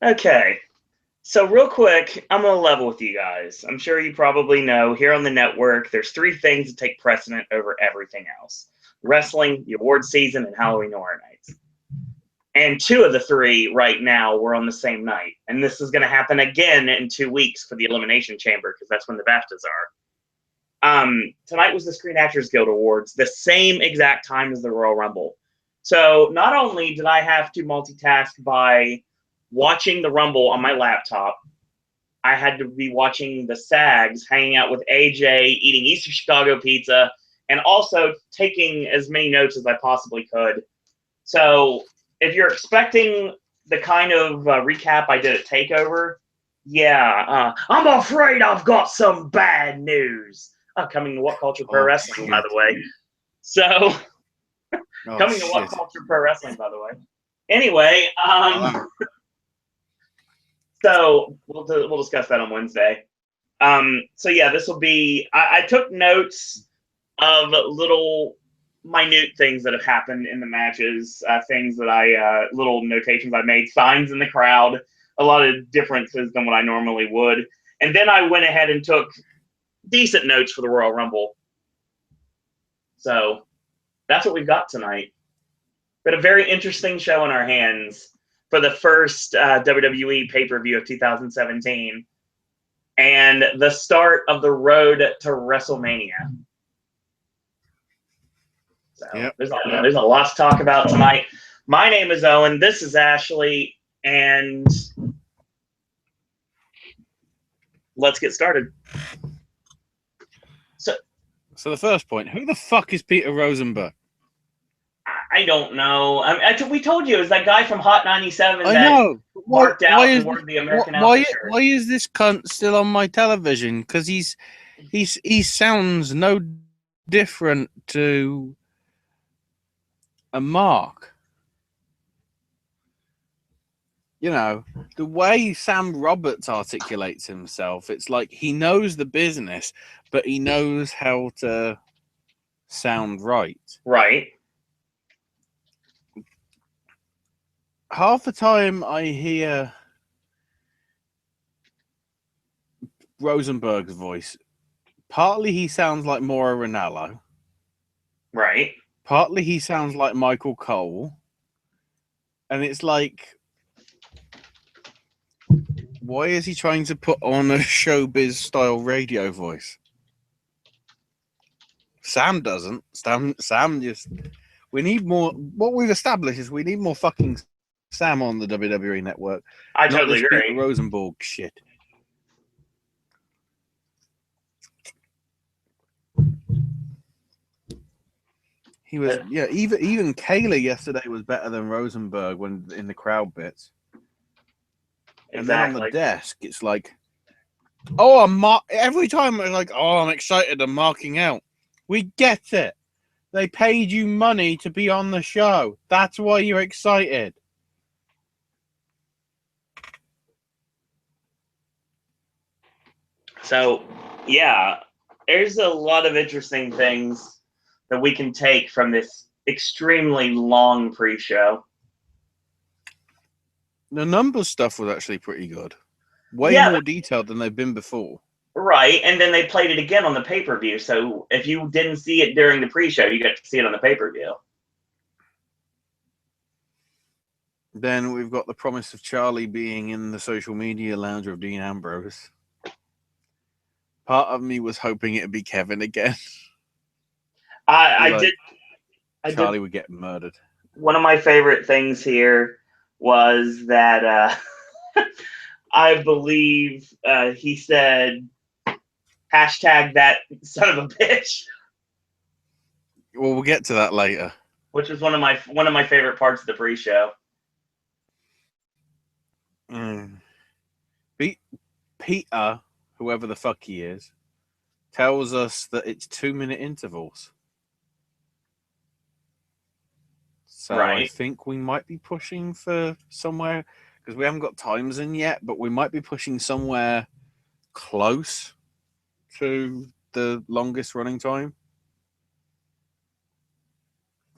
Okay. So real quick, I'm going to level with you guys. I'm sure you probably know here on the network, there's three things that take precedent over everything else. Wrestling, the award season, and Halloween Horror Nights. And two of the three right now were on the same night. And this is going to happen again in 2 weeks for the Elimination Chamber because that's when the BAFTAs are. Tonight was the Screen Actors Guild Awards, the same exact time as the Royal Rumble. So not only did I have to multitask by watching the Rumble on my laptop, I had to be watching the SAGs, hanging out with AJ, eating Easter Chicago pizza, and also taking as many notes as I possibly could. So if you're expecting the kind of recap I did at TakeOver, yeah, I'm afraid I've got some bad news. Coming to What Culture Pro Wrestling, by the way. So, coming to What Culture Pro Wrestling, by the way. Anyway, so we'll discuss that on Wednesday. So yeah, this will be. I took notes of little minute things that have happened in the matches, things that little notations I made, signs in the crowd, a lot of differences than what I normally would, and then I went ahead and took decent notes for the Royal Rumble. So that's what we've got tonight. We had a very interesting show in our hands for the first WWE pay-per-view of 2017 and the start of the road to WrestleMania. So there's a lot to talk about tonight. My name is Owen. This is Ashley, and let's get started. So the first point: who the fuck is Peter Rosenberg? I don't know. We told you it was that guy from Hot 97 I that know. marked out and wore the American outfit shirt. Why is this cunt still on my television? Because he sounds no different to a Mark. You know, the way Sam Roberts articulates himself, it's like he knows the business, but he knows how to sound right. Right. Half the time I hear Rosenberg's voice, partly he sounds like Mauro Ranallo. Right. Partly he sounds like Michael Cole. And it's like, why is he trying to put on a showbiz style radio voice? Sam doesn't. Sam just. We need more. What we've established is we need more fucking Sam on the WWE network. I totally agree. Peter Rosenberg shit. He was even Kayla yesterday was better than Rosenberg when in the crowd bits. Exactly. And then on the desk, it's like, every time it's like, I'm excited, I'm marking out. We get it. They paid you money to be on the show. That's why you're excited. So, yeah, there's a lot of interesting things that we can take from this extremely long pre-show. The numbers stuff was actually pretty good. Way more detailed than they've been before. Right, and then they played it again on the pay-per-view. So if you didn't see it during the pre-show, you get to see it on the pay-per-view. Then we've got the promise of Charlie being in the social media lounge of Dean Ambrose. Part of me was hoping it'd be Kevin again. Charlie would get murdered. One of my favorite things here was that I believe he said, hashtag that son of a bitch. Well, we'll get to that later. Which was one of my favorite parts of the pre-show. Peter, whoever the fuck he is, tells us that it's 2-minute intervals. So I think we might be pushing for somewhere, because we haven't got times in yet, but we might be pushing somewhere close to the longest running time.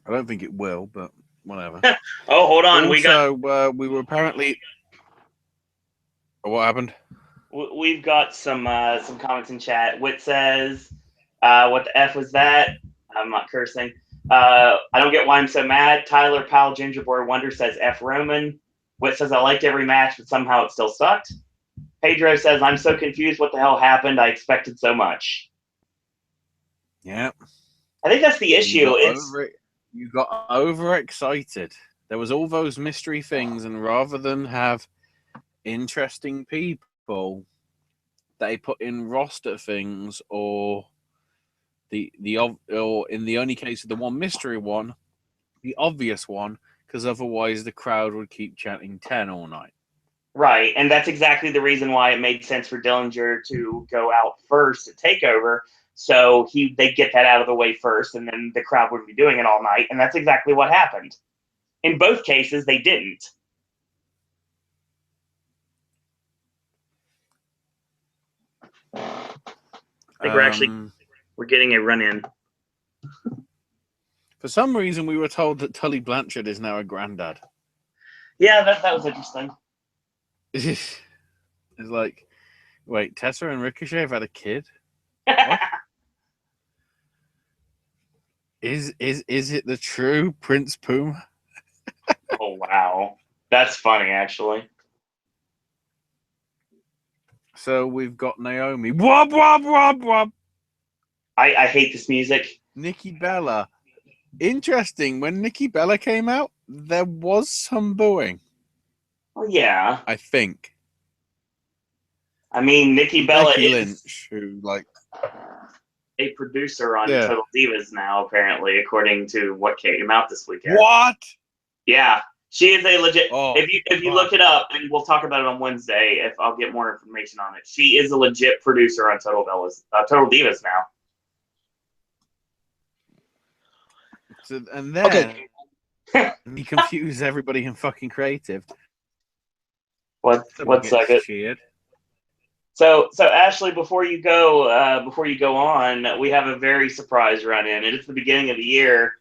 I don't think it will, but whatever. Oh, hold on. Also, we were apparently... What happened? We've got some comments in chat. Whit says, "What the f was that?" I'm not cursing. I don't get why I'm so mad. Tyler Powell Gingerboard Wonder says F Roman. Whit says I liked every match, but somehow it still sucked. Pedro says I'm so confused. What the hell happened? I expected so much. Yeah, I think that's the issue. You got overexcited. There was all those mystery things, and rather than have interesting people, they put in roster things, or or in the only case of the one mystery one, the obvious one, because otherwise the crowd would keep chanting 10 all night. Right, and that's exactly the reason why it made sense for Dillinger to go out first at TakeOver, so they get that out of the way first, and then the crowd wouldn't be doing it all night, and that's exactly what happened. In both cases, they didn't. I think we're getting a run-in. For some reason, we were told that Tully Blanchard is now a granddad. Yeah, that was interesting. It's like, wait, Tessa and Ricochet have had a kid? What? Is it the true Prince Puma? Oh, wow. That's funny, actually. So we've got Naomi. Wob, wob, wob, wob. I hate this music. Nikki Bella. Interesting. When Nikki Bella came out, there was some booing. Well, yeah. I think. I mean, Nikki Bella Becky is Lynch, who a producer on Total Divas now, apparently, according to what came out this weekend. What? Yeah, she is a legit. Oh, if you look it up, and we'll talk about it on Wednesday, if I'll get more information on it. She is a legit producer on Total Divas now. So, and then he confused everybody in fucking creative. One second. Cheered. So Ashley, before you go on, we have a very surprise run-in, and it's the beginning of the year,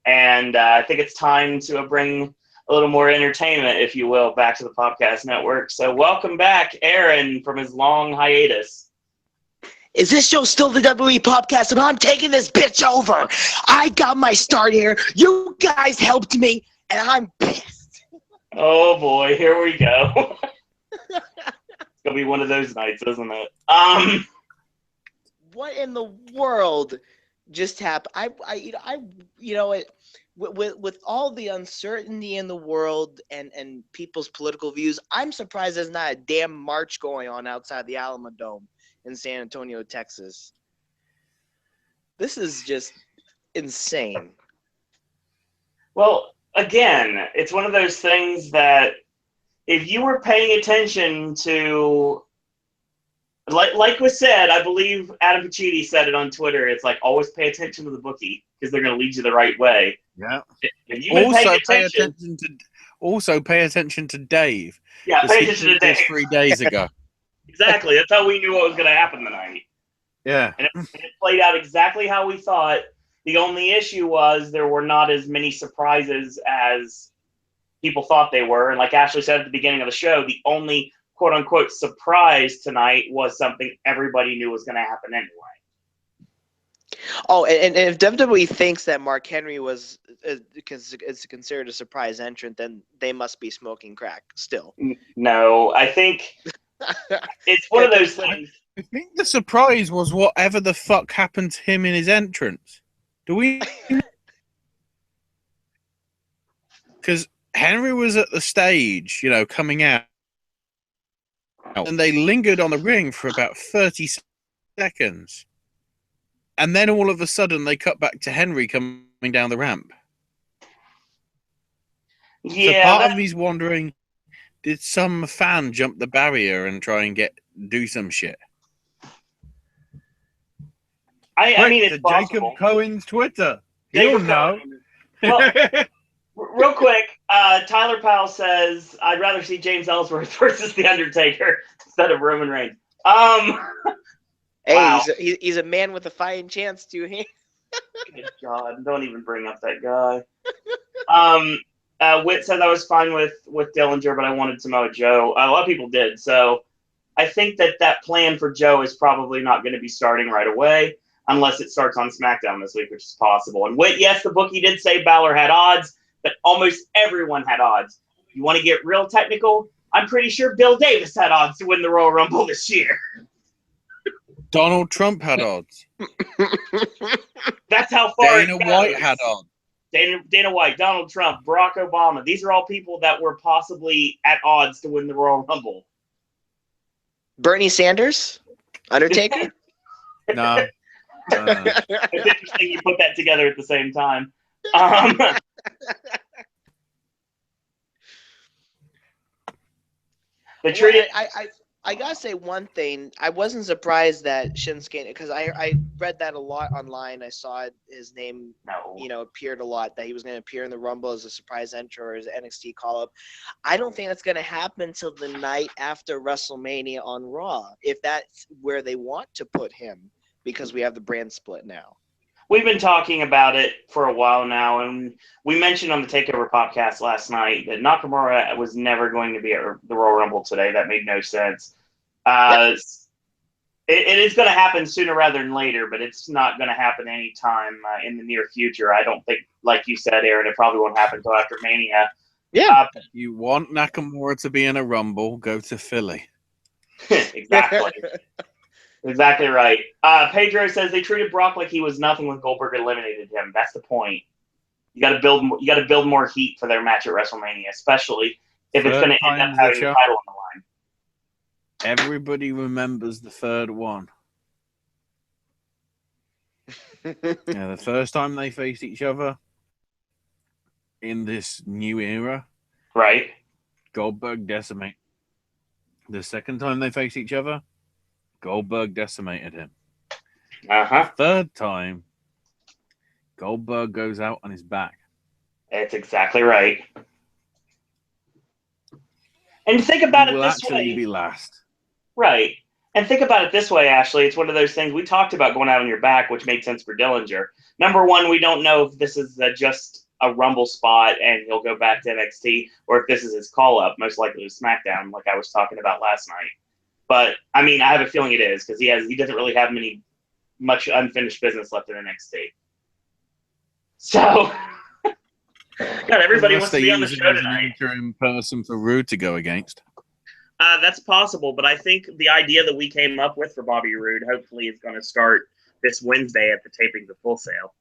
and I think it's time to bring a little more entertainment, if you will, back to the Popcast Network. So welcome back, Aaron, from his long hiatus. Is this show still the WWE Popcast, and I'm taking this bitch over? I got my start here. You guys helped me, and I'm pissed. Oh boy, here we go. It's gonna be one of those nights, isn't it? What in the world just happened? With all the uncertainty in the world and people's political views, I'm surprised there's not a damn march going on outside the Alamo Dome in San Antonio, Texas. This is just insane. Well, again, it's one of those things that if you were paying attention to, like was said, I believe Adam Pacitti said it on Twitter, it's like always pay attention to the bookie because they're going to lead you the right way. Yeah. If you've been pay attention to Dave. Yeah, pay attention to Dave. 3 days ago. Exactly. That's how we knew what was going to happen tonight. Yeah. And it played out exactly how we thought. The only issue was there were not as many surprises as people thought they were. And like Ashley said at the beginning of the show, the only quote-unquote surprise tonight was something everybody knew was going to happen anyway. Oh, and if WWE thinks that Mark Henry was is considered a surprise entrant, then they must be smoking crack still. No, I think it's one of those things. I think the surprise was whatever the fuck happened to him in his entrance. Do we? Because Henry was at the stage, coming out, and they lingered on the ring for about 30 seconds. And then all of a sudden, they cut back to Henry coming down the ramp. Yeah. So part of me's wondering, did some fan jump the barrier and try and do some shit? I mean, it's possible. Jacob Cohen's Twitter. He'll know. Well, real quick, Tyler Powell says, I'd rather see James Ellsworth versus The Undertaker instead of Roman Reigns. Hey, wow. he's a man with a fighting chance to him. Good God, don't even bring up that guy. Whit said I was fine with Dillinger, but I wanted Samoa Joe. A lot of people did. So I think that plan for Joe is probably not going to be starting right away unless it starts on SmackDown this week, which is possible. And Whit, yes, the bookie did say Balor had odds, but almost everyone had odds. You want to get real technical? I'm pretty sure Bill Davis had odds to win the Royal Rumble this year. Donald Trump had odds. That's how far Dana White had odds. Dana White, Donald Trump, Barack Obama. These are all people that were possibly at odds to win the Royal Rumble. Bernie Sanders? Undertaker? No. It's interesting you put that together at the same time. I gotta say one thing. I wasn't surprised that Shinsuke, because I read that a lot online. I saw his name, appeared a lot, that he was going to appear in the Rumble as a surprise entry or as an NXT call-up. I don't think that's going to happen until the night after WrestleMania on Raw, if that's where they want to put him, because we have the brand split now. We've been talking about it for a while now, and we mentioned on the Takeover podcast last night that Nakamura was never going to be at the Royal Rumble today. That made no sense. It is going to happen sooner rather than later, but it's not going to happen anytime in the near future. I don't think, like you said, Aaron, it probably won't happen until after Mania. Yeah. You want Nakamura to be in a Rumble, go to Philly. Exactly. Exactly right. Pedro says they treated Brock like he was nothing when Goldberg eliminated him. That's the point. You got to build more heat for their match at WrestleMania, especially if it's going to end up having the title on the line. Everybody remembers the third one. The first time they faced each other in this new era, right? Goldberg decimated. The second time they faced each other, Goldberg decimated him. The third time, Goldberg goes out on his back. That's exactly right. And think about it this way. Will actually be last. Right. And think about it this way, Ashley. It's one of those things we talked about going out on your back, which made sense for Dillinger. Number one, we don't know if this is just a Rumble spot and he'll go back to NXT, or if this is his call-up, most likely to SmackDown, like I was talking about last night. But, I mean, I have a feeling it is, because he doesn't really have much unfinished business left in NXT. So, God, everybody wants to be on the show tonight. An interim person for Roode to go against. That's possible, but I think the idea that we came up with for Bobby Roode hopefully is going to start this Wednesday at the tapings of Full Sail.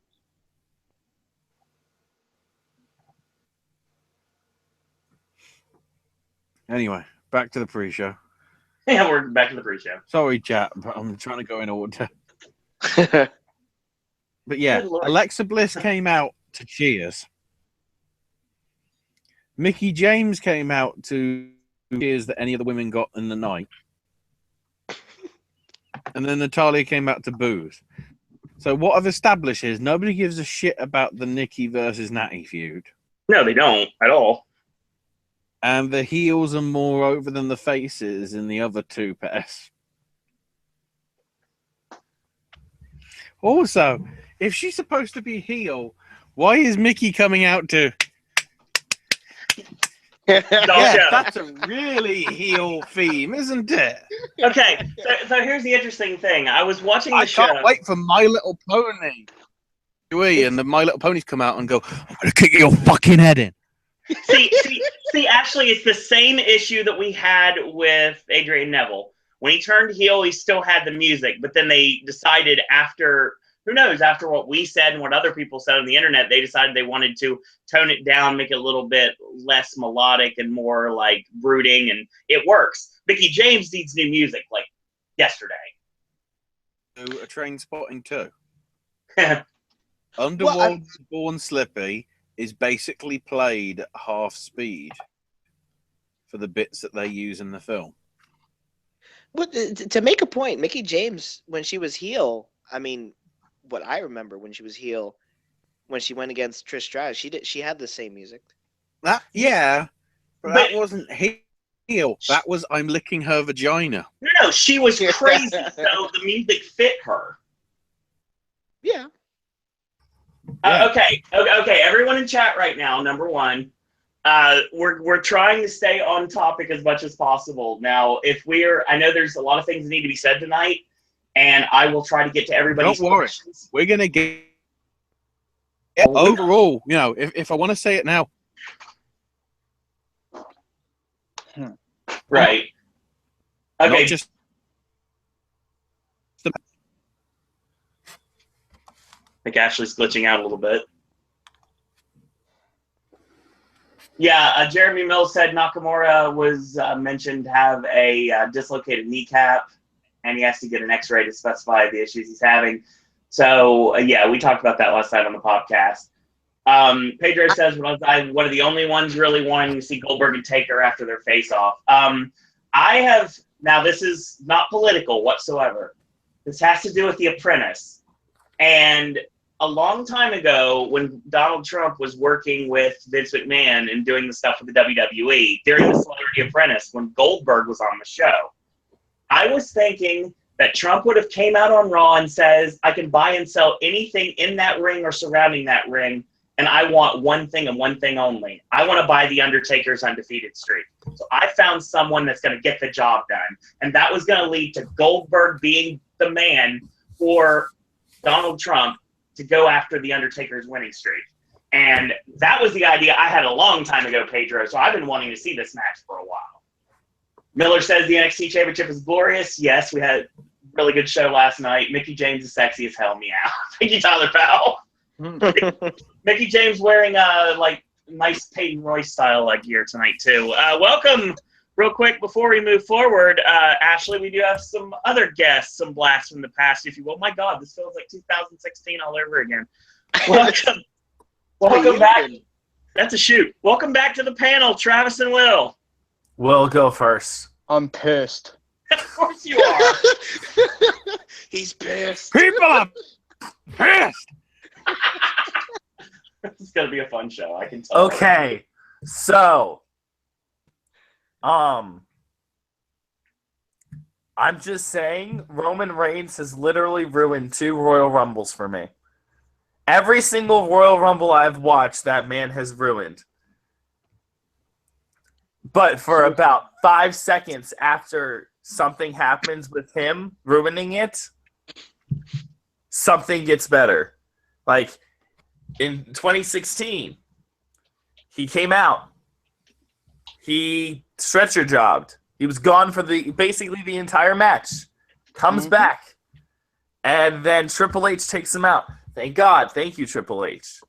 Anyway, back to the pre-show. Yeah, we're back to the pre-show. Sorry, chat, but I'm trying to go in order. But yeah, Alexa Bliss came out to cheers. Mickie James came out to cheers that any of the women got in the night. And then Natalya came out to booze. So what I've established is nobody gives a shit about the Nikki versus Natty feud. No, they don't at all. And the heels are more over than the faces in the other two pairs. Also, if she's supposed to be heel, why is Mickie coming out to... Yeah, that's a really heel theme, isn't it? Okay, so here's the interesting thing. I was watching the show. I can't wait for My Little Pony. And the My Little Ponies come out and go, I'm going to kick your fucking head in. See, actually, it's the same issue that we had with Adrian Neville. When he turned heel, he still had the music, but then they decided after what we said and what other people said on the internet, they decided they wanted to tone it down, make it a little bit less melodic and more like brooding, and it works. Mickie James needs new music, like yesterday. A train spotting too. Underworld Born Slippy is basically played at half speed for the bits that they use in the film. But to make a point, Mickie James, when she was heel, I mean, what I remember when she was heel, when she went against Trish Stratus, she had the same music. But that wasn't heel. That was I'm licking her vagina. No, she was crazy, so the music fit her. Yeah. Okay. Everyone in chat right now, number one, we're trying to stay on topic as much as possible. Now, I know there's a lot of things that need to be said tonight, and I will try to get to everybody's questions. We're gonna get overall. You know, if I want to say it now, right? Okay. Not just I think Ashley's glitching out a little bit. Yeah, Jeremy Mills said Nakamura was mentioned to have a dislocated kneecap, and he has to get an X-ray to specify the issues he's having. So, yeah, we talked about that last night on the podcast. Pedro says, one of the only ones really wanting to see Goldberg and Taker after their face-off. Now this is not political whatsoever. This has to do with The Apprentice. And a long time ago, when Donald Trump was working with Vince McMahon and doing the stuff with the WWE, during the Celebrity Apprentice, when Goldberg was on the show, I was thinking that Trump would have came out on Raw and says, I can buy and sell anything in that ring or surrounding that ring, and I want one thing and one thing only. I want to buy The Undertaker's undefeated streak. So I found someone that's going to get the job done. And that was going to lead to Goldberg being the man for Donald Trump to go after The Undertaker's winning streak. And that was the idea I had a long time ago, Pedro, so I've been wanting to see this match for a while. Miller says the NXT Championship is glorious. Yes, we had a really good show last night. Mickey James is sexy as hell, meow. Thank you, Tyler Powell. Mickey James wearing nice Peyton Royce style gear tonight, too. Welcome. Real quick, before we move forward, Ashley, we do have some other guests, some blasts from the past, if you will. My God, this feels like 2016 all over again. Welcome back. That's a shoot. Welcome back to the panel, Travis and Will. Will, go first. I'm pissed. Of course you are. He's pissed. people are pissed. This is going to be a fun show, I can tell. Okay, so I'm just saying, Roman Reigns has literally ruined 2 Royal Rumbles for me. Every single Royal Rumble I've watched, that man has ruined. But for about 5 seconds after something happens with him ruining it, something gets better. Like in 2016, he came out. He stretcher jobbed. He was gone for basically the entire match. Comes back. And then Triple H takes him out. Thank God. Thank you, Triple H.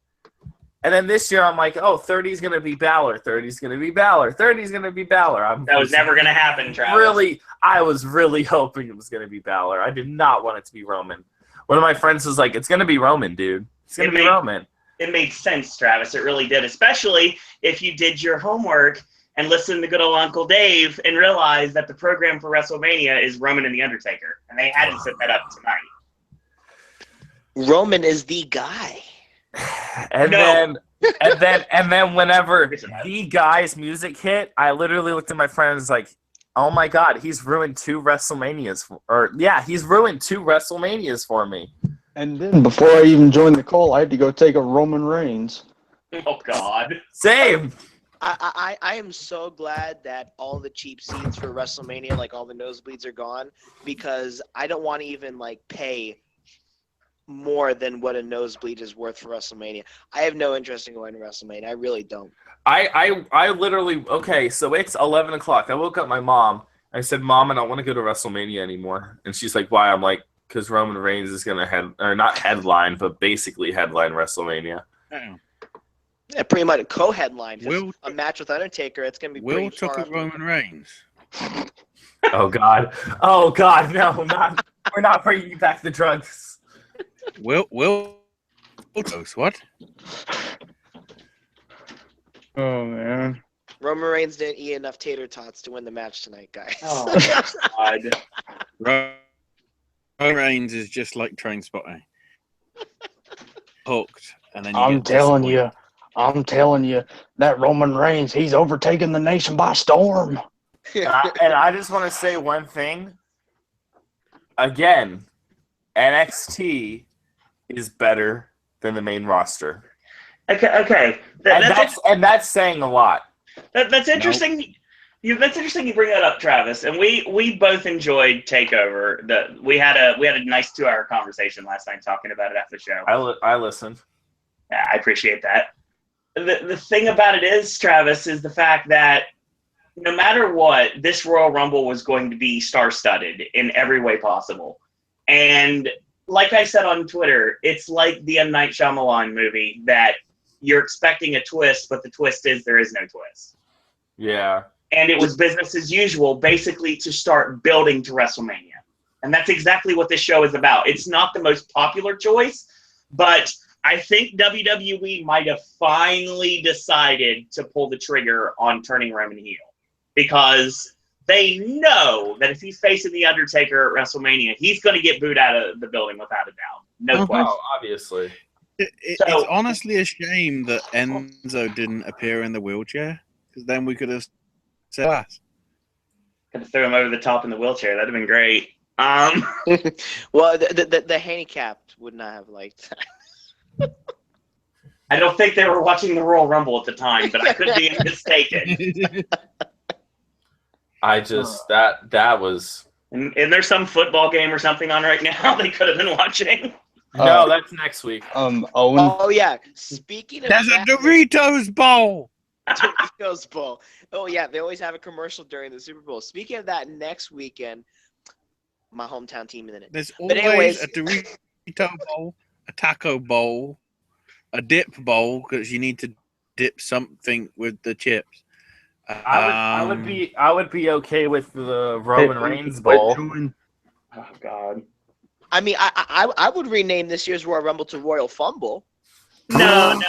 And then this year, I'm like, 30's going to be Balor. 30's going to be Balor. 30's going to be Balor. That was never going to happen, Travis. I was really hoping it was going to be Balor. I did not want it to be Roman. One of my friends was like, it's going to be Roman, dude. It's going to be Roman. It made sense, Travis. It really did, especially if you did your homework and listened to good old Uncle Dave and realized that the program for WrestleMania is Roman and The Undertaker. And they had to set that up tonight. Roman is the guy. And then whenever the guy's music hit, I literally looked at my friends like, oh my God, he's ruined 2 WrestleManias. He's ruined 2 WrestleManias for me. And then before I even joined the call, I had to go take a Roman Reigns. Oh God. Same. I am so glad that all the cheap seats for WrestleMania, like all the nosebleeds, are gone, because I don't want to even pay more than what a nosebleed is worth for WrestleMania. I have no interest in going to WrestleMania. I really don't. I literally, okay, so it's 11 o'clock. I woke up my mom. I said, Mom, I don't want to go to WrestleMania anymore. And she's like, why? I'm like, because Roman Reigns is going to not headline, but basically headline WrestleMania. Yeah, pretty much a co-headline. A match with Undertaker, it's going to be Will took a Roman Reigns. Oh, God. Oh, God, no, we're not bringing back the drugs. Will what? Oh, man. Roman Reigns didn't eat enough tater tots to win the match tonight, guys. Oh, God. Roman Reigns is just like Trainspotting. Hooked. And then I'm telling you, that Roman Reigns, he's overtaken the nation by storm. And I just want to say one thing. Again, NXT is better than the main roster. Okay. And that's saying a lot. That's interesting. Nope. That's interesting. You bring that up, Travis. And we both enjoyed Takeover. We had a nice 2-hour conversation last night talking about it after the show. I listened. Yeah, I appreciate that. The thing about it is, Travis, is the fact that no matter what, this Royal Rumble was going to be star-studded in every way possible. And like I said on Twitter, it's like the M. Night Shyamalan movie that you're expecting a twist, but the twist is there is no twist. Yeah. And it was business as usual, basically to start building to WrestleMania. And that's exactly what this show is about. It's not the most popular choice, but I think WWE might have finally decided to pull the trigger on turning Roman heel. Because they know that if he's facing The Undertaker at WrestleMania, he's going to get booed out of the building without a doubt. No question. Oh, obviously. It's honestly a shame that Enzo didn't appear in the wheelchair, because then we could have said that. Could have thrown him over the top in the wheelchair. That'd have been great. Well, the handicapped would not have liked that. I don't think they were watching the Royal Rumble at the time, but I could be mistaken. I just that was. And there's some football game or something on right now they could have been watching. No, that's next week. Owen. Oh yeah. Speaking of there's a Doritos Bowl. Doritos Bowl. Oh yeah, they always have a commercial during the Super Bowl. Speaking of that, next weekend, my hometown team in it. There's always a Dorito Bowl, a taco bowl, a dip bowl, because you need to dip something with the chips. I would be okay with the Roman Reigns Bowl. Oh God. I mean, I would rename this year's Royal Rumble to Royal Fumble. No.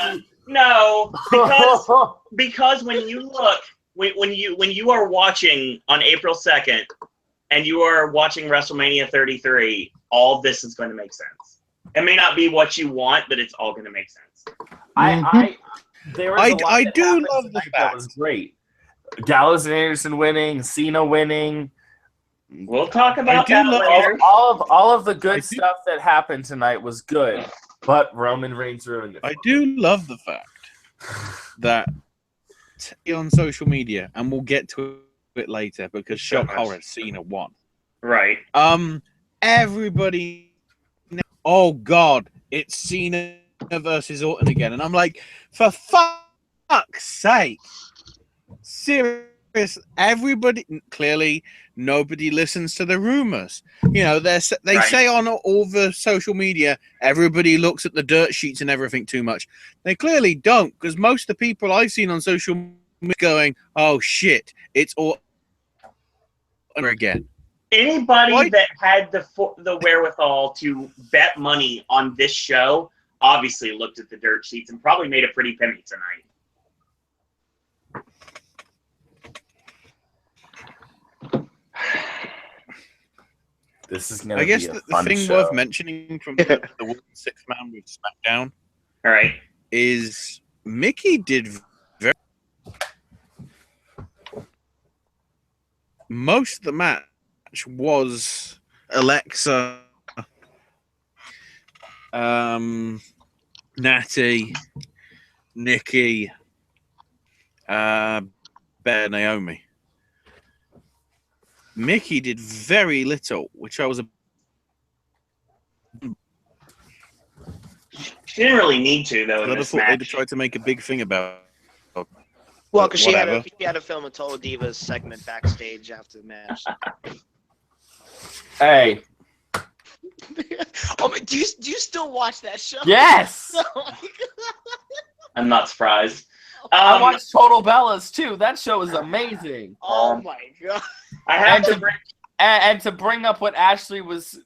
Because when you look, when you are watching on April 2nd, and you are watching WrestleMania 33, all this is going to make sense. It may not be what you want, but it's all going to make sense. I do love the fact that was great. Gallows and Anderson winning, Cena winning. We'll talk about that later. All of the good stuff that happened tonight was good, but Roman Reigns ruined it. I do love the fact that on social media, and we'll get to it later because shock horror, Cena won. Right. Everybody. Oh God, it's Cena versus Orton again, and I'm like, for fuck's sake. Serious, everybody clearly nobody listens to the rumors. You know, they say on all the social media, everybody looks at the dirt sheets and everything too much. They clearly don't, because most of the people I've seen on social media going, "Oh shit, it's all again." Anybody that had the wherewithal to bet money on this show obviously looked at the dirt sheets and probably made a pretty penny tonight. This is going to be a fun the thing show. Worth mentioning from the sixth man with SmackDown, all right, is Mickey did very most of the match was Alexa, Natty, Nikki, Bear, Naomi. Mickey did very little, which I was She didn't really need to, though. I thought they'd tried to make a big thing about. Well, because she had to film a Total Divas segment backstage after the match. Hey. Oh, do you still watch that show? Yes. I'm not surprised. I watched Total Bellas too. That show is amazing. Oh my God. I have to bring up what Ashley was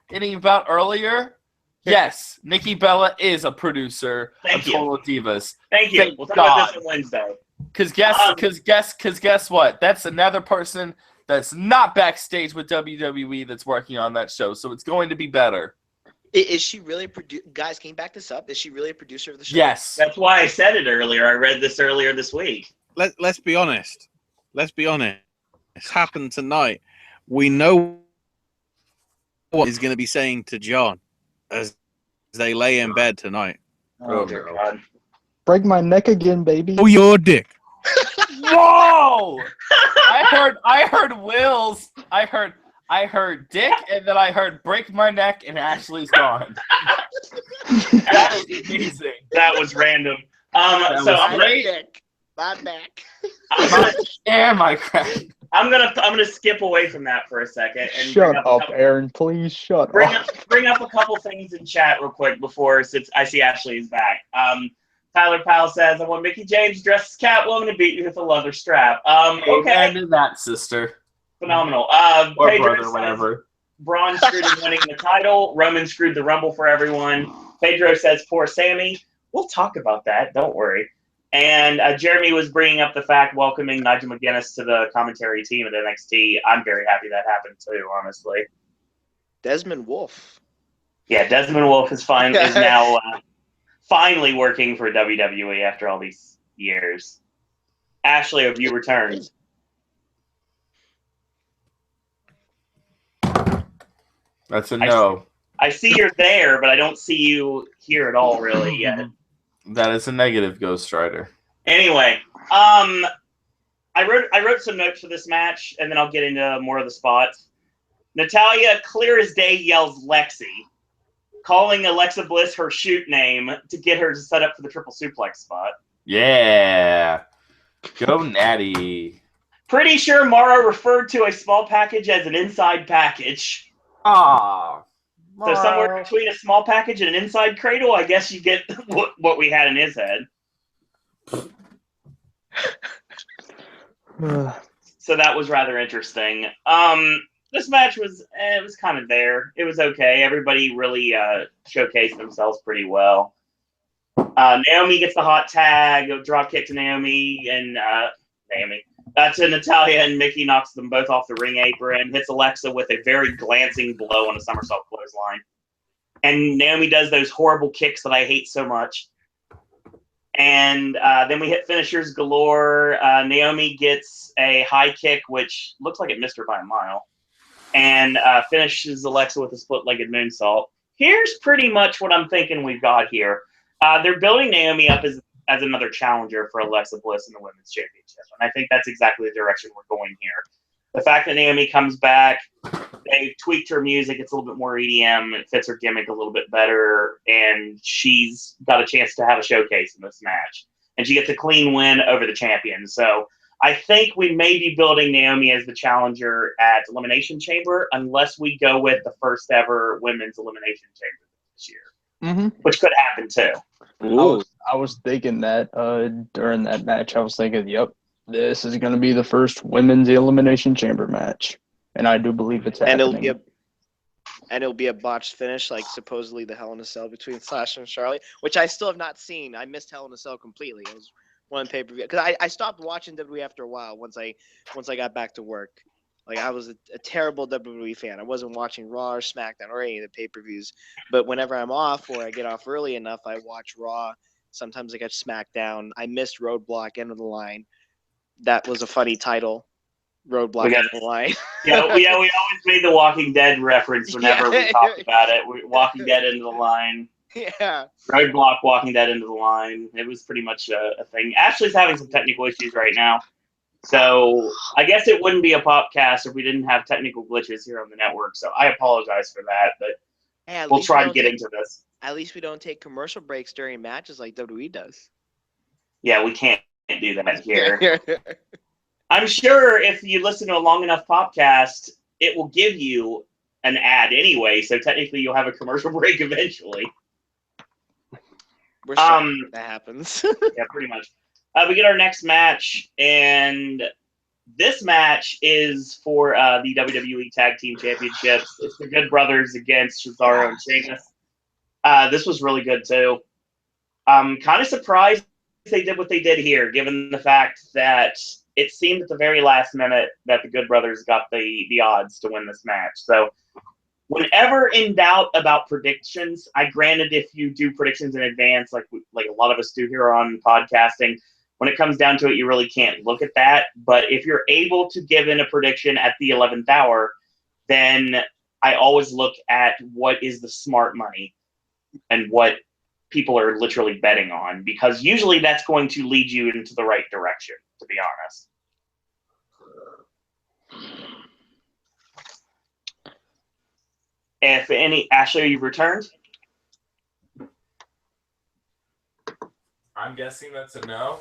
getting about earlier. Yes, Nikki Bella is a producer of Total Divas. Thank you. We'll talk about this on Wednesday. Because guess what? That's another person that's not backstage with WWE that's working on that show. So it's going to be better. Is she really guys, can you back this up? Is she really a producer of the show? Yes. That's why I said it earlier. I read this earlier this week. Let's be honest. It's happened tonight. We know what he's going to be saying to John as they lay in bed tonight. Oh, dear no. God. Break my neck again, baby. Oh, your dick. Whoa! I heard Will's. I heard Dick, and then I heard break my neck, and Ashley's gone. That is amazing. That was random. That So was I'm great. Dick. My neck. My crack. I'm gonna skip away from that for a second and Shut up, Aaron. Please shut up. bring up a couple things in chat real quick before, since I see Ashley is back. Tyler Powell says, I want Mickey James dressed as Catwoman to beat you with a leather strap. Okay. Amen to that, sister. Phenomenal. Or Pedro brother, says, whatever. Braun screwed in winning the title. Roman screwed the Rumble for everyone. Pedro says, poor Sammy. We'll talk about that. Don't worry. And Jeremy was bringing up the fact welcoming Nigel McGuinness to the commentary team at NXT. I'm very happy that happened too, honestly. Desmond Wolfe. Yeah, Desmond Wolfe is now finally working for WWE after all these years. Ashley, have you returned? That's a no. I see you're there, but I don't see you here at all really yet. That is a negative, Ghost Rider. Anyway, I wrote some notes for this match, and then I'll get into more of the spots. Natalya, clear as day, yells Lexi, calling Alexa Bliss her shoot name to get her to set up for the triple suplex spot. Yeah. Go Natty. Pretty sure Mara referred to a small package as an inside package. Ah. So somewhere between a small package and an inside cradle, I guess you get what we had in his head. So that was rather interesting. This match was kind of there. It was okay. Everybody really showcased themselves pretty well. Naomi gets the hot tag, a drop kick to Naomi, and to Natalya, and Mickey knocks them both off the ring apron, hits Alexa with a very glancing blow on a somersault clothesline. And Naomi does those horrible kicks that I hate so much. And then we hit finishers galore. Naomi gets a high kick, which looks like it missed her by a mile, and finishes Alexa with a split-legged moonsault. Here's pretty much what I'm thinking we've got here. They're building Naomi up as another challenger for Alexa Bliss in the Women's Championship. And I think that's exactly the direction we're going here. The fact that Naomi comes back, they've tweaked her music. It's a little bit more EDM. It fits her gimmick a little bit better. And she's got a chance to have a showcase in this match. And she gets a clean win over the champion. So I think we may be building Naomi as the challenger at Elimination Chamber, unless we go with the first ever Women's Elimination Chamber this year, which could happen too. I was thinking that during that match. I was thinking, yep, this is going to be the first Women's Elimination Chamber match. And I do believe it's happening. And it'll be a botched finish, like supposedly the Hell in a Cell between Sasha and Charlotte, which I still have not seen. I missed Hell in a Cell completely. It was one pay-per-view because I stopped watching WWE after a while once I got back to work. Like, I was a terrible WWE fan. I wasn't watching Raw or SmackDown or any of the pay-per-views. But whenever I'm off or I get off early enough, I watch Raw. Sometimes I catch SmackDown. I missed Roadblock, End of the Line. That was a funny title. Roadblock, End of the Line. We always made the Walking Dead reference whenever we talked about it. Walking Dead, End of the Line. Yeah. Roadblock, Walking Dead, End of the Line. It was pretty much a thing. Ashley's having some technical issues right now. So I guess it wouldn't be a podcast if we didn't have technical glitches here on the network. So I apologize for that, but we'll try to get into this. At least we don't take commercial breaks during matches like WWE does. Yeah, we can't do that here. I'm sure if you listen to a long enough podcast, it will give you an ad anyway. So technically you'll have a commercial break eventually. We're sorry that happens. Yeah, pretty much. We get our next match, and this match is for the WWE Tag Team Championships. It's the Good Brothers against Cesaro and Sheamus. This was really good, too. I'm kind of surprised they did what they did here, given the fact that it seemed at the very last minute that the Good Brothers got the odds to win this match. So whenever in doubt about predictions, granted, if you do predictions in advance, like a lot of us do here on podcasting, when it comes down to it, you really can't look at that. But if you're able to give in a prediction at the 11th hour, then I always look at what is the smart money and what people are literally betting on, because usually that's going to lead you into the right direction, to be honest. If any, Ashley, you've returned? I'm guessing that's a no.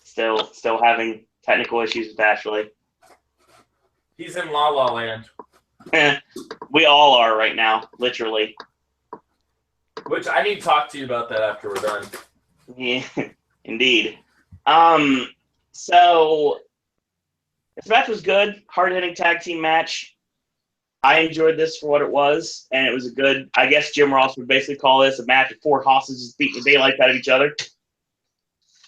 Still having technical issues with Ashley. He's in La La Land. We all are right now, literally. Which I need to talk to you about that after we're done. Yeah, indeed. So this match was good. Hard-hitting tag team match. I enjoyed this for what it was, and it was a good, I guess Jim Ross would basically call this a match of 4 hostages beating the daylight out of each other.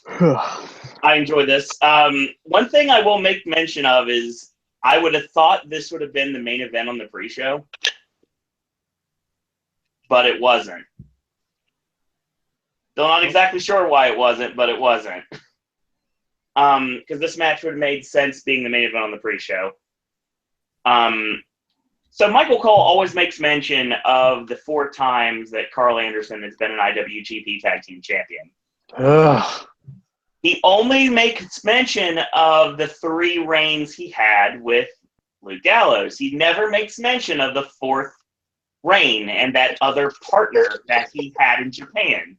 I enjoyed this. One thing I will make mention of is I would have thought this would have been the main event on the pre-show, but it wasn't. Still not exactly sure why it wasn't, but it wasn't. Because this match would have made sense being the main event on the pre-show. So Michael Cole always makes mention of the 4 times that Carl Anderson has been an IWGP Tag Team Champion. He only makes mention of the 3 reigns he had with Luke Gallows. He never makes mention of the 4th reign and that other partner that he had in Japan.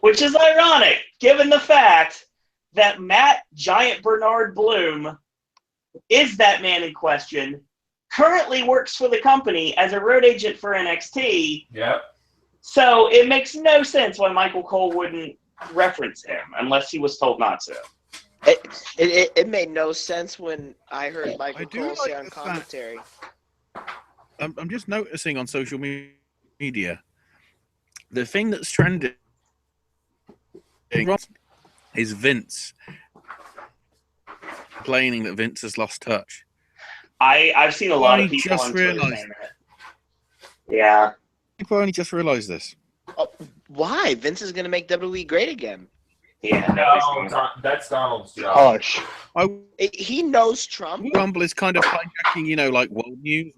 Which is ironic, given the fact that Matt Giant Bernard Bloom is that man in question, currently works for the company as a road agent for NXT. Yep. So it makes no sense why Michael Cole wouldn't reference him unless he was told not to. It made no sense when I heard Michael Cole say on commentary. I'm just noticing on social media, the thing that's trending is Vince complaining that Vince has lost touch. I've seen a lot of people just on Twitter realized saying that. Yeah. People only just realized this. Oh, why? Vince is going to make WWE great again. Yeah. No, that's Donald's job. Hush. He knows Trump. Rumble is kind of hijacking, like world news,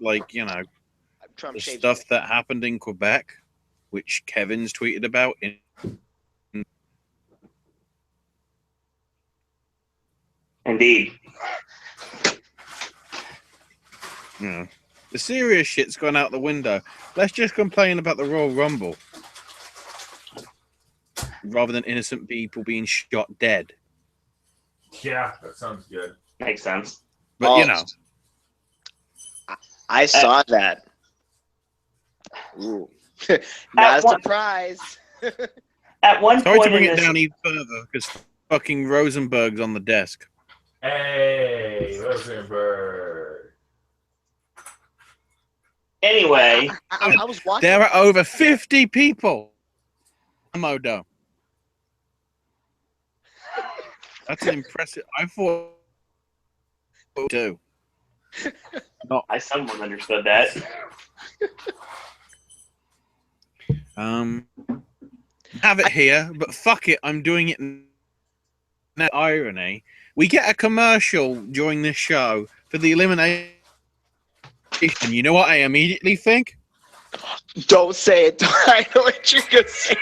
Trump the shapes stuff that happened in Quebec, which Kevin's tweeted about. Indeed. The serious shit's gone out the window. Let's just complain about the Royal Rumble rather than innocent people being shot dead. Yeah, that sounds good. Makes sense. But, I saw that. Ooh. Not a surprise. At one Sorry point to bring in it this, down even further, because fucking Rosenberg's on the desk. Hey, Rosenberg. anyway, I was watching. There are over 50 people. Modo. That's an impressive. I thought. Do. I somewhat understood that. Have it here, but fuck it, I'm doing it now. Irony. We get a commercial during this show for the elimination. And you know what I immediately think? Don't say it. I know what you're going to say.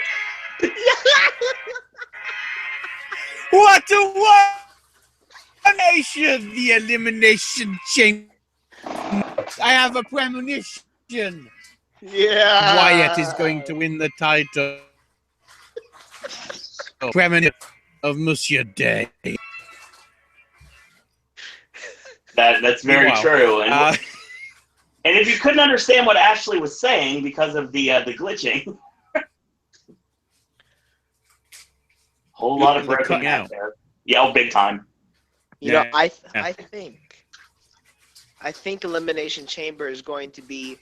What a elimination! The elimination chamber. I have a premonition. Yeah. Wyatt is going to win the title. Premonition of Monsieur Day. That's very true. And, And if you couldn't understand what Ashley was saying because of the glitching, whole lot of broken out there. Yeah, big time. You know, I think Elimination Chamber is going to be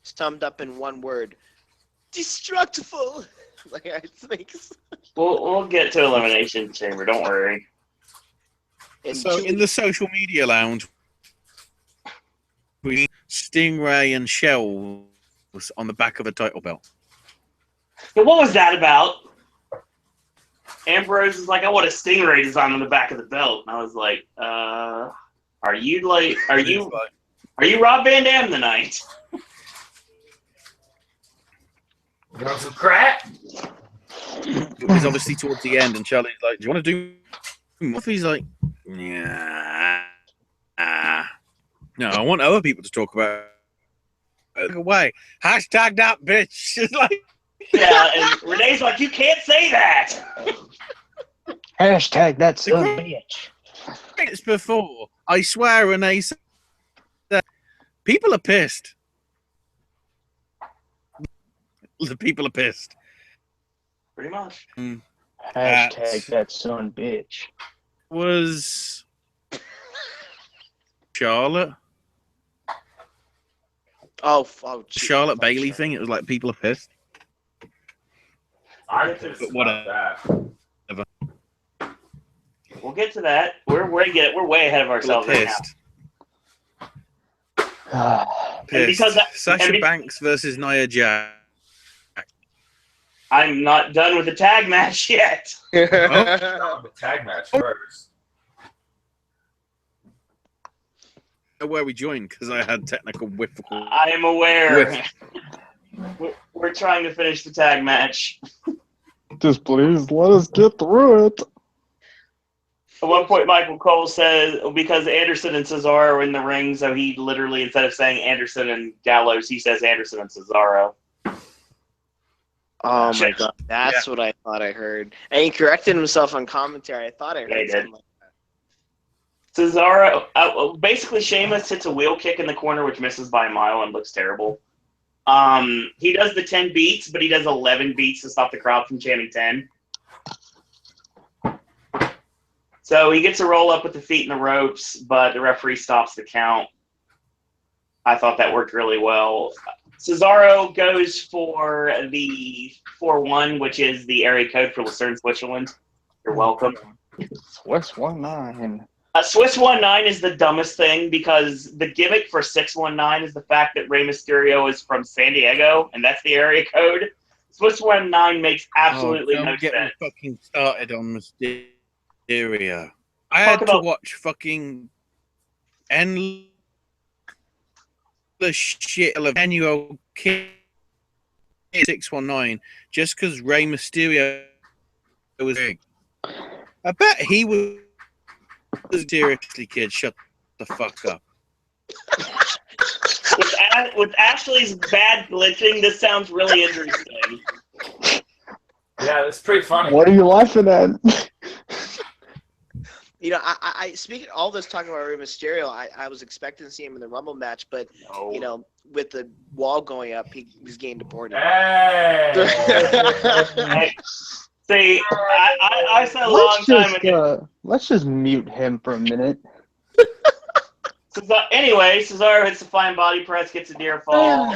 summed up in one word: destructible. Like I think. We'll get to Elimination Chamber. Don't worry. So in the social media lounge, we Stingray and Shell was on the back of a title belt. So what was that about? Ambrose is like, I want a Stingray design on the back of the belt, and I was like, are you Rob Van Dam tonight? You want some crack? It was obviously towards the end, and Charlie's like, "Do you want to do more?" He's like, "Yeah, no, I want other people to talk about it." Away. Hashtag that bitch. It's like, Yeah, and Renee's like, you can't say that. Hashtag that son of a bitch. minutes before, I swear, Renee said that people are pissed. The people are pissed. Pretty much. Hashtag that son bitch. Was Charlotte Geez. Charlotte Bailey thing? It was like people are pissed. I'm pissed But about that. We'll get to that. We're way ahead of People are ourselves right now. pissed. And because that- Sasha and be- Banks versus Nia Jax. I'm not done with the tag match yet. The tag match first. Where we joined because I had technical difficulties. I am aware. We're trying to finish the tag match. Just please let us get through it. At one point, Michael Cole says, because Anderson and Cesaro are in the ring, so he literally, instead of saying Anderson and Gallows, he says Anderson and Cesaro. Oh my god, that's what I thought I heard. And he corrected himself on commentary. I thought I heard Yeah, he did. something like Cesaro, basically, Sheamus hits a wheel kick in the corner, which misses by a mile and looks terrible. He does the 10 beats, but he does 11 beats to stop the crowd from chanting 10. So he gets a roll up with the feet in the ropes, but the referee stops the count. I thought that worked really well. Cesaro goes for the 4-1, which is the area code for Lucerne, Switzerland. You're welcome. Swiss 19. Swiss 19 is the dumbest thing because the gimmick for 619 is the fact that Rey Mysterio is from San Diego, and that's the area code. Swiss 19 makes absolutely no Don't get me sense. fucking started on Mysterio. I had to watch fucking endless shit of 10-year-old kid 619 just because Rey Mysterio was big. I bet he was seriously, kid. Shut the fuck up. With Ashley's bad glitching, this sounds really interesting. Yeah, that's pretty funny. What are you laughing at? You know, I speaking all this talking about Rey Mysterio, I was expecting to see him in the Rumble match, but you know, with the wall going up, he's getting deported. Hey! See, I said a long time ago. Let's just mute him for a minute. Anyway, Cesaro hits the flying body press, gets a near fall.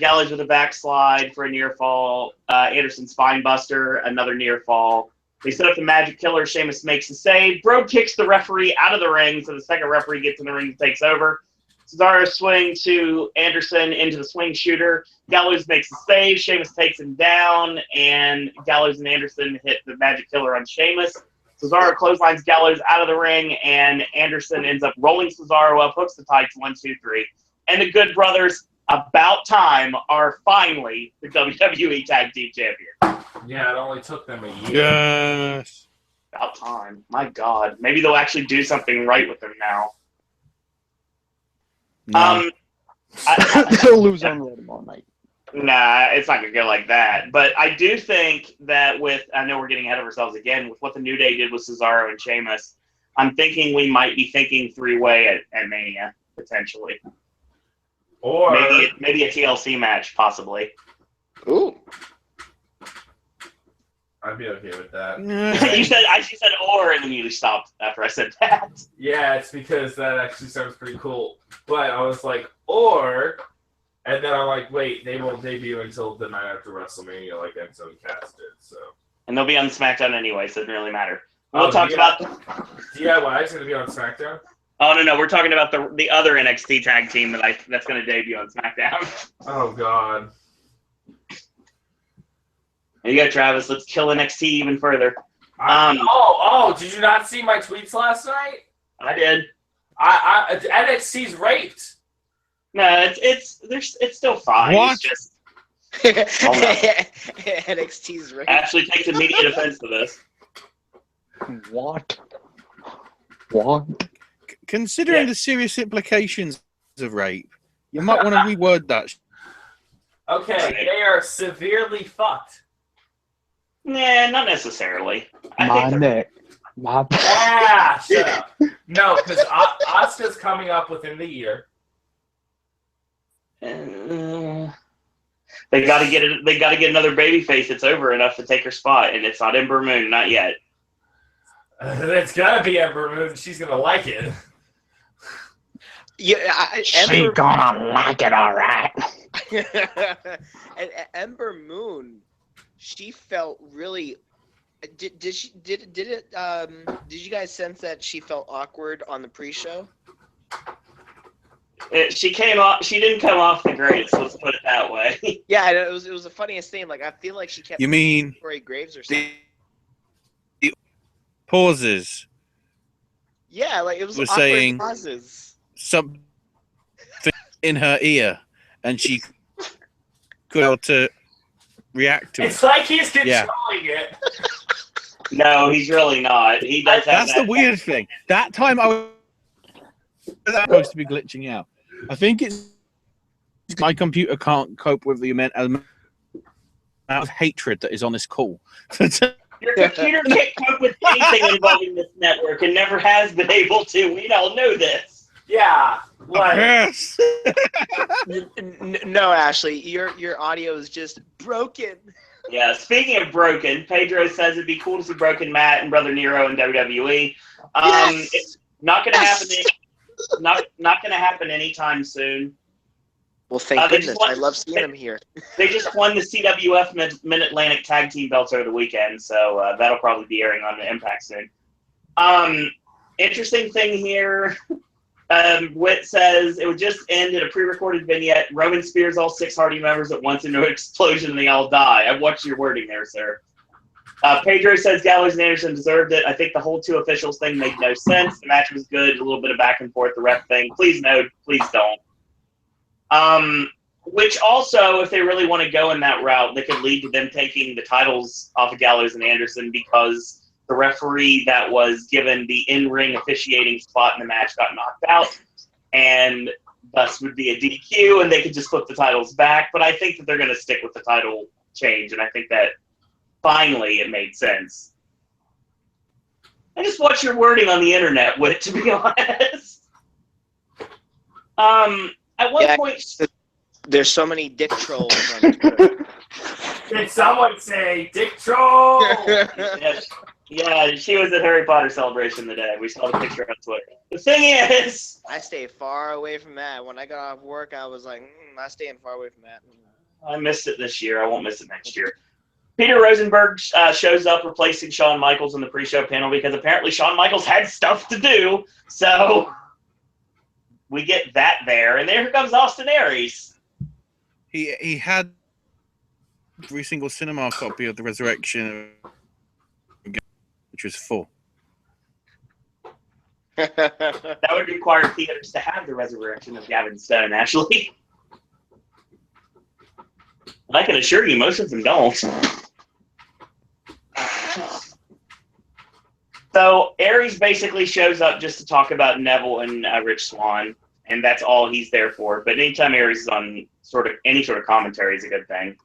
Gallows with a backslide for a near fall. Anderson spine buster, another near fall. They set up the Magic Killer. Sheamus makes the save. Bro kicks the referee out of the ring, so the second referee gets in the ring and takes over. Cesaro swing to Anderson into the swing shooter. Gallows makes the save. Sheamus takes him down, and Gallows and Anderson hit the Magic Killer on Sheamus. Cesaro clotheslines Gallows out of the ring, and Anderson ends up rolling Cesaro up, hooks the tights, 1, 2, 3. And the Good Brothers, about time, are finally the WWE Tag Team Champions. Yeah, it only took them a year. Yes. About time. My God. Maybe they'll actually do something right with them now. No. They'll lose on Rhythm all night. Nah, it's not going to go like that. But I do think that I know we're getting ahead of ourselves again, with what the New Day did with Cesaro and Sheamus, I'm thinking we might be thinking three-way at Mania, potentially. Or maybe a TLC match, possibly. Ooh. I'd be okay with that. You said or, and then you stopped after I said that. Yeah, it's because that actually sounds pretty cool. But I was like, or, and then I'm like, wait, they won't debut until the night after WrestleMania, like Enzo and Cass did. So. And they'll be on SmackDown anyway, so it doesn't really matter. We'll talk about DIY is going to be on SmackDown. Oh no, we're talking about the other NXT tag team that's going to debut on SmackDown. Oh God. There you go, Travis. Let's kill NXT even further. Did you not see my tweets last night? I did. NXT's raped. No, it's still fine. What? It's just NXT's right. Ashley takes immediate offense to this. What? Considering the serious implications of rape, you might want to reword that. Okay, they are severely fucked. Nah, not necessarily. My neck. Ah, shut up. No, because Asuka's coming up within the year. They got to get it. They got to get another babyface that's over enough to take her spot, and it's not Ember Moon, not yet. It's gotta be Ember Moon. She's gonna like it. Yeah, She gonna like it, all right. And Ember Moon, she felt really. Did you guys sense that she felt awkward on the pre-show? She came off. She didn't come off the greatest. Let's put it that way. Yeah, it was the funniest thing. Like I feel like she kept. You mean Corey Graves or something? Pauses. Yeah, like it was Was awkward saying- pauses. Something in her ear, and she could able to react to It's it. like he's controlling it. No, he's really not. He does have That's the that. weird thing. That time I was supposed to be glitching out. I think it's my computer can't cope with the amount of hatred that is on this call. Your computer can't cope with anything involving this network and never has been able to. We all know this. Yeah, like Yes. No, Ashley, your audio is just broken. Yeah, speaking of broken, Pedro says it'd be cool to see Broken Matt and Brother Nero in WWE. Yes! It's not going to Yes! happen. Not going to happen anytime soon. Well, thank They goodness. just want- I love seeing him here. They just won the CWF Mid-Atlantic Tag Team belts over the weekend, so that'll probably be airing on the Impact soon. Interesting thing here. Whit says it would just end in a pre-recorded vignette. Roman spears all 6 Hardy members at once into an explosion and they all die. I've watched your wording there, sir. Pedro says Gallows and Anderson deserved it. I think the whole 2 officials thing made no sense. The match was good, a little bit of back and forth, the ref thing. Please no, please don't. Which also, if they really want to go in that route, they could lead to them taking the titles off of Gallows and Anderson because the referee that was given the in-ring officiating spot in the match got knocked out, and thus would be a DQ, and they could just flip the titles back. But I think that they're going to stick with the title change, and I think that finally it made sense. I just watch your wording on the internet, Whit, to be honest. At one point... There's so many dick trolls on Twitter. did someone say Dick Troll? Yeah, she was at Harry Potter Celebration today. We saw the picture on Twitter. The thing is... I stay far away from that. When I got off work, I was like, I'm staying far away from that. I missed it this year. I won't miss it next year. Peter Rosenberg shows up replacing Shawn Michaels in the pre-show panel because apparently Shawn Michaels had stuff to do. So we get that there. And there comes Austin Aries. He had every single cinema copy of the Resurrection, which was full. That would require theaters to have the resurrection of Gavin Stone, actually. I can assure you, most of them don't. So Aries basically shows up just to talk about Neville and Rich Swann, and that's all he's there for. But anytime Aries is on any sort of commentary is a good thing.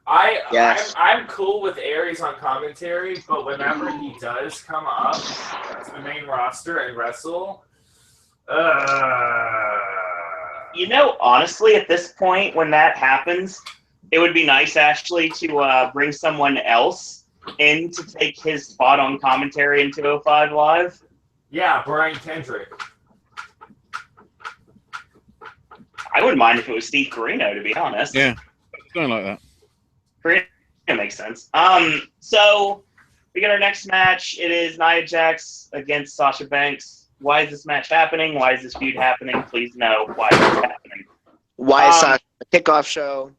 I'm cool with Aries on commentary, but whenever he does come up to the main roster and wrestle, honestly, at this point, when that happens, it would be nice, actually, to bring someone else in to take his spot on commentary in 205 Live. Yeah, Brian Kendrick. I wouldn't mind if it was Steve Corino, to be honest. Yeah, something like that. Corino makes sense. So we get our next match. It is Nia Jax against Sasha Banks. Why is this match happening? Why is this feud happening? Please know why is this happening. Why is Sasha a kickoff show?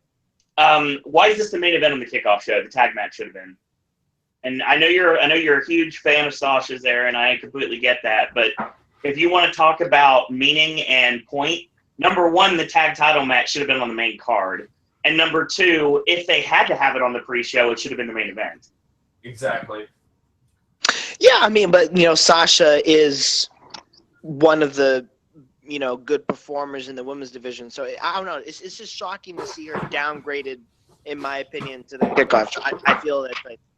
Why is this the main event on the kickoff show? The tag match should have been. And I know you're a huge fan of Sasha's there, and I completely get that. But if you want to talk about meaning and point, number one, the tag title match should have been on the main card. And number two, if they had to have it on the pre-show, it should have been the main event. Exactly. Yeah, I mean, but Sasha is one of the good performers in the women's division. So I don't know. It's just shocking to see her downgraded, in my opinion, to the kickoff. I feel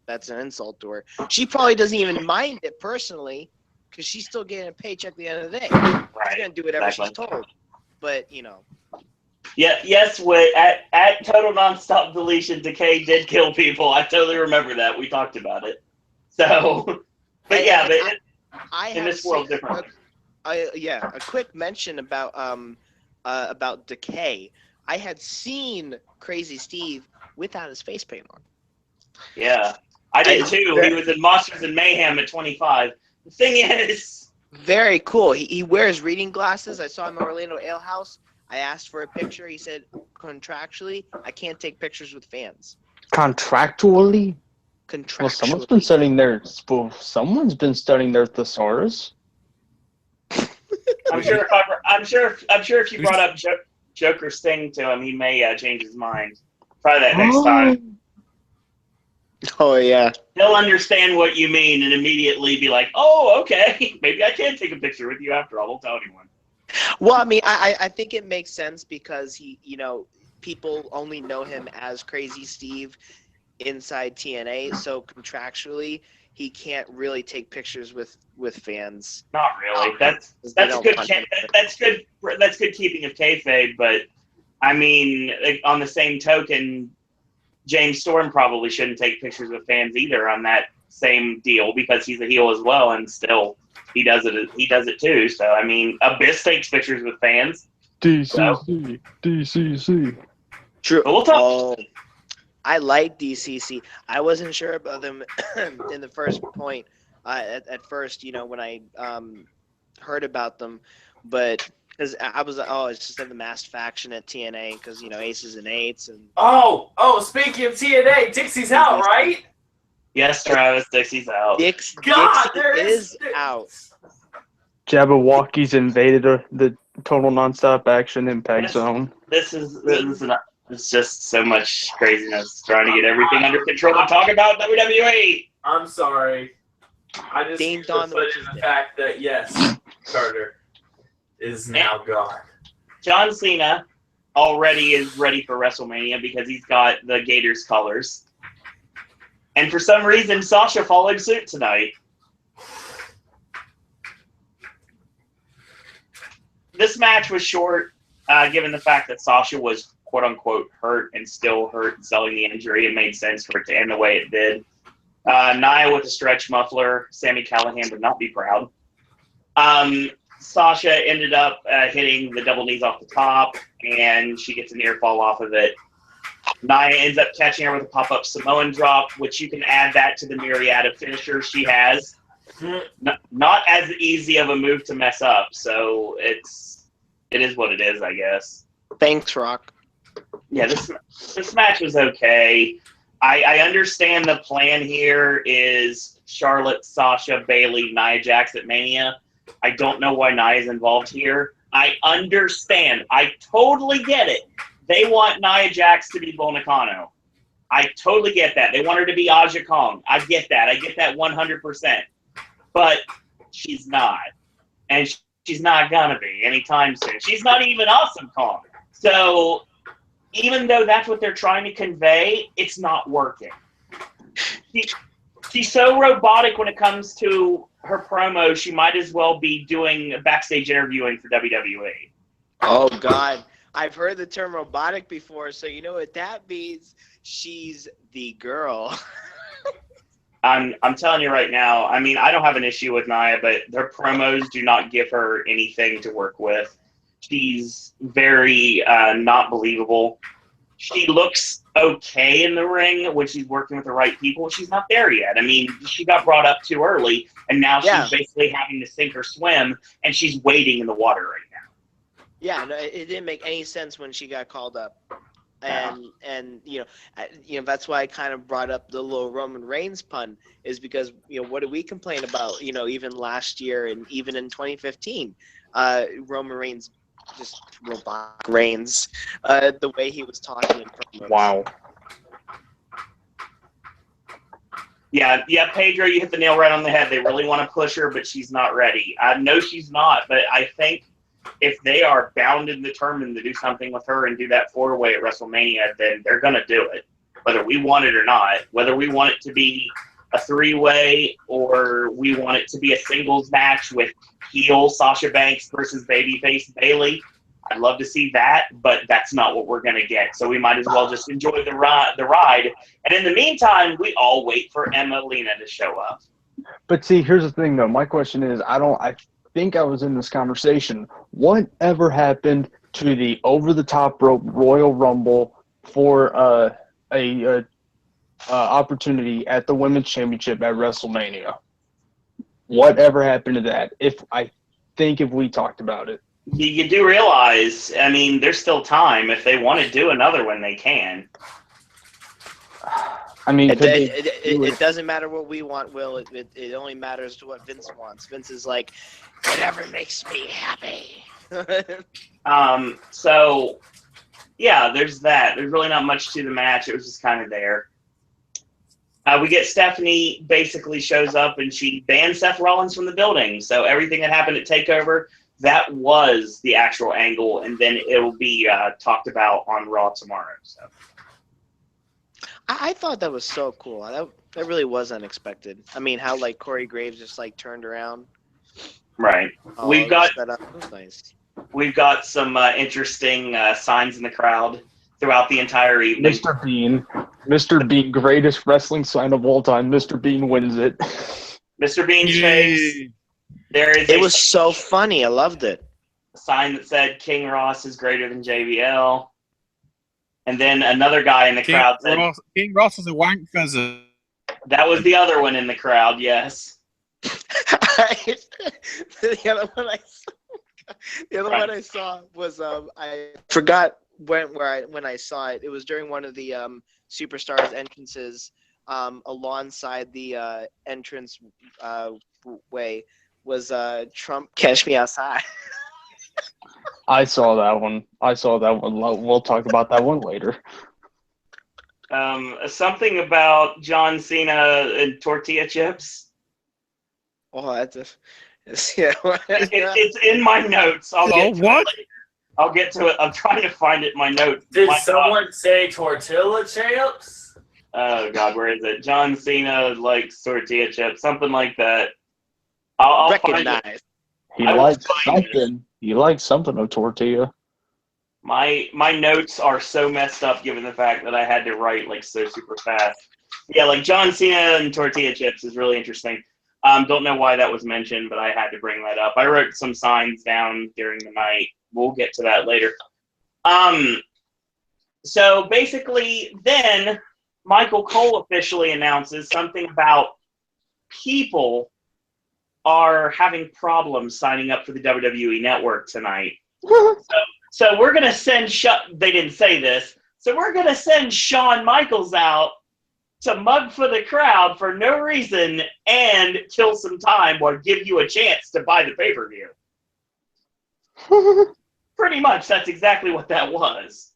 that's an insult to her. She probably doesn't even mind it personally because she's still getting a paycheck at the end of the day. Right. She's gonna do whatever she's told. But Yeah. Yes. At Total Nonstop Deletion, Decay did kill people. I totally remember that. We talked about it. So, but in this world, different. A quick mention about Decay. I had seen Crazy Steve without his face paint on. Yeah, I did too. He was in Monsters and Mayhem at 25. The thing is, very cool. He wears reading glasses. I saw him at Orlando Ale House. I asked for a picture. He said, contractually, I can't take pictures with fans. Contractually? Contractually. Well, someone's been studying their thesaurus. I'm sure if you brought up Joker Sting to him, he may change his mind. Try that next time. Oh yeah. He'll understand what you mean and immediately be like, "Oh, okay, maybe I can take a picture with you after all." Won't tell anyone. Well, I mean, I think it makes sense because people only know him as Crazy Steve inside TNA, so contractually he can't really take pictures with fans. Not really. That's good. That's good keeping of kayfabe. But I mean, on the same token, James Storm probably shouldn't take pictures with fans either on that same deal because he's a heel as well, and still he does it. He does it too. So I mean, Abyss takes pictures with fans. DCC. True. But we'll talk. I like DCC. I wasn't sure about them in the first point. At first, when I heard about them, but because I was it's just in the masked faction at TNA because aces and eights and. Speaking of TNA, Dixie's out, right? Yes, Travis, Dixie's out. Dixie is out. Jabberwockies invaded the Total Nonstop Action Impact Zone. It's just so much craziness trying to get everything under control and talk about WWE. I'm sorry. I just need to put in the fact that, yes, Carter is now gone. John Cena already is ready for WrestleMania because he's got the Gators colors. And for some reason, Sasha followed suit tonight. This match was short, given the fact that Sasha was quote-unquote hurt and still hurt and selling the injury. It made sense for it to end the way it did. Nia with a stretch muffler. Sami Callihan would not be proud. Sasha ended up hitting the double knees off the top, and she gets a near fall off of it. Nia ends up catching her with a pop-up Samoan drop, which you can add that to the myriad of finishers she has. Not as easy of a move to mess up, so it is what it is, I guess. Thanks, Rock. Yeah, this match was okay. I understand the plan here is Charlotte, Sasha, Bayley, Nia Jax at Mania. I don't know why Nia's involved here. I understand. I totally get it. They want Nia Jax to be Bull Nakano. I totally get that. They want her to be Aja Kong. I get that. I get that 100%. But she's not. And she's not going to be anytime soon. She's not even Awesome Kong. So even though that's what they're trying to convey, it's not working. She's so robotic when it comes to her promo, she might as well be doing backstage interviewing for WWE. Oh, God. I've heard the term robotic before, so you know what that means. She's the girl. I'm telling you right now, I mean, I don't have an issue with Nia, but their promos do not give her anything to work with. She's very not believable. She looks okay in the ring when she's working with the right people. She's not there yet. I mean, she got brought up too early, and now she's basically having to sink or swim, and she's wading in the water right now. Yeah, no, it didn't make any sense when she got called up. And that's why I kind of brought up the little Roman Reigns pun, is because what did we complain about even last year and even in 2015, Roman Reigns just robotic brains. The way he was talking in promos. Wow. Yeah, Pedro, you hit the nail right on the head. They really want to push her, but she's not ready. I know she's not, but I think if they are bound and determined to do something with her and do that 4-way at WrestleMania, then they're going to do it, whether we want it or not. Whether we want it to be a 3-way or we want it to be a singles match with heel Sasha Banks versus babyface Bayley, I'd love to see that, but that's not what we're going to get. So we might as well just enjoy the ride. And in the meantime, we all wait for Emmalina to show up. But see, here's the thing, though. My question is, I think I was in this conversation. What ever happened to the over-the-top rope Royal Rumble for a opportunity at the Women's Championship at WrestleMania? Whatever happened to that? If we talked about it. You do realize, I mean, there's still time. If they want to do another one, they can. I mean, it doesn't matter what we want, Will. It only matters to what Vince wants. Vince is like, whatever makes me happy. So, yeah, there's that. There's really not much to the match. It was just kind of there. We get Stephanie basically shows up and she bans Seth Rollins from the building. So everything that happened at TakeOver, that was the actual angle, and then it will be talked about on Raw tomorrow. So I thought that was so cool. That really was unexpected. I mean, how like Corey Graves just like turned around. Right. We've got that up. That was nice. We've got some interesting signs in the crowd throughout the entire evening. Mr. Bean, greatest wrestling sign of all time. Mr. Bean wins it. Mr. Bean's face. It was so funny. I loved it. A sign that said King Ross is greater than JBL. And then another guy in the crowd said King Ross is a wank feather. That was the other one in the crowd, yes. The other one I saw was I forgot when I saw it. It was during one of the Superstars entrances alongside the entrance way was Trump Catch Me Outside. I saw that one. We'll talk about that one later. Something about John Cena and tortilla chips. Oh, it's in my notes. I'll get to it. I'm trying to find it in my notes. Did someone say tortilla chips? Oh, God, where is it? John Cena likes tortilla chips. Something like that. I'll recognize. Find it. He likes something of tortilla. My notes are so messed up given the fact that I had to write like so super fast. Yeah, like John Cena and tortilla chips is really interesting. Don't know why that was mentioned, but I had to bring that up. I wrote some signs down during the night. We'll get to that later. So basically then Michael Cole officially announces something about people are having problems signing up for the WWE Network tonight. So we're going to send they didn't say this. So we're going to send Shawn Michaels out to mug for the crowd for no reason and kill some time or give you a chance to buy the pay-per-view. Pretty much, that's exactly what that was.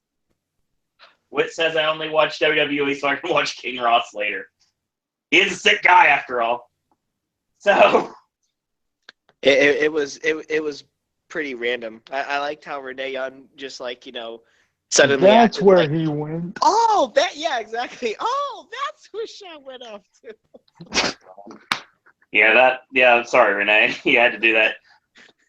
Whit says I only watch WWE so I can watch King Ross later. He is a sick guy after all. So it was pretty random. I liked how Renee Young just suddenly that's where he went. Oh, exactly. Oh, that's who Shawn went off to. Yeah, sorry, Renee. You had to do that.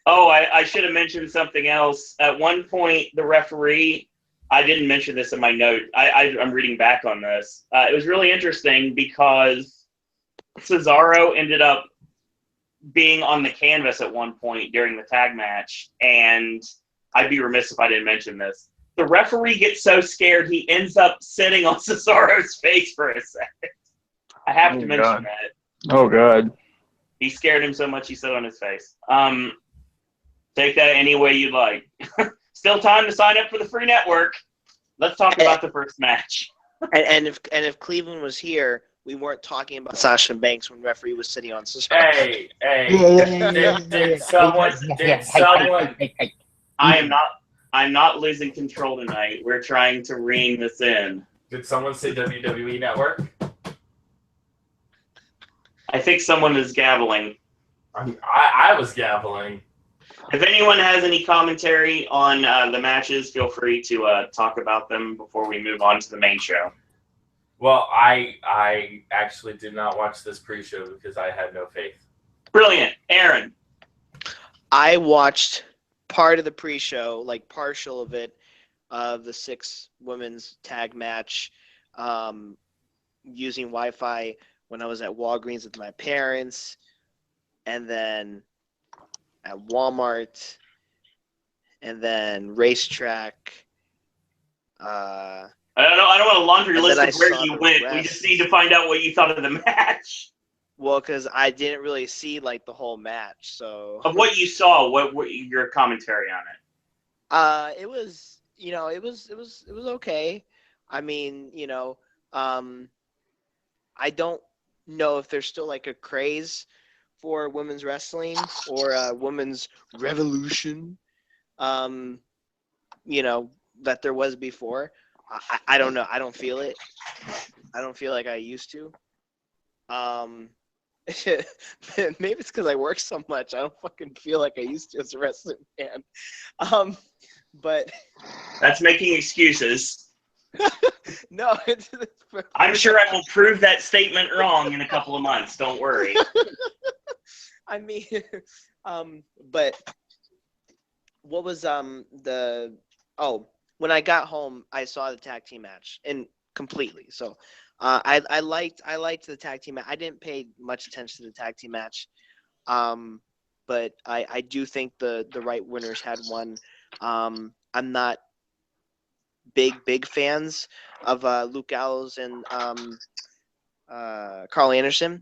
Oh, I should have mentioned something else. At one point, the referee, I didn't mention this in my note. I'm reading back on this. It was really interesting because Cesaro ended up being on the canvas at one point during the tag match, and I'd be remiss if I didn't mention this. The referee gets so scared he ends up sitting on Cesaro's face for a second. I have to mention that. Oh, God. He scared him so much he sat on his face. Take that any way you'd like. Still time to sign up for the free network. Let's talk about the first match. And if Cleveland was here, we weren't talking about Sasha Banks when referee was sitting on Cesaro. Hey. Did someone I'm not losing control tonight. We're trying to rein this in. Did someone say WWE Network? I think someone is gabbling. I was gabbling. If anyone has any commentary on the matches, feel free to talk about them before we move on to the main show. Well, I actually did not watch this pre-show because I had no faith. Brilliant. Aaron. I watched part of the pre-show, like partial of it, of the 6 women's tag match, using Wi-Fi when I was at Walgreens with my parents, and then at Walmart, and then Racetrack. I don't want a laundry list of where you went. rest. We just need to find out what you thought of the match. Well, because I didn't really see like the whole match, so Of what you saw, what your commentary on it? it was, it was okay. I mean, I don't know if there's still like a craze for women's wrestling or women's revolution, that there was before. I don't know. I don't feel it. I don't feel like I used to. Maybe it's because I work so much. I don't fucking feel like I used to as a wrestling fan. But That's making excuses. no, I'm sure I will prove that statement wrong in a couple of months. Don't worry. I mean, but what was when I got home, I saw the tag team match and completely. So I liked the tag team match. I didn't pay much attention to the tag team match, but I do think the right winners had won. I'm not big fans of Luke Gallows and Carl Anderson,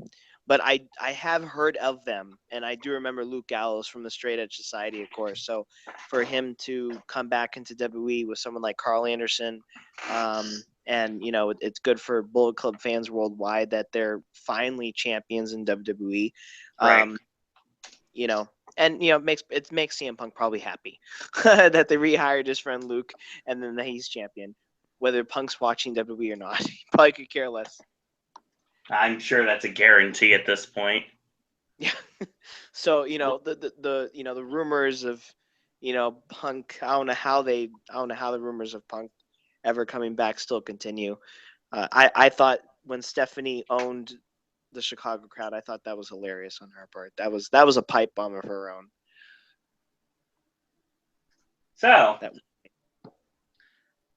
but I have heard of them, and I do remember Luke Gallows from the Straight Edge Society, of course. So for him to come back into WWE with someone like Carl Anderson, and it's good for Bullet Club fans worldwide that they're finally champions in WWE. Right. And it makes CM Punk probably happy that they rehired his friend Luke, and then that he's champion, whether Punk's watching WWE or not. He probably could care less. I'm sure that's a guarantee at this point. Yeah. So the rumors of Punk. I don't know how the rumors of Punk ever coming back still continue. I thought when Stephanie owned the Chicago crowd, I thought that was hilarious on her part. That was a pipe bomb of her own. So,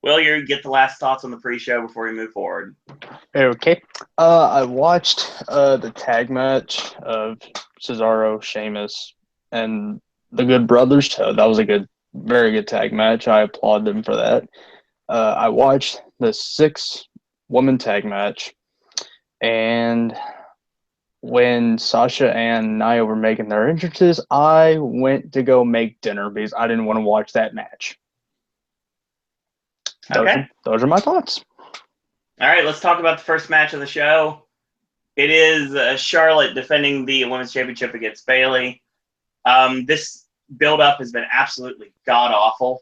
Will, you get the last thoughts on the pre-show before we move forward. Okay. I watched the tag match of Cesaro, Sheamus, and the Good Brothers. That was a very good tag match. I applaud them for that. I watched the 6-woman tag match, and when Sasha and Nia were making their entrances, I went to go make dinner because I didn't want to watch that match. Those are my thoughts. All right, let's talk about the first match of the show. It is Charlotte defending the Women's Championship against Bayley. This build-up has been absolutely god-awful.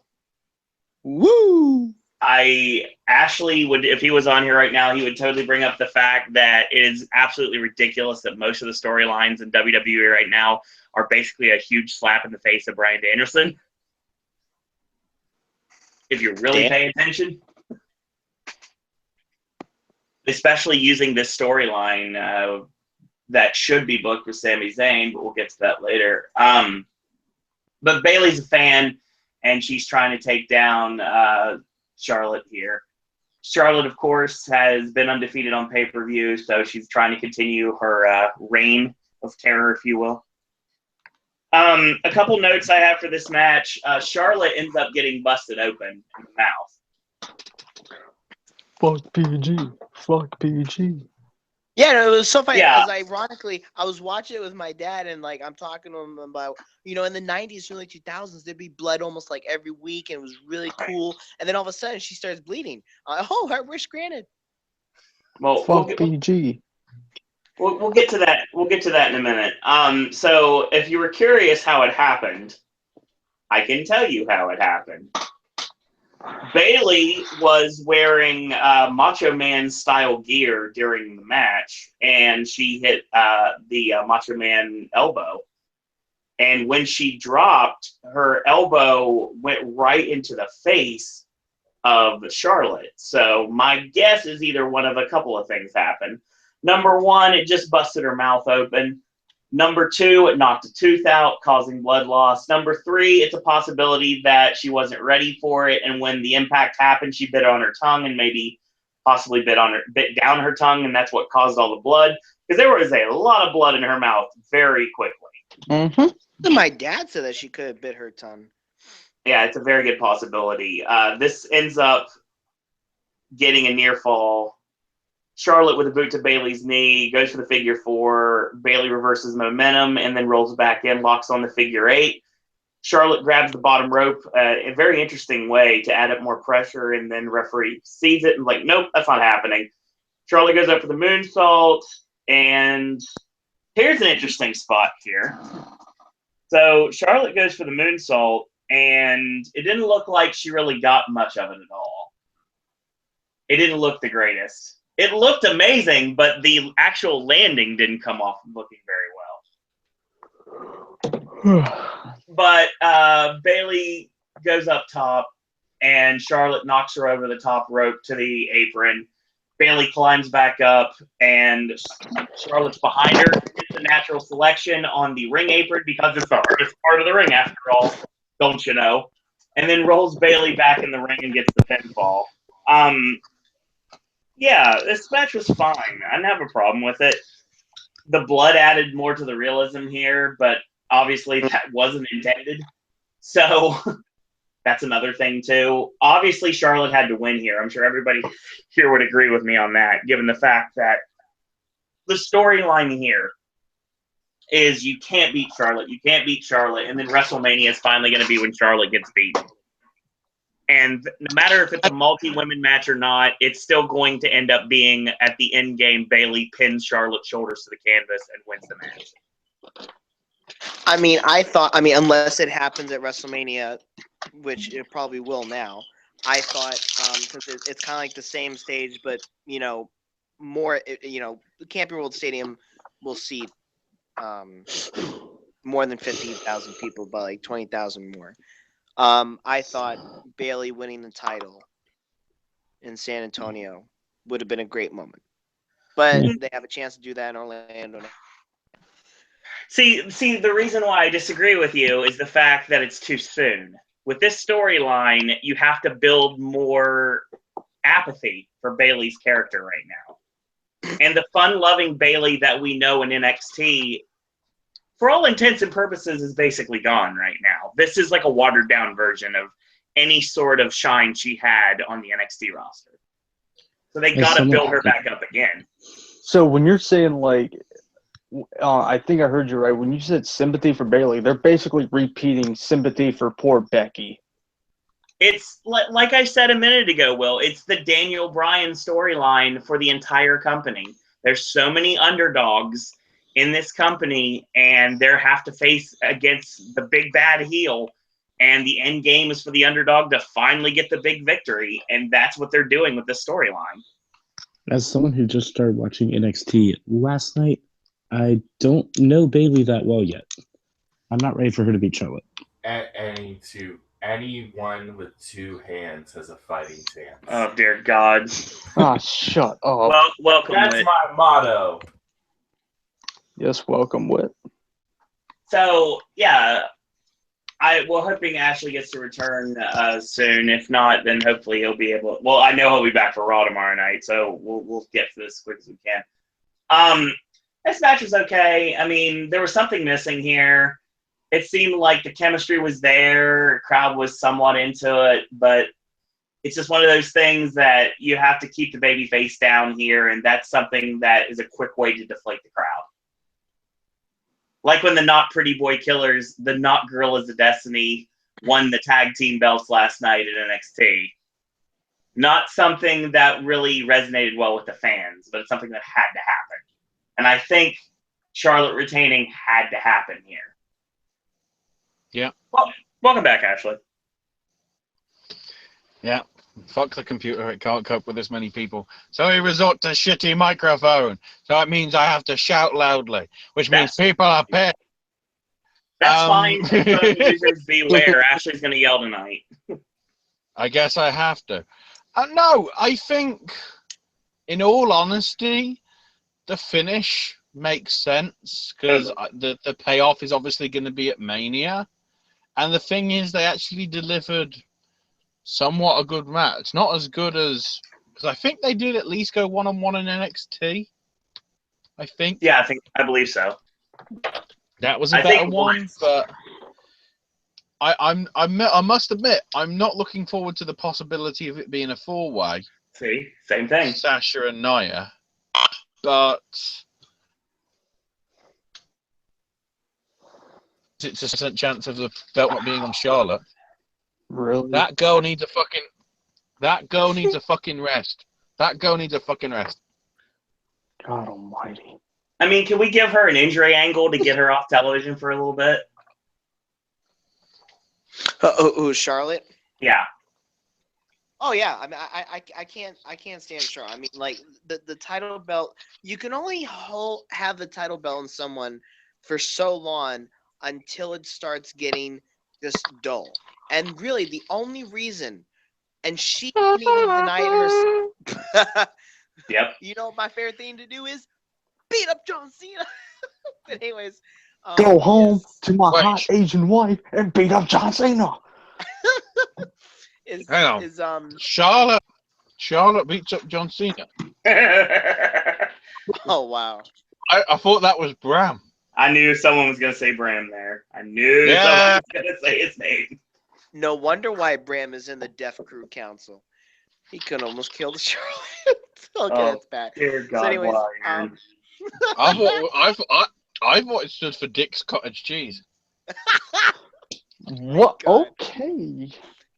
Woo! Ashley would, if he was on here right now, he would totally bring up the fact that it is absolutely ridiculous that most of the storylines in WWE right now are basically a huge slap in the face of Bryan Danielson. If you really pay attention. Especially using this storyline that should be booked with Sami Zayn, but we'll get to that later. But Bayley's a fan, and she's trying to take down Charlotte here. Charlotte, of course, has been undefeated on pay-per-view, so she's trying to continue her reign of terror, if you will. A couple notes I have for this match. Charlotte ends up getting busted open in the mouth. Fuck PG. Fuck PG. Yeah, no, it was so funny. Yeah. Because ironically, I was watching it with my dad, and like I'm talking to him about, in the '90s, early 2000s, there'd be blood almost like every week, and it was really cool. And then all of a sudden, she starts bleeding. Her wish granted. Well, Fuck PG. We'll get to that. We'll get to that in a minute. So if you were curious how it happened, I can tell you how it happened. Bayley was wearing Macho Man style gear during the match, and she hit the Macho Man elbow. And when she dropped, her elbow went right into the face of Charlotte. So my guess is either one of a couple of things happened. Number one, it just busted her mouth open. Number two, it knocked a tooth out, causing blood loss. Number three, it's a possibility that she wasn't ready for it, and when the impact happened, she bit on her tongue and maybe possibly bit down her tongue, and that's what caused all the blood. Because there was a lot of blood in her mouth very quickly. Mm-hmm. My dad said that she could have bit her tongue. Yeah, it's a very good possibility. This ends up getting a near fall. Charlotte with a boot to Bayley's knee, goes for the figure four. Bayley reverses momentum and then rolls back in, locks on the figure eight. Charlotte grabs the bottom rope in a very interesting way to add up more pressure, and then referee sees it and like, nope, that's not happening. Charlotte goes up for the moonsault, and here's an interesting spot here. So Charlotte goes for the moonsault, and it didn't look like she really got much of it at all. It didn't look the greatest. It looked amazing, but the actual landing didn't come off looking very well. But Bayley goes up top, and Charlotte knocks her over the top rope to the apron. Bayley climbs back up, and Charlotte's behind her. It's a natural selection on the ring apron because it's the hardest part of the ring, after all, don't you know? And then rolls Bayley back in the ring and gets the pinfall. Yeah, this match was fine. I didn't have a problem with it. The blood added more to the realism here, but obviously that wasn't intended. So that's another thing, too. Obviously, Charlotte had to win here. I'm sure everybody here would agree with me on that, given the fact that the storyline here is you can't beat Charlotte. You can't beat Charlotte. And then WrestleMania is finally going to be when Charlotte gets beaten. And no matter if it's a multi-women match or not, it's still going to end up being at the end game, Bayley pins Charlotte's shoulders to the canvas and wins the match. Unless it happens at WrestleMania, which it probably will now, I thought, since it's kind of like the same stage, but, more, the Camping World Stadium will seat more than 50,000 people, but like 20,000 more. I thought Bayley winning the title in San Antonio would have been a great moment. But they have a chance to do that in Orlando. See, the reason why I disagree with you is the fact that it's too soon. With this storyline, you have to build more apathy for Bayley's character right now. And the fun-loving Bayley that we know in NXT, for all intents and purposes, is basically gone right now. This is like a watered-down version of any sort of shine she had on the NXT roster. So they got to build her back up again. So when you're saying, like, I think I heard you right. When you said sympathy for Bayley, they're basically repeating sympathy for poor Becky. It's like I said a minute ago, Will. It's the Daniel Bryan storyline for the entire company. There's so many underdogs in this company, and they have to face against the big bad heel, and the end game is for the underdog to finally get the big victory, and that's what they're doing with this storyline. As someone who just started watching NXT last night, I don't know Bayley that well yet. I'm not ready for her to beat Charlotte. Anyone with two hands has a fighting chance. Oh, dear God. Shut up. Well, welcome, That's Whit. my motto. Yes, welcome, Whit. So, yeah, we're hoping Ashley gets to return soon. If not, then hopefully he'll be able. Well, I know he'll be back for Raw tomorrow night, so we'll get to this as quick as we can. This match was okay. I mean, there was something missing here. It seemed like the chemistry was there, crowd was somewhat into it, but it's just one of those things that you have to keep the baby face down here, and that's something that is a quick way to deflate the crowd. Like when the Not Pretty Boy Killers, the Not Gorillas of Destiny, won the tag team belts last night at NXT. Not something that really resonated well with the fans, but it's something that had to happen. And I think Charlotte retaining had to happen here. Yeah. Welcome back, Ashley. Yeah. Fuck the computer, it can't cope with this many people. So we resort to shitty microphone. So it means I have to shout loudly, which means people are pissed. That's fine. Phone users beware. Ashley's going to yell tonight. I guess I have to. No, I think, in all honesty, the finish makes sense because the payoff is obviously going to be at Mania. And the thing is, they actually delivered somewhat a good match. Not as good as... Because I think they did at least go one-on-one in NXT. I think. Yeah, I believe so. That was a better one, but... I must admit, I'm not looking forward to the possibility of it being a four-way. See, same thing. Sasha and Nia, but it's a % chance of the belt not being on Charlotte. Really? That girl needs a fucking rest. That girl needs a fucking rest. God almighty. I mean, can we give her an injury angle to get her off television for a little bit? Who's Charlotte? Yeah. Oh yeah, I mean, I can't stand Charlotte. I mean, like the title belt, you can only have the title belt on someone for so long until it starts getting just dull. And really, the only reason, and she can even deny it herself. Yep. You know, my favorite thing to do is beat up John Cena. But anyways, go home to my hot Asian wife and beat up John Cena. Charlotte beats up John Cena. Oh wow! I thought that was Bram. I knew someone was gonna say Bram there. I knew someone was gonna say his name. No wonder why Bram is in the Death Crew Council. He could almost kill the Charlotte. Okay, that's bad. Dear God, so anyways, I thought it stood for Dick's Cottage Cheese. What? Okay.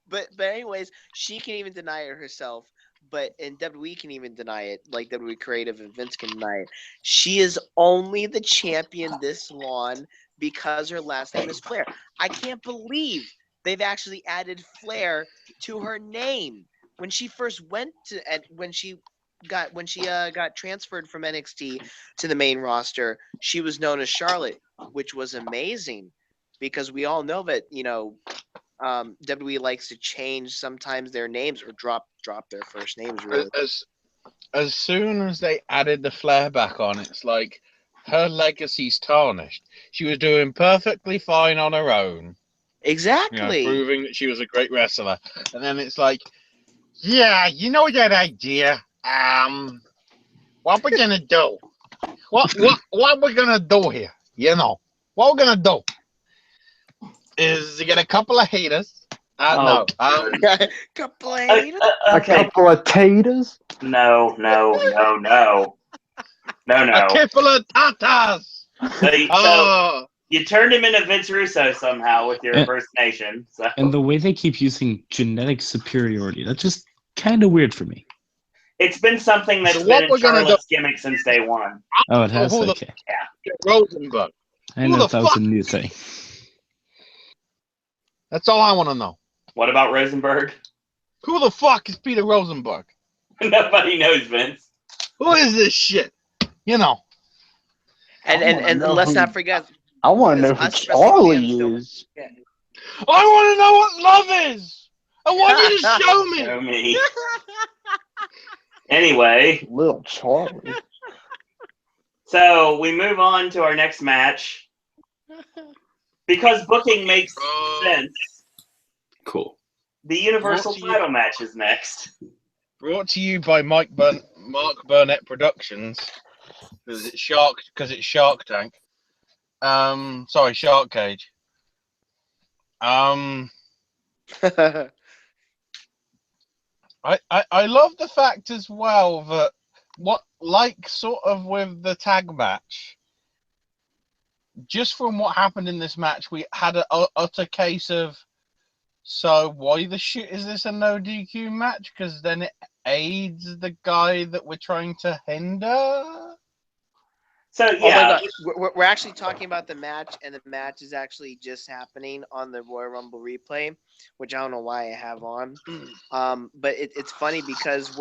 But anyways, she can even deny it herself. And WWE can even deny it, like WWE Creative and Vince can deny it. She is only the champion this long because her last name is Flair. I can't believe they've actually added Flair to her name. When she first went to, and when she got transferred from NXT to the main roster, she was known as Charlotte, which was amazing because we all know that WWE likes to change sometimes their names or drop their first names. Really, as soon as they added the Flair back on, it's like her legacy's tarnished. She was doing perfectly fine on her own, exactly, proving that she was a great wrestler, and then it's like, yeah, you know that idea. What we're gonna do? What we're gonna do here? What we're gonna do is get a couple of haters. couple of haters. A couple of taters. No. A couple of tatas. So you turned him into Vince Russo somehow with your impersonation. So. And the way they keep using genetic superiority, that's just kind of weird for me. It's been something that's been in Charlotte's gimmick since day one. Oh, it has? Okay. Yeah. Rosenberg. I didn't know if that was a new thing. That's all I want to know. What about Rosenberg? Who the fuck is Peter Rosenberg? Nobody knows, Vince. Who is this shit? And let's not forget. I want to know who Charlie is. I want to know what love is. I want you to show me. Show me. Anyway, little Charlie. So we move on to our next match because booking makes sense. Cool. The Universal title match is next. Brought to you by Mark Burnett Productions because it's Shark Tank. Sorry, Shark Cage. I love the fact as well that sort of with the tag match, just from what happened in this match, we had an utter case of, so why the shit is this a no DQ match? Because then it aids the guy that we're trying to hinder. So Oh my yeah, God, we're actually talking about the match, and the match is actually just happening on the Royal Rumble replay, which I don't know why I have on. But it's funny because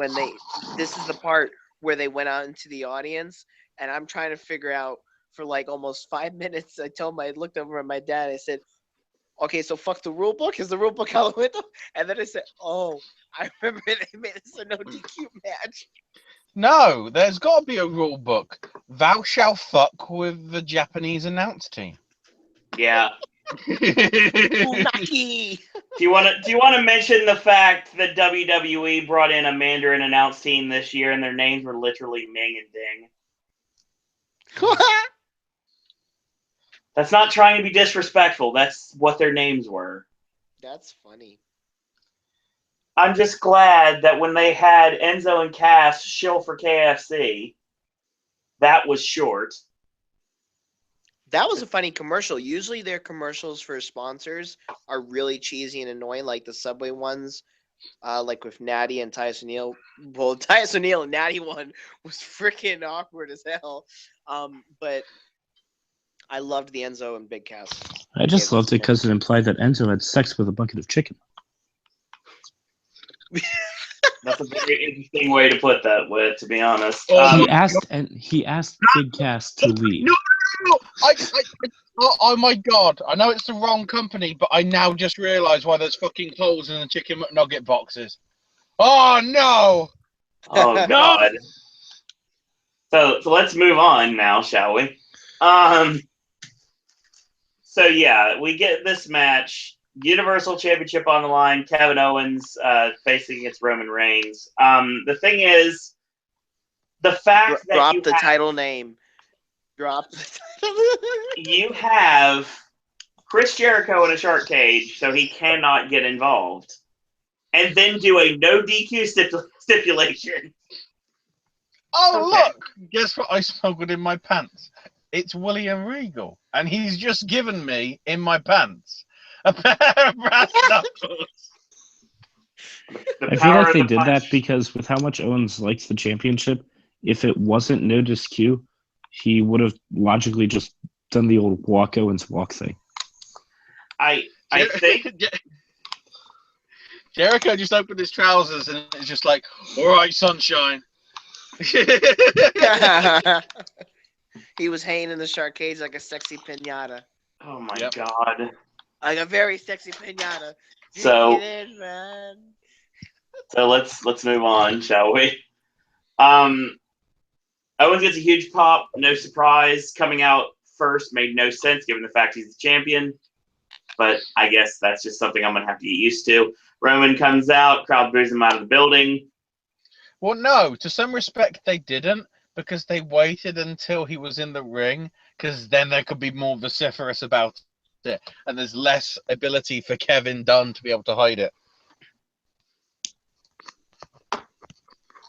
this is the part where they went out into the audience, and I'm trying to figure out for like almost 5 minutes. I looked over at my dad. I said, "Okay, so fuck the rule book. Is the rule book out the window?" And then I said, "Oh, I remember they made this a no DQ match." No, there's got to be a rule book. Thou shalt fuck with the Japanese announce team. yeah. Funaki. Do you want to mention the fact that WWE brought in a Mandarin announce team this year, and their names were literally Ming and Ding? That's not trying to be disrespectful. That's what their names were. That's funny. I'm just glad that when they had Enzo and Cass shill for KFC, that was short. That was a funny commercial. Usually their commercials for sponsors are really cheesy and annoying, like the Subway ones, like with Natty and Titus O'Neil. Well, Titus O'Neil and Natty one was freaking awkward as hell. But I loved the Enzo and Big Cass. I just loved it because it implied that Enzo had sex with a bucket of chicken. That's a very interesting way to put that, Whit, to be honest. He asked Big Cass to leave. No! Oh my God! I know it's the wrong company, but I now just realised why there's fucking holes in the chicken McNugget boxes. Oh no! Oh God! So let's move on now, shall we? So yeah, we get this match. Universal Championship on the line. Kevin Owens facing against Roman Reigns. The thing is, the fact that drop the title name. Drop the title. You have Chris Jericho in a shark cage, so he cannot get involved, and then do a no DQ stipulation. Oh look! Guess what I smuggled in my pants? It's William Regal, and he's just given me in my pants a pair of brass knuckles. I feel like they did that because with how much Owens likes the championship, if it wasn't no DQ, he would have logically just done the old walk Owens walk thing. I think Jericho just opened his trousers and it's just like, all right, sunshine. He was hanging in the shark cage like a sexy pinata. Oh my God! Like a very sexy pinata. So, get in, man. So let's move on, shall we? Owens gets a huge pop, no surprise. Coming out first made no sense given the fact he's the champion. But I guess that's just something I'm gonna have to get used to. Roman comes out, crowd boos him out of the building. Well, no, to some respect they didn't, because they waited until he was in the ring, because then there could be more vociferous about it, and there's less ability for Kevin Dunn to be able to hide it.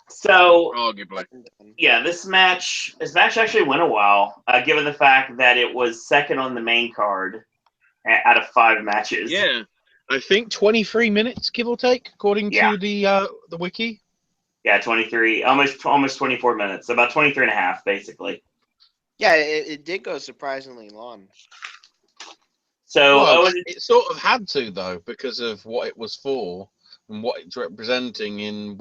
So, arguably, yeah, this match actually went a while, given the fact that it was second on the main card out of 5 matches. Yeah, I think 23 minutes, give or take, according to the wiki. Yeah, 23, almost 24 minutes, about 23 and a half, basically. Yeah, it did go surprisingly long. So it sort of had to, though, because of what it was for and what it's representing in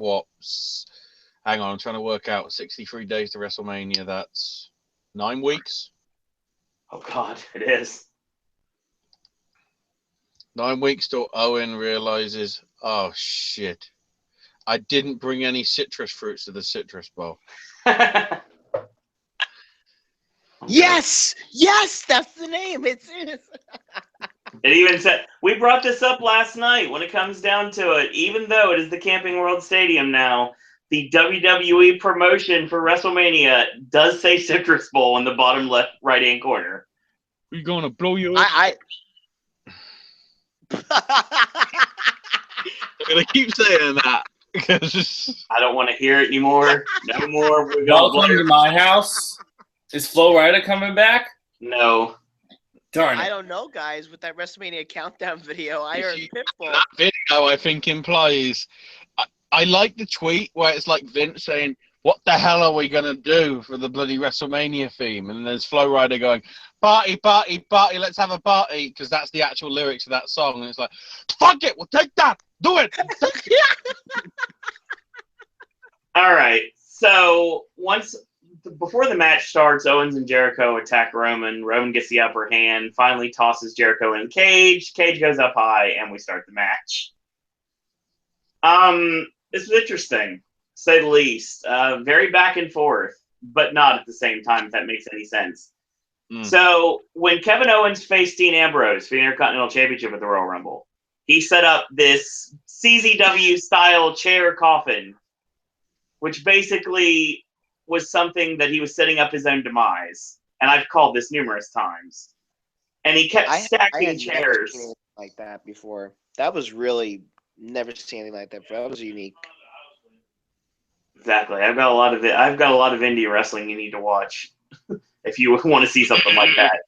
hang on, I'm trying to work out 63 days to WrestleMania. That's 9 weeks. Oh, God, it is. 9 weeks till Owen realizes, oh, shit. I didn't bring any citrus fruits to the citrus bowl. Yes, that's the name. It even said, we brought this up last night. When it comes down to it, even though it is the Camping World Stadium now, the WWE promotion for WrestleMania does say Citrus Bowl in the bottom left right-hand corner. We're gonna blow you up. I'm gonna keep saying that. Because I don't want to hear it anymore. No more. Welcome to my house. Is Flo Rida coming back? No. Darn it. I don't know, guys. With that WrestleMania countdown video, I heard Pitbull. That video, I think, implies. I like the tweet where it's like Vince saying, what the hell are we going to do for the bloody WrestleMania theme? And there's Flo Rida going, party, party, party, let's have a party, because that's the actual lyrics of that song. And it's like, fuck it, we'll take that, do it. All right, so before the match starts, Owens and Jericho attack Roman. Roman gets the upper hand, finally tosses Jericho in the cage. Cage goes up high, and we start the match. This was interesting, to say the least. Very back and forth, but not at the same time, if that makes any sense. So when Kevin Owens faced Dean Ambrose for the Intercontinental Championship at the Royal Rumble, he set up this CZW-style chair coffin, which basically was something that he was setting up his own demise. And I've called this numerous times. And he kept stacking chairs. Never seen anything like that before. That was really never seen anything like that before. That was unique. Exactly. I've got a lot of indie wrestling you need to watch if you want to see something like that.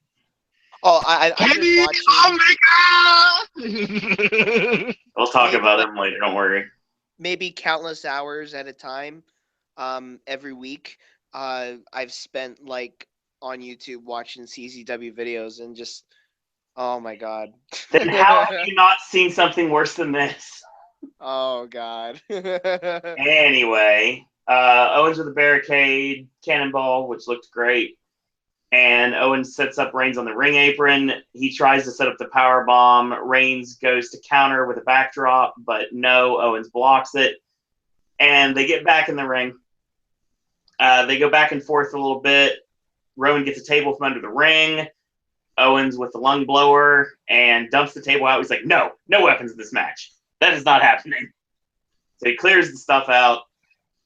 Oh, I'm just watching. We'll talk about them later. Don't worry. Maybe countless hours at a time. Every week, I've spent like on YouTube watching CZW videos and just, oh my god. Then how have you not seen something worse than this? Oh god. Anyway, Owens with a barricade, cannonball, which looked great. And Owens sets up Reigns on the ring apron. He tries to set up the power bomb. Reigns goes to counter with a backdrop, but no, Owens blocks it. And they get back in the ring. They go back and forth a little bit. Roman gets a table from under the ring. Owens with the lung blower and dumps the table out. He's like, no weapons in this match. That is not happening. So he clears the stuff out.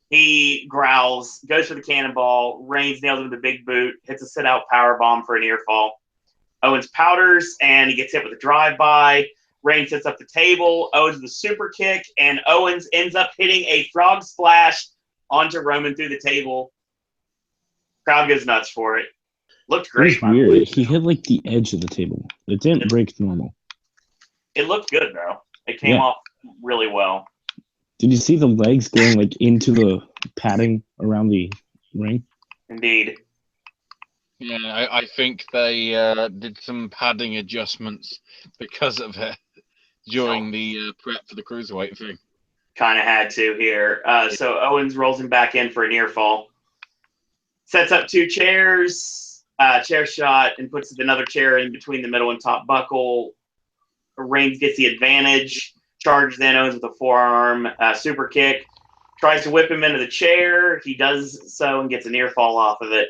He growls, goes for the cannonball. Reigns nails him with a big boot, hits a sit-out powerbomb for a near fall. Owens powders, and he gets hit with a drive-by. Reigns sets up the table. Owens with a super kick, and Owens ends up hitting a frog splash onto Roman through the table. Crowd goes nuts for it. Looked great. It was weird. He hit like the edge of the table. It didn't break normal. It looked good though. It came off really well. Did you see the legs going like into the padding around the ring? Indeed. Yeah, I think they did some padding adjustments because of it during the prep for the cruiserweight thing. Kind of had to here. So Owens rolls him back in for a near fall. Sets up two chairs, chair shot, and puts another chair in between the middle and top buckle. Reigns gets the advantage, charges in Owens with a forearm super kick, tries to whip him into the chair. He does so and gets a near fall off of it.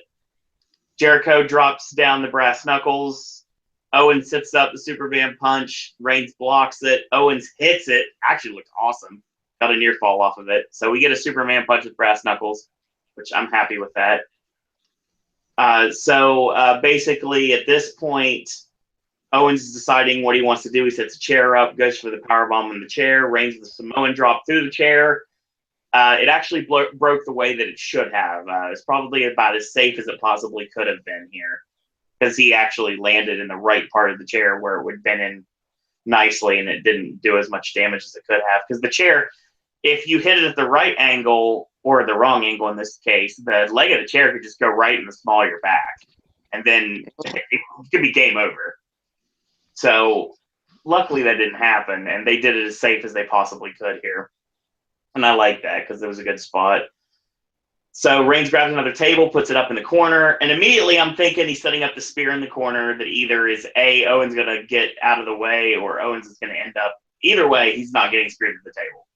Jericho drops down the brass knuckles. Owens sets up the Superman punch. Reigns blocks it. Owens hits it. Actually looked awesome. Got a near fall off of it. So we get a Superman punch with brass knuckles, which I'm happy with that. So basically at this point, Owens is deciding what he wants to do. He sets a chair up, goes for the powerbomb in the chair. Reigns with a Samoan drop through the chair. It actually broke the way that it should have. It's probably about as safe as it possibly could have been here, because he actually landed in the right part of the chair where it would bend in nicely, and it didn't do as much damage as it could have. Because the chair, if you hit it at the right angle, or the wrong angle in this case, the leg of the chair could just go right in the small of your back, and then it could be game over. So luckily that didn't happen, and they did it as safe as they possibly could here. And I like that because it was a good spot. So Reigns grabs another table, puts it up in the corner, and immediately I'm thinking he's setting up the spear in the corner that either is A, Owens going to get out of the way, or Owens is going to end up, either way, he's not getting speared to the table.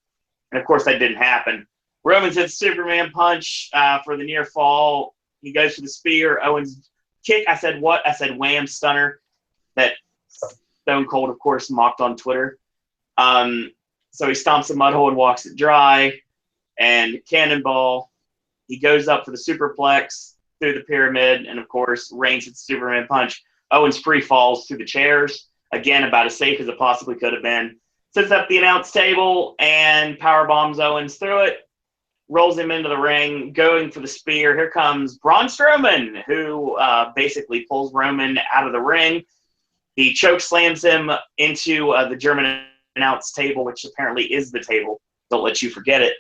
And of course that didn't happen. Roman hits Superman punch for the near fall. He goes for the spear. Owens kick. I said what? I said wham stunner. That Stone Cold, of course, mocked on Twitter. So he stomps a mud hole and walks it dry. And cannonball. He goes up for the superplex through the pyramid. And, of course, Reigns hits Superman punch. Owens free falls through the chairs. Again, about as safe as it possibly could have been. Sets up the announce table and power bombs Owens through it. Rolls him into the ring, going for the spear. Here comes Braun Strowman, who basically pulls Roman out of the ring. He choke slams him into the German announce table, which apparently is the table. Don't let you forget it.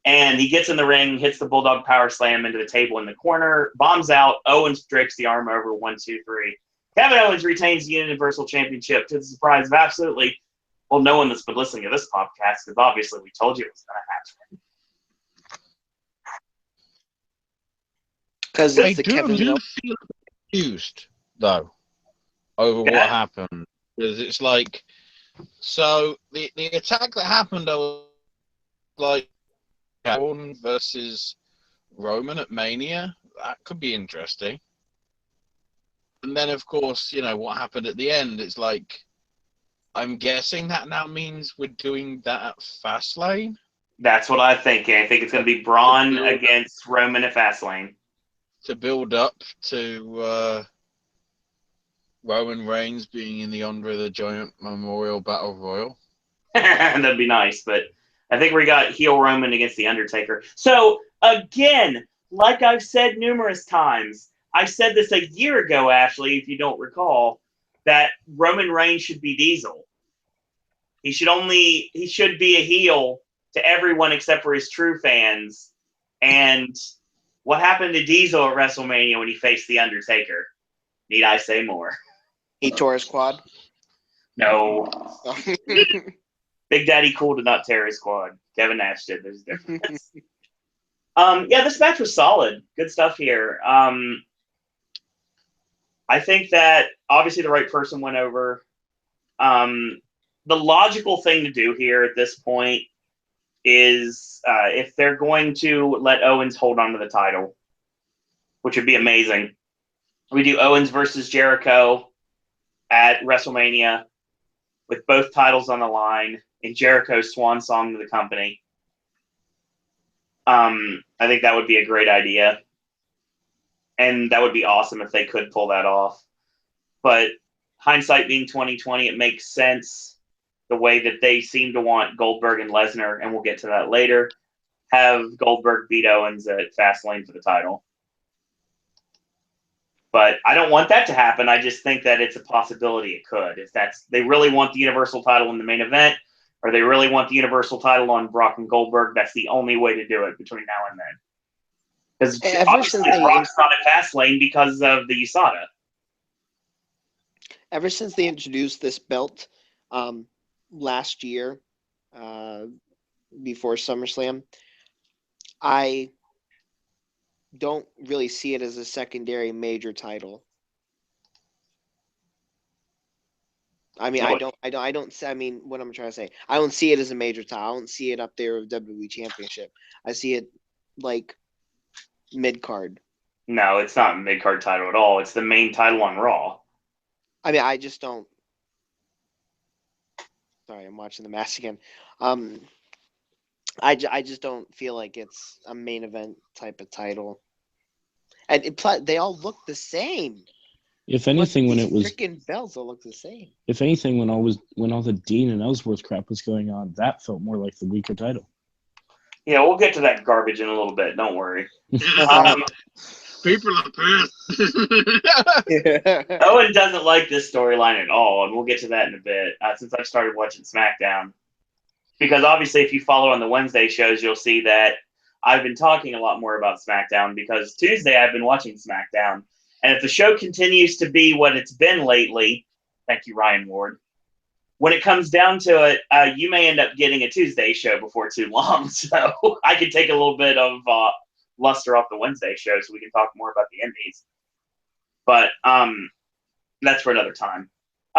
And he gets in the ring, hits the Bulldog Power Slam into the table in the corner, bombs out. Owens drapes the arm over. 1, 2, 3. Kevin Owens retains the Universal Championship to the surprise of absolutely, well, no one that's been listening to this podcast, because obviously we told you it was going to happen. Because I it's the do Kevin feel confused, though, over what happened. Because it's like, so the attack that happened, though, like, Braun versus Roman at Mania, that could be interesting. And then, of course, what happened at the end. It's like, I'm guessing that now means we're doing that at Fastlane. That's what I think. I think it's going to be Braun against Roman at Fastlane. To build up to Roman Reigns being in the Andre the Giant Memorial Battle Royal. That'd be nice, but I think we got heel Roman against The Undertaker. So, again, like I've said numerous times, I said this a year ago, Ashley, if you don't recall, that Roman Reigns should be Diesel. He should be a heel to everyone except for his true fans. And what happened to Diesel at WrestleMania when he faced The Undertaker? Need I say more? He tore his quad. No. Big Daddy Cool did not tear his quad. Kevin Nash did. There's a difference. Yeah, this match was solid. Good stuff here. I think that obviously the right person went over. The logical thing to do here at this point is if they're going to let Owens hold on to the title, which would be amazing, we do Owens versus Jericho at WrestleMania with both titles on the line in Jericho's swan song to the company. I think that would be a great idea. And that would be awesome if they could pull that off. But hindsight being 2020, it makes sense the way that they seem to want Goldberg and Lesnar, and we'll get to that later, have Goldberg beat Owens at Fastlane for the title. But I don't want that to happen. I just think that it's a possibility it could. If they really want the Universal title in the main event, or they really want the Universal title on Brock and Goldberg, that's the only way to do it between now and then. Because obviously Brock's not at Fastlane because of the USADA. Ever since they introduced this belt last year, before SummerSlam, I don't really see it as a secondary major title. I mean, what I'm trying to say, I don't see it as a major title. I don't see it up there with WWE Championship. I see it like mid-card. No, it's not a mid-card title at all. It's the main title on Raw. I mean, I just don't. Sorry, I'm watching the match again. I just don't feel like it's a main event type of title. And they all look the same. If anything, when it was freaking belts all look the same. If anything, when all the Dean and Ellsworth crap was going on, that felt more like the weaker title. Yeah, we'll get to that garbage in a little bit. Don't worry. People are pissed. Owen doesn't like this storyline at all, and we'll get to that in a bit. Since I've started watching SmackDown, because obviously, if you follow on the Wednesday shows, you'll see that I've been talking a lot more about SmackDown because Tuesday I've been watching SmackDown. And if the show continues to be what it's been lately, thank you, Ryan Ward, when it comes down to it, you may end up getting a Tuesday show before too long. So I could take a little bit of luster off the Wednesday show so we can talk more about the indies. But that's for another time.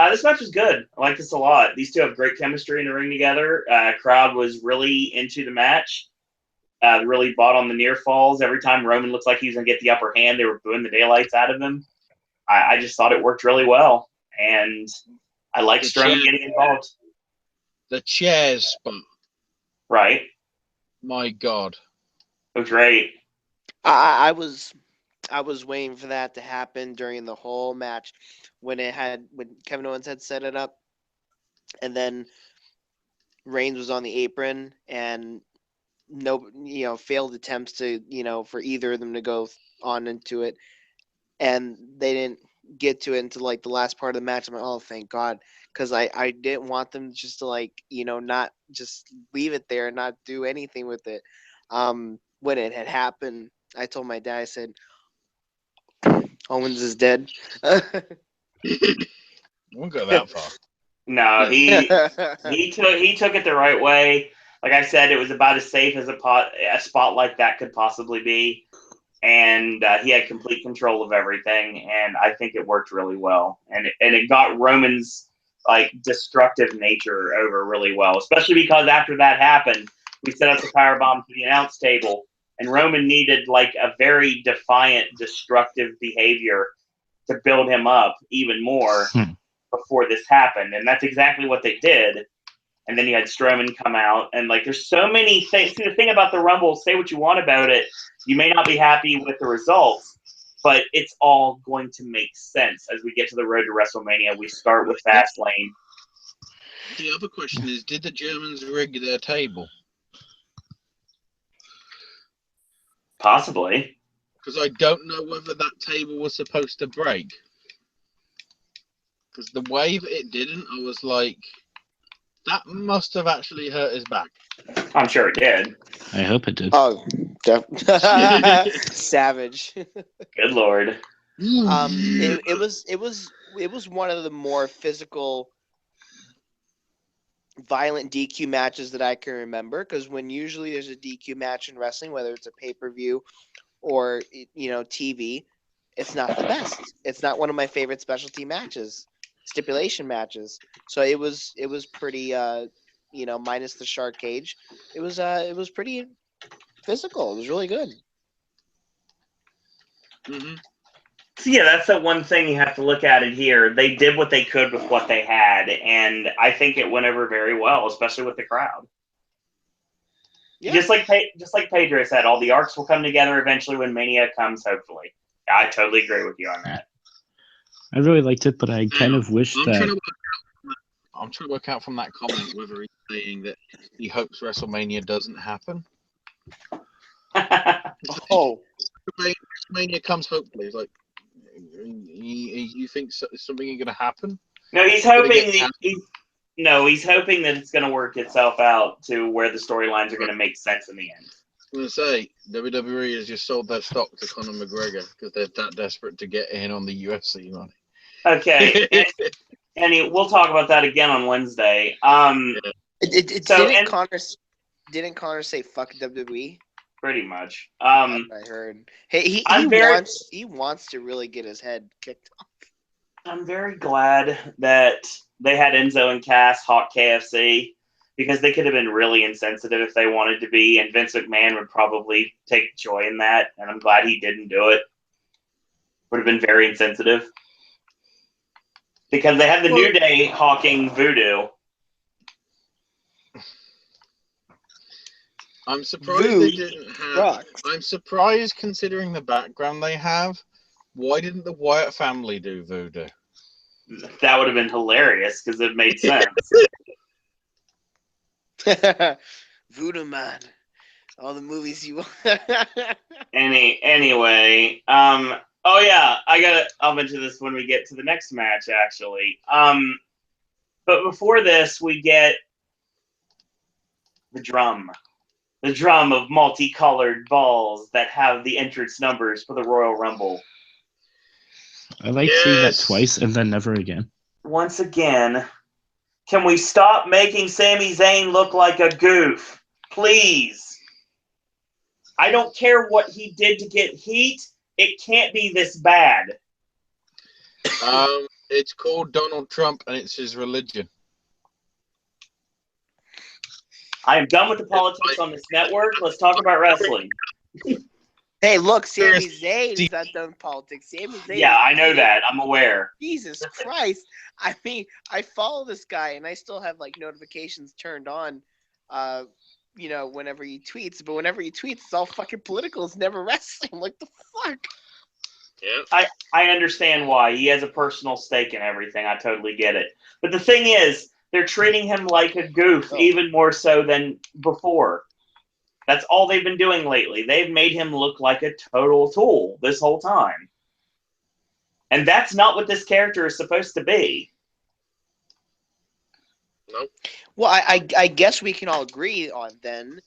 This match was good. I like this a lot. These two have great chemistry in the ring together. Crowd was really into the match. Really bought on the near falls. Every time Roman looked like he was going to get the upper hand, they were booing the daylights out of him. I just thought it worked really well. And I like Strowman getting involved. The chairs spot. Right. My God. It was great. I was waiting for that to happen during the whole match when Kevin Owens had set it up. And then Reigns was on the apron and failed attempts to, for either of them to go on into it. And they didn't get to it until like the last part of the match. I'm like, oh, thank God. Because I didn't want them just to not just leave it there and not do anything with it. When it had happened, I told my dad, I said, Owens is dead. Won't go that far. No, he took it the right way. Like I said, it was about as safe as a spot like that could possibly be, and he had complete control of everything. And I think it worked really well, and it got Roman's like destructive nature over really well, especially because after that happened, we set up the powerbomb to the announce table, and Roman needed like a very defiant, destructive behavior to build him up even more before this happened, and that's exactly what they did. And then you had Strowman come out, and like there's so many things. See, the thing about the Rumble, say what you want about it, you may not be happy with the results, but it's all going to make sense as we get to the road to WrestleMania. We start with Fastlane. The other question is, did the Germans rig their table? Possibly. Because I don't know whether that table was supposed to break. Because the way that it didn't, I was like, that must have actually hurt his back. I'm sure it did. I hope it did. Oh, savage. Good Lord. It was one of the more physical, violent DQ matches that I can remember. Because when usually there's a DQ match in wrestling, whether it's a pay-per-view or TV, it's not the best. It's not one of my favorite specialty matches, stipulation matches. So it was pretty minus the shark cage. It was pretty physical. It was really good. Mm-hmm. So yeah, that's the one thing you have to look at it here. They did what they could with what they had, and I think it went over very well, especially with the crowd. Yeah. Just like Pedro said, all the arcs will come together eventually when Mania comes, hopefully. I totally agree with you on that. I really liked it, but I kind of wish that... I'm trying to work out from that comment whether he's saying that he hopes WrestleMania doesn't happen. Oh. WrestleMania comes hopefully. It's like, you think something is going to happen? No, he's hoping he's hoping that it's going to work itself out to where the storylines are going to make sense in the end. I was going to say, WWE has just sold their stock to Conor McGregor because they're that desperate to get in on the UFC money. Okay. and we'll talk about that again on Wednesday. Didn't Conor say fuck WWE? Pretty much. I heard. Hey, he wants to really get his head kicked off. I'm very glad that they had Enzo and Cass hawk KFC, because they could have been really insensitive if they wanted to be, and Vince McMahon would probably take joy in that, and I'm glad he didn't do it. Would have been very insensitive. Because they had the New Day hawking Voodoo. I'm surprised they didn't have... I'm surprised, considering the background they have. Why didn't the Wyatt family do Voodoo? That would have been hilarious, because it made sense. Voodoo Man. All the movies you want. Anyway, oh yeah, I'll mention this when we get to the next match, actually. But before this, we get the drum. The drum of multicolored balls that have the entrance numbers for the Royal Rumble. I like seeing that twice and then never again. Once again, can we stop making Sami Zayn look like a goof? Please. I don't care what he did to get heat. It can't be this bad. It's called Donald Trump, and it's his religion. I am done with the politics on this network. Let's talk about wrestling. Hey, look, Sami Zayn is not done with politics. Sami Zayn. Yeah, I know that. I'm aware. Jesus Christ. I mean, I follow this guy, and I still have, like, notifications turned on, whenever he tweets. But whenever he tweets, it's all fucking political. It's never wrestling. Like, the fuck? Yeah. I understand why. He has a personal stake in everything. I totally get it. But the thing is, they're treating him like a goof, even more so than before. That's all they've been doing lately. They've made him look like a total tool this whole time. And that's not what this character is supposed to be. Nope. Well, I guess we can all agree on then.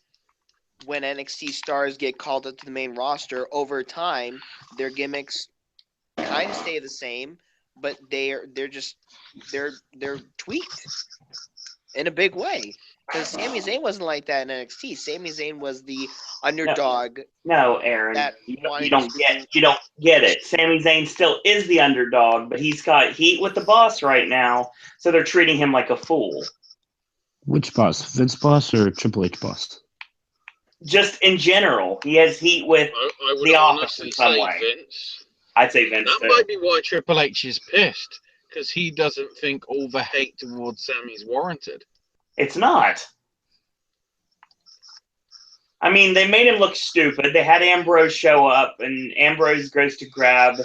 when NXT stars get called up to the main roster, over time, their gimmicks kind of stay the same, but they're tweaked in a big way. Because Sami Zayn wasn't like that in NXT. Sami Zayn was the underdog. No, Aaron, That you wanted don't to get it. Sami Zayn still is the underdog, but he's got heat with the boss right now, so they're treating him like a fool. Which boss? Vince boss or Triple H boss? Just in general, he has heat with I would the office honestly in some say way. Vince. I'd say Vince That too. might be why Triple H is pissed, because he doesn't think all the hate towards Sammy's warranted. It's not. I mean, they made him look stupid. They had Ambrose show up, and Ambrose goes to grab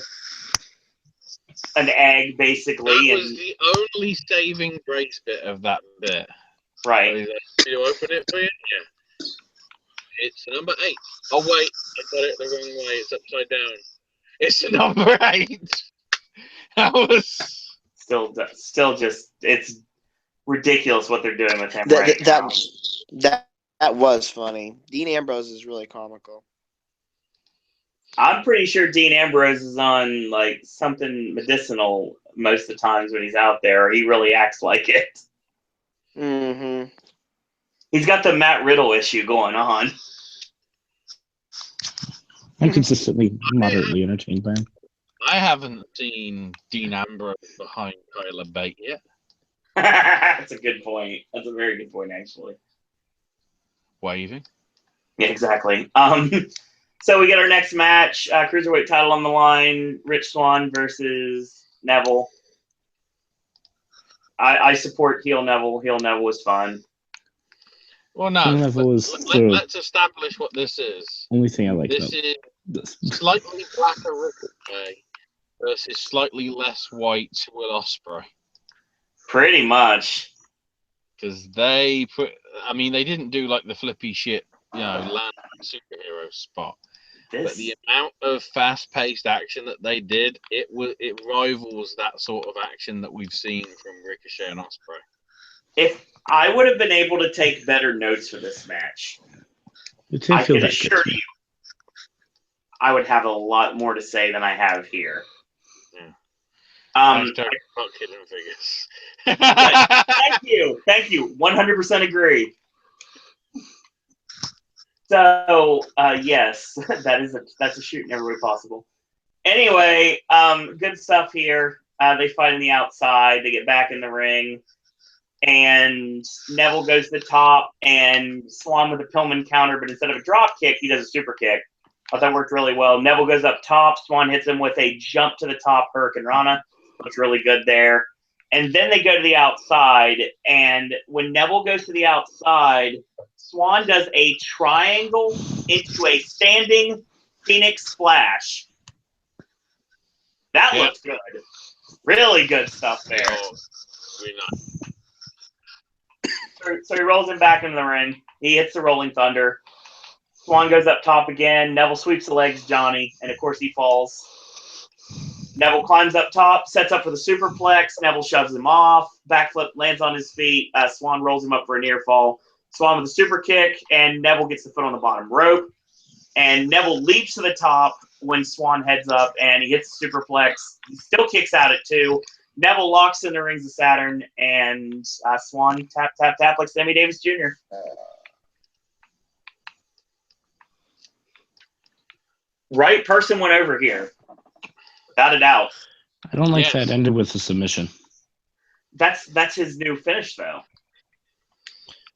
an egg, basically. That was the only saving grace bit of that bit. Right. He's like, "Can you open it for you?" Yeah. It's number 8. Oh, wait. I got it the wrong way. It's upside down. It's number 8. That was... Still just, it's ridiculous what they're doing with him now. That was funny. Dean Ambrose is really comical. I'm pretty sure Dean Ambrose is on like something medicinal most of the times when he's out there. Or he really acts like it. Mm-hmm. He's got the Matt Riddle issue going on. I'm consistently moderately entertained by him. I haven't seen Dean Ambrose behind Tyler Bate yet. That's a good point. That's a very good point, actually. Waving. Yeah, exactly. So we get our next match, Cruiserweight title on the line, Rich Swann versus Neville. I support heel Neville. Heel Neville was fun. Well, no. Heel Neville is Let's establish what this is. Only thing I like This about is this. slightly blacker Ricochet versus slightly less white Will Ospreay. Pretty much. Because they didn't do like the flippy shit, land superhero spot. But the amount of fast-paced action that they did, it rivals that sort of action that we've seen from Ricochet and Ospreay. If I would have been able to take better notes for this match, I can assure you, I would have a lot more to say than I have here. Yeah. Fuck Hidden Figures. Thank you. 100% agree. So yes, that's a shoot in every way possible. Anyway, good stuff here. They fight in the outside. They get back in the ring, and Neville goes to the top, and Swann with a Pillman counter, but instead of a drop kick, he does a super kick. I thought that worked really well. Neville goes up top. Swann hits him with a jump to the top Hurricane Rana. Looks really good there. And then they go to the outside, and when Neville goes to the outside, Swann does a triangle into a standing Phoenix Splash. That looks good. Really good stuff there. Really nice. So he rolls him back into the ring. He hits the Rolling Thunder. Swann goes up top again. Neville sweeps the legs, Johnny, and of course he falls. Neville climbs up top, sets up for the superplex. Neville shoves him off. Backflip lands on his feet. Swann rolls him up for a near fall. Swann with a super kick, and Neville gets the foot on the bottom rope. And Neville leaps to the top when Swann heads up, and he hits the superplex. He still kicks out at 2. Neville locks in the rings of Saturn, and Swann tap, tap, tap like Sammy Davis Jr. Right person went over here. Without a doubt. I don't like that ended with a submission. That's his new finish, though.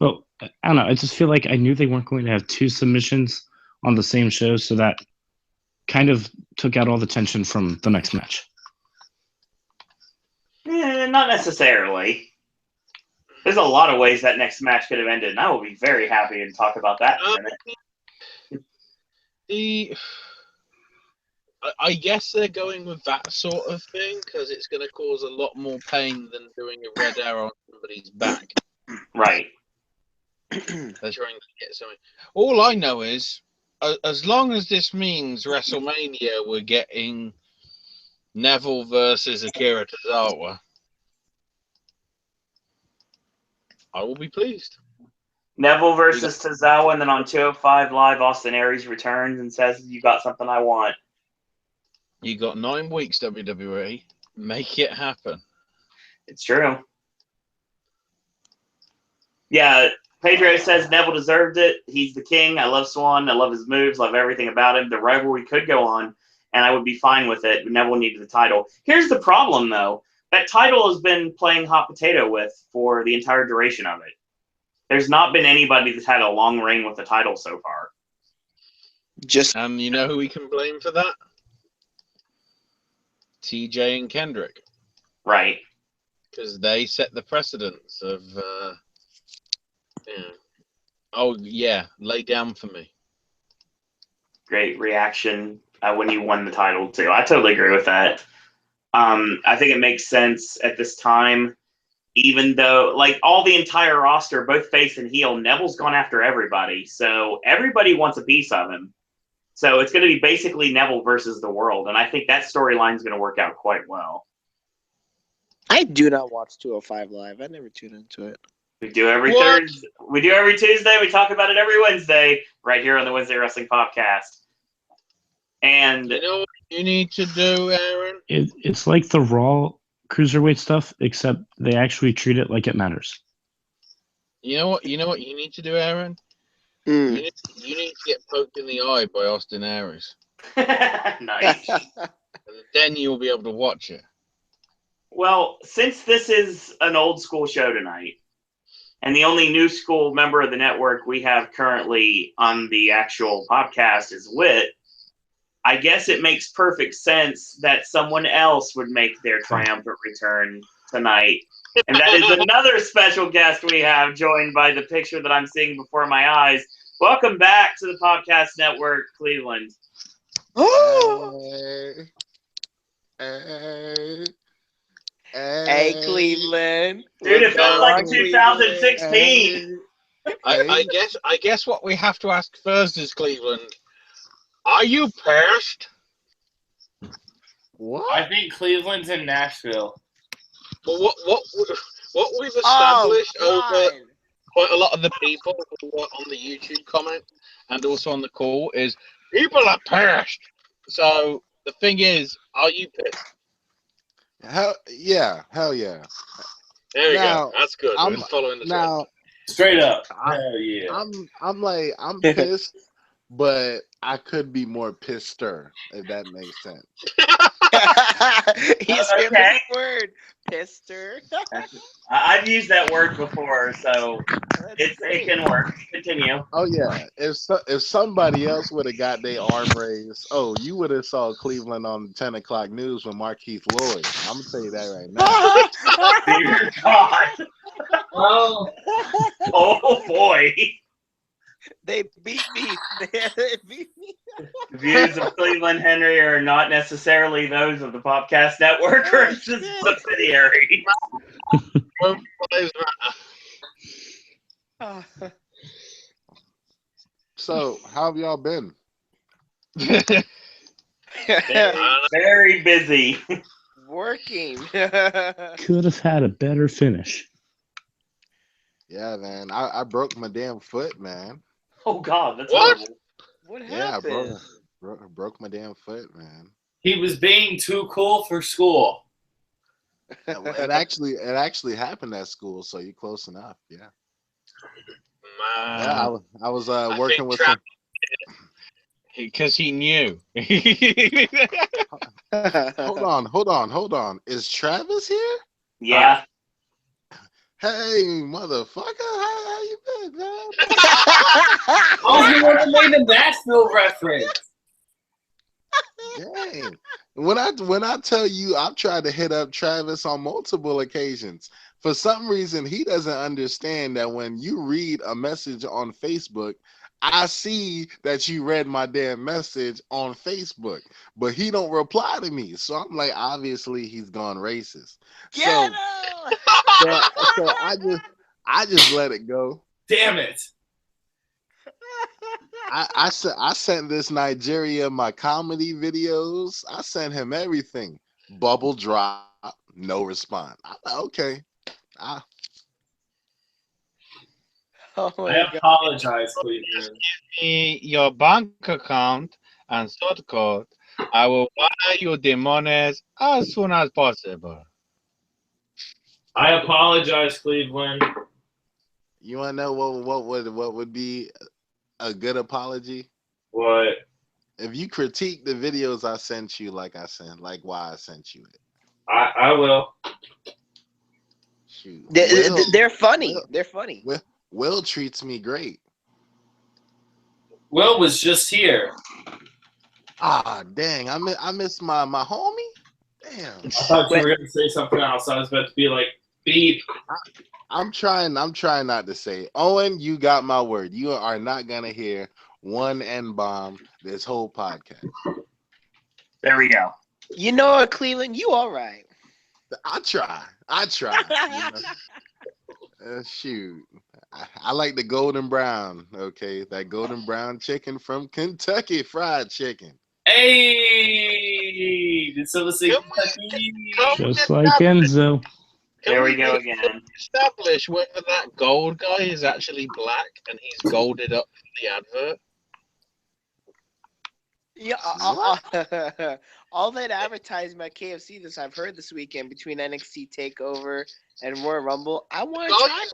Well, I don't know. I just feel like I knew they weren't going to have 2 submissions on the same show, so that kind of took out all the tension from the next match. Not necessarily. There's a lot of ways that next match could have ended, and I will be very happy to talk about that in a minute. I guess they're going with that sort of thing because it's going to cause a lot more pain than doing a red arrow on somebody's back. Right. They're trying to get something. All I know is, as long as this means WrestleMania, we're getting Neville versus Akira Tozawa, I will be pleased. Neville versus Tozawa, and then on 205 Live, Austin Aries returns and says, "You got something I want." You got 9 weeks, WWE. Make it happen. It's true. Yeah, Pedro says Neville deserved it. He's the king. I love Swan. I love his moves. Love everything about him. The rivalry could go on, and I would be fine with it. But Neville needed the title. Here's the problem, though. That title has been playing hot potato with for the entire duration of it. There's not been anybody that's had a long reign with the title so far. And you know who we can blame for that? TJ and Kendrick. Right. Because they set the precedence of, oh, yeah, lay down for me. Great reaction when you won the title, too. I totally agree with that. I think it makes sense at this time, even though, like, all the entire roster, both face and heel, Neville's gone after everybody. So everybody wants a piece of him. So it's going to be basically Neville versus the world. And I think that storyline is going to work out quite well. I do not watch 205 Live. I never tune into it. We do every Thursday. We do every Tuesday. We talk about it every Wednesday right here on the Wednesday Wrestling Podcast. And you know what you need to do, Aaron? It's like the Raw cruiserweight stuff, except they actually treat it like it matters. You know what you need to do, Aaron? You need to get poked in the eye by Austin Aries. Nice. And then you'll be able to watch it. Well, since this is an old school show tonight, and the only new school member of the network we have currently on the actual podcast is Whit, I guess it makes perfect sense that someone else would make their triumphant return tonight. And that is another special guest we have, joined by the picture that I'm seeing before my eyes. Welcome back to the Popcast Network, Cleveland. Hey, Cleveland. Dude, it felt like 2016. I guess what we have to ask first is, Cleveland, are you pissed? What? I think Cleveland's in Nashville. Well, what we've established over quite a lot of the people who are on the YouTube comment and also on the call is people are pissed. So the thing is, are you pissed? Hell yeah. There you go. That's good. I'm following the now. Straight up. Hell yeah. I'm pissed, but I could be more pisster, if that makes sense. He's okay. Word, pister. I've used that word before, so it can work. Continue. Oh yeah, if somebody else would have got their arm raised, you would have saw Cleveland on the 10 o'clock news with Markeith Lloyd. I'm gonna tell you that right now. Dear God. Oh boy. They beat me. They beat me. The views of Cleveland Henry are not necessarily those of the Popcast Network or its subsidiary. So, how have y'all been? Very busy. Working. Could have had a better finish. Yeah, man. I broke my damn foot, man. Oh God, that's horrible. What happened? Yeah, I broke my damn foot, man. He was being too cool for school. It actually happened at school, so you're close enough. Yeah. Yeah, I was working with him because he knew. Hold on. Is Travis here? Yeah. Hey, motherfucker, how you been, man? Oh, you want to make the Nashville reference? Dang. When I tell you I've tried to hit up Travis on multiple occasions, for some reason he doesn't understand that when you read a message on Facebook, I see that you read my damn message on Facebook, but he don't reply to me. So I'm like, obviously he's gone racist. So I just let it go. Damn it. I sent this Nigeria my comedy videos. I sent him everything. Bubble drop, no response. I'm like, okay. Oh my I God. apologize, Cleveland. Me your bank account and sort code. I will wire you the monies as soon as possible. I apologize, Cleveland. You want to know what would be a good apology? What? If you critique the videos I sent you, like why I sent you it. I will. Shoot, They're funny. Will- They're funny. Will treats me great. Will was just here. Ah, dang! I miss my homie. Damn. I thought you were going to say something else. I was about to be like, beep. I'm trying not to say. Owen, you got my word. You are not gonna hear one N-bomb this whole podcast. There we go. You know what, Cleveland? You all right. I try. Shoot. I like the golden brown. Okay, that golden brown chicken from Kentucky Fried Chicken. Hey! Did someone say Kentucky? Just like Enzo. There we go again. Establish whether that gold guy is actually black and he's golded up for the advert. Yeah, all that advertisement at KFC this I've heard this weekend between NXT Takeover and Royal Rumble. I want to try.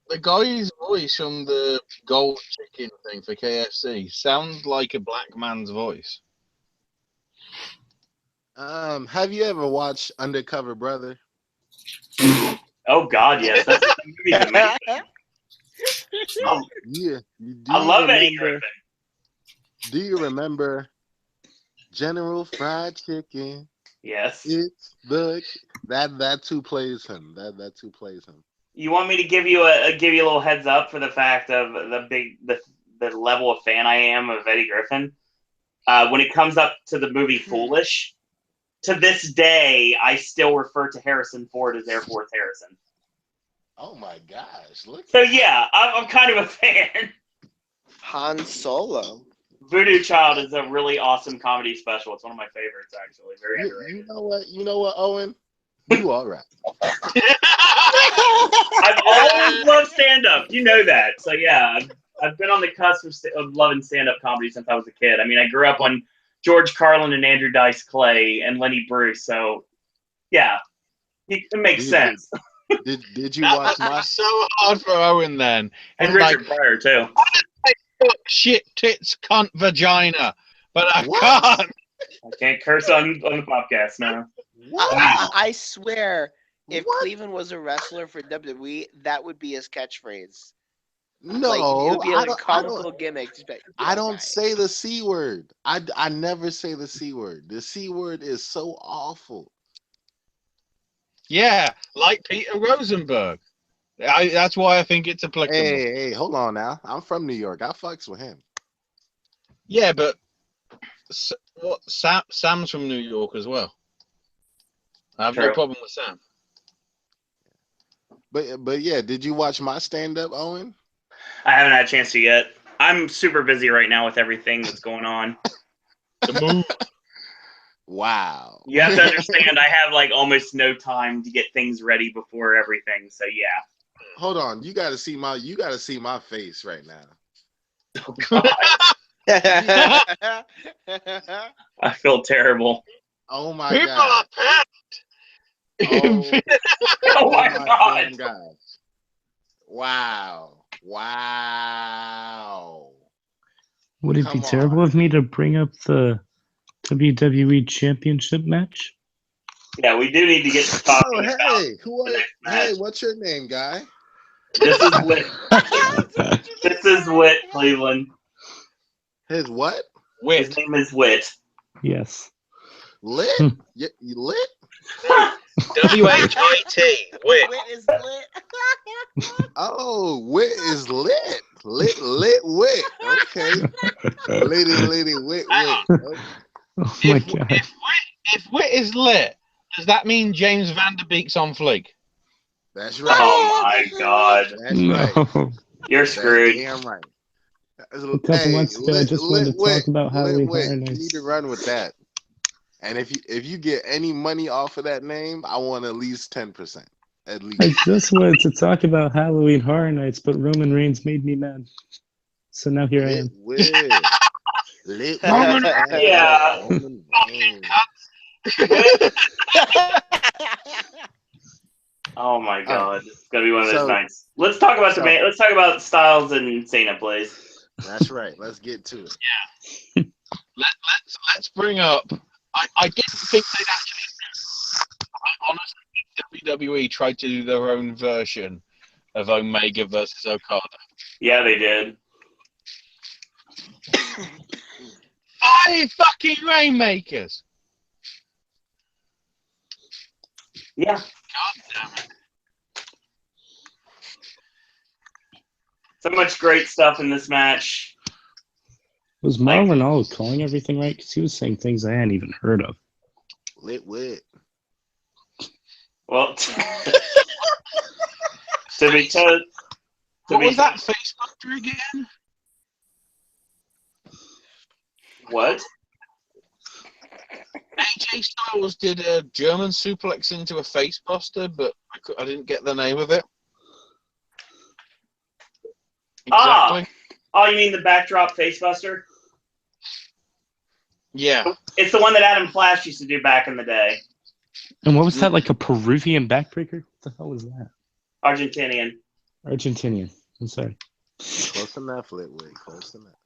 The guy's voice from the gold chicken thing for KFC sounds like a black man's voice. Have you ever watched Undercover Brother? Oh God, yes. That's movie's amazing. Yeah. I love Eddie Griffin. Do you remember General Fried Chicken? Yes. It's that's who plays him. That's who plays him. You want me to give you a little heads up for the fact of the level of fan I am of Eddie Griffin? When it comes up to the movie Foolish, to this day, I still refer to Harrison Ford as Air Force Harrison. Oh my gosh! Look. So yeah, I'm kind of a fan. Han Solo. Voodoo Child is a really awesome comedy special. It's one of my favorites, actually. Very underrated. You know what, Owen? You all right. I've always loved stand-up. You know that. So yeah, I've been on the cusp of loving stand-up comedy since I was a kid. I mean, I grew up on George Carlin and Andrew Dice Clay and Lenny Bruce. So yeah, it makes sense. Did you watch my? So hard for Owen then. And Richard Pryor too. Shit, tits, cunt, vagina, but I can't. I can't curse on the podcast now. I swear, if Cleveland was a wrestler for WWE, that would be his catchphrase. No, like, it would be a comical gimmick. I don't say the C word. I never say the C word. The C word is so awful. Yeah, like Peter Rosenberg. That's why I think it's applicable. Hey, hold on now. I'm from New York. I fucks with him. Yeah, but Sam's from New York as well. I have no problem with Sam. But yeah, did you watch my stand-up, Owen? I haven't had a chance to yet. I'm super busy right now with everything that's going on. The move. Wow. You have to understand, I have like almost no time to get things ready before everything. So yeah. Hold on, you gotta see my face right now. Oh God. I feel terrible. Oh my People God. are pissed. Oh my God. God. Wow. Would it be terrible of me to bring up the WWE Championship match? Yeah, we do need to get to talking Hey, what's your name, guy? This is Whit. This is Whit, Cleveland. His what? Whit. His name is Whit. Yes. Lit? You lit? W-H-I-T. Whit. Whit is lit. Oh, Whit is lit. Lit Whit. Okay. Litty Whit. Okay. Oh my God. If Whit is lit, does that mean James Van Der Beek's on fleek? That's right. Oh my God. That's right. You're screwed. Damn right. A couple months ago, I just wanted to talk about how we Whit, are you nice. need to run with that. And if you get any money off of that name, I want at least 10%. At I least. just wanted to talk about Halloween Horror Nights, but Roman Reigns made me mad. So now here I am. Lit with Roman Yeah. Roman Reigns. Oh my All God, right. it's gonna be one of those So- nights. Let's talk about Let's talk about Styles and Cena, please. That's right. Let's get to it. Let's bring up. I didn't think they'd actually. I honestly think WWE tried to do their own version of Omega versus Okada. Yeah, they did. 5 fucking Rainmakers. Yeah. God damn it. So much great stuff in this match. Was Marlon all calling everything right? Because he was saying things I hadn't even heard of. Lit with. Well, What was that face buster again? What? AJ Styles did a German suplex into a face buster, but I didn't get the name of it. Exactly. Oh, you mean the backdrop facebuster? Yeah. It's the one that Adam Flash used to do back in the day. And what was that, like a Peruvian backbreaker? What the hell was that? Argentinian. Argentinian. I'm sorry. Close enough, Lit with. Close enough.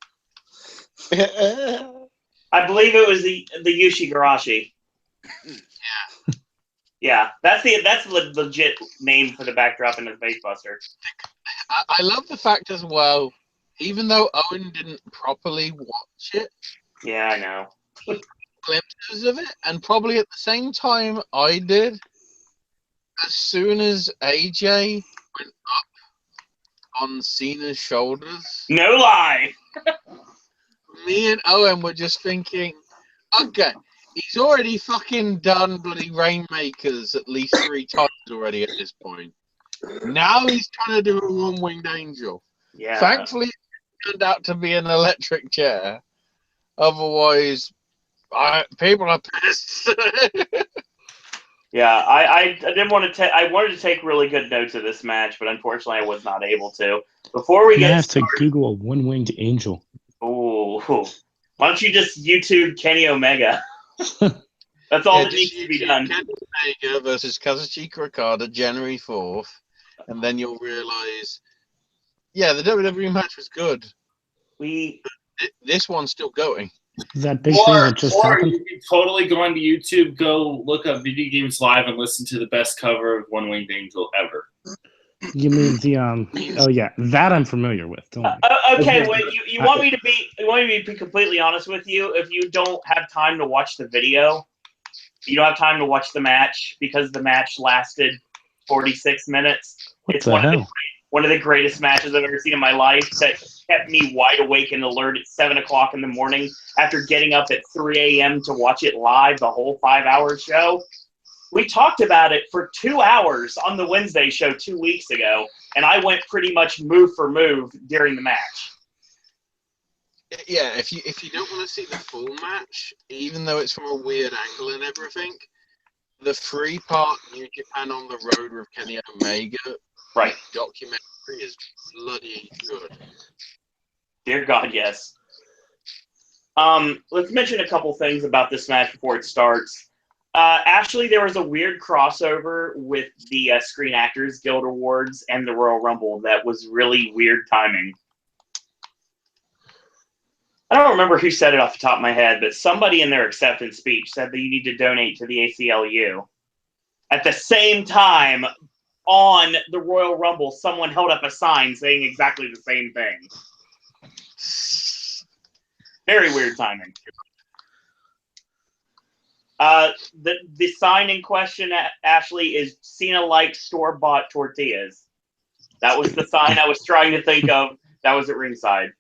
I believe it was the Yushi Garashi. Yeah, that's the legit name for the backdrop in the facebuster. I love the fact as well, even though Owen didn't properly watch it, Yeah, I know. glimpses of it, and probably at the same time I did, as soon as AJ went up on Cena's shoulders, No lie. me and Owen were just thinking, okay, he's already fucking done bloody Rainmakers at least 3 times already at this point. Now he's trying to do a one-winged angel. Yeah. Thankfully, it turned out to be an electric chair. Otherwise, people are pissed. Yeah, I didn't want to. I wanted to take really good notes of this match, but unfortunately, I was not able to. Before we I get have started, to Google a one-winged angel. ooh, why don't you just YouTube Kenny Omega? That's all that needs to be done. Kenny Omega versus Kazuchika Okada, January 4th, and then you'll realize, yeah, the WWE match was good. This one's still going. That big thing that just happened? You can totally go onto YouTube, go look up Video Games Live, and listen to the best cover of One Winged Angel ever. You mean the Oh yeah, that I'm familiar with. Don't worry. Okay, well, you want me to be completely honest with you? If you don't have time to watch the video, you don't have time to watch the match because the match lasted 46 minutes. What It's the hell? one of the greatest matches I've ever seen in my life that kept me wide awake and alert at 7 o'clock in the morning after getting up at 3 a.m. to watch it live, the whole 5-hour show. We talked about it for 2 hours on the Wednesday show 2 weeks ago, and I went pretty much move for move during the match. Yeah, if you don't want to see the full match, even though it's from a weird angle and everything, the 3-part New Japan on the Road with Kenny Omega documentary is bloody good. Dear God, yes. Let's mention a couple things about this match before it starts. Actually, there was a weird crossover with the Screen Actors Guild Awards and the Royal Rumble that was really weird timing. I don't remember who said it off the top of my head, but somebody in their acceptance speech said that you need to donate to the ACLU. At the same time, on the Royal Rumble, someone held up a sign saying exactly the same thing. Very weird timing. The sign in question, Ashley, is Cena likes store-bought tortillas. That was the sign I was trying to think of. That was at ringside.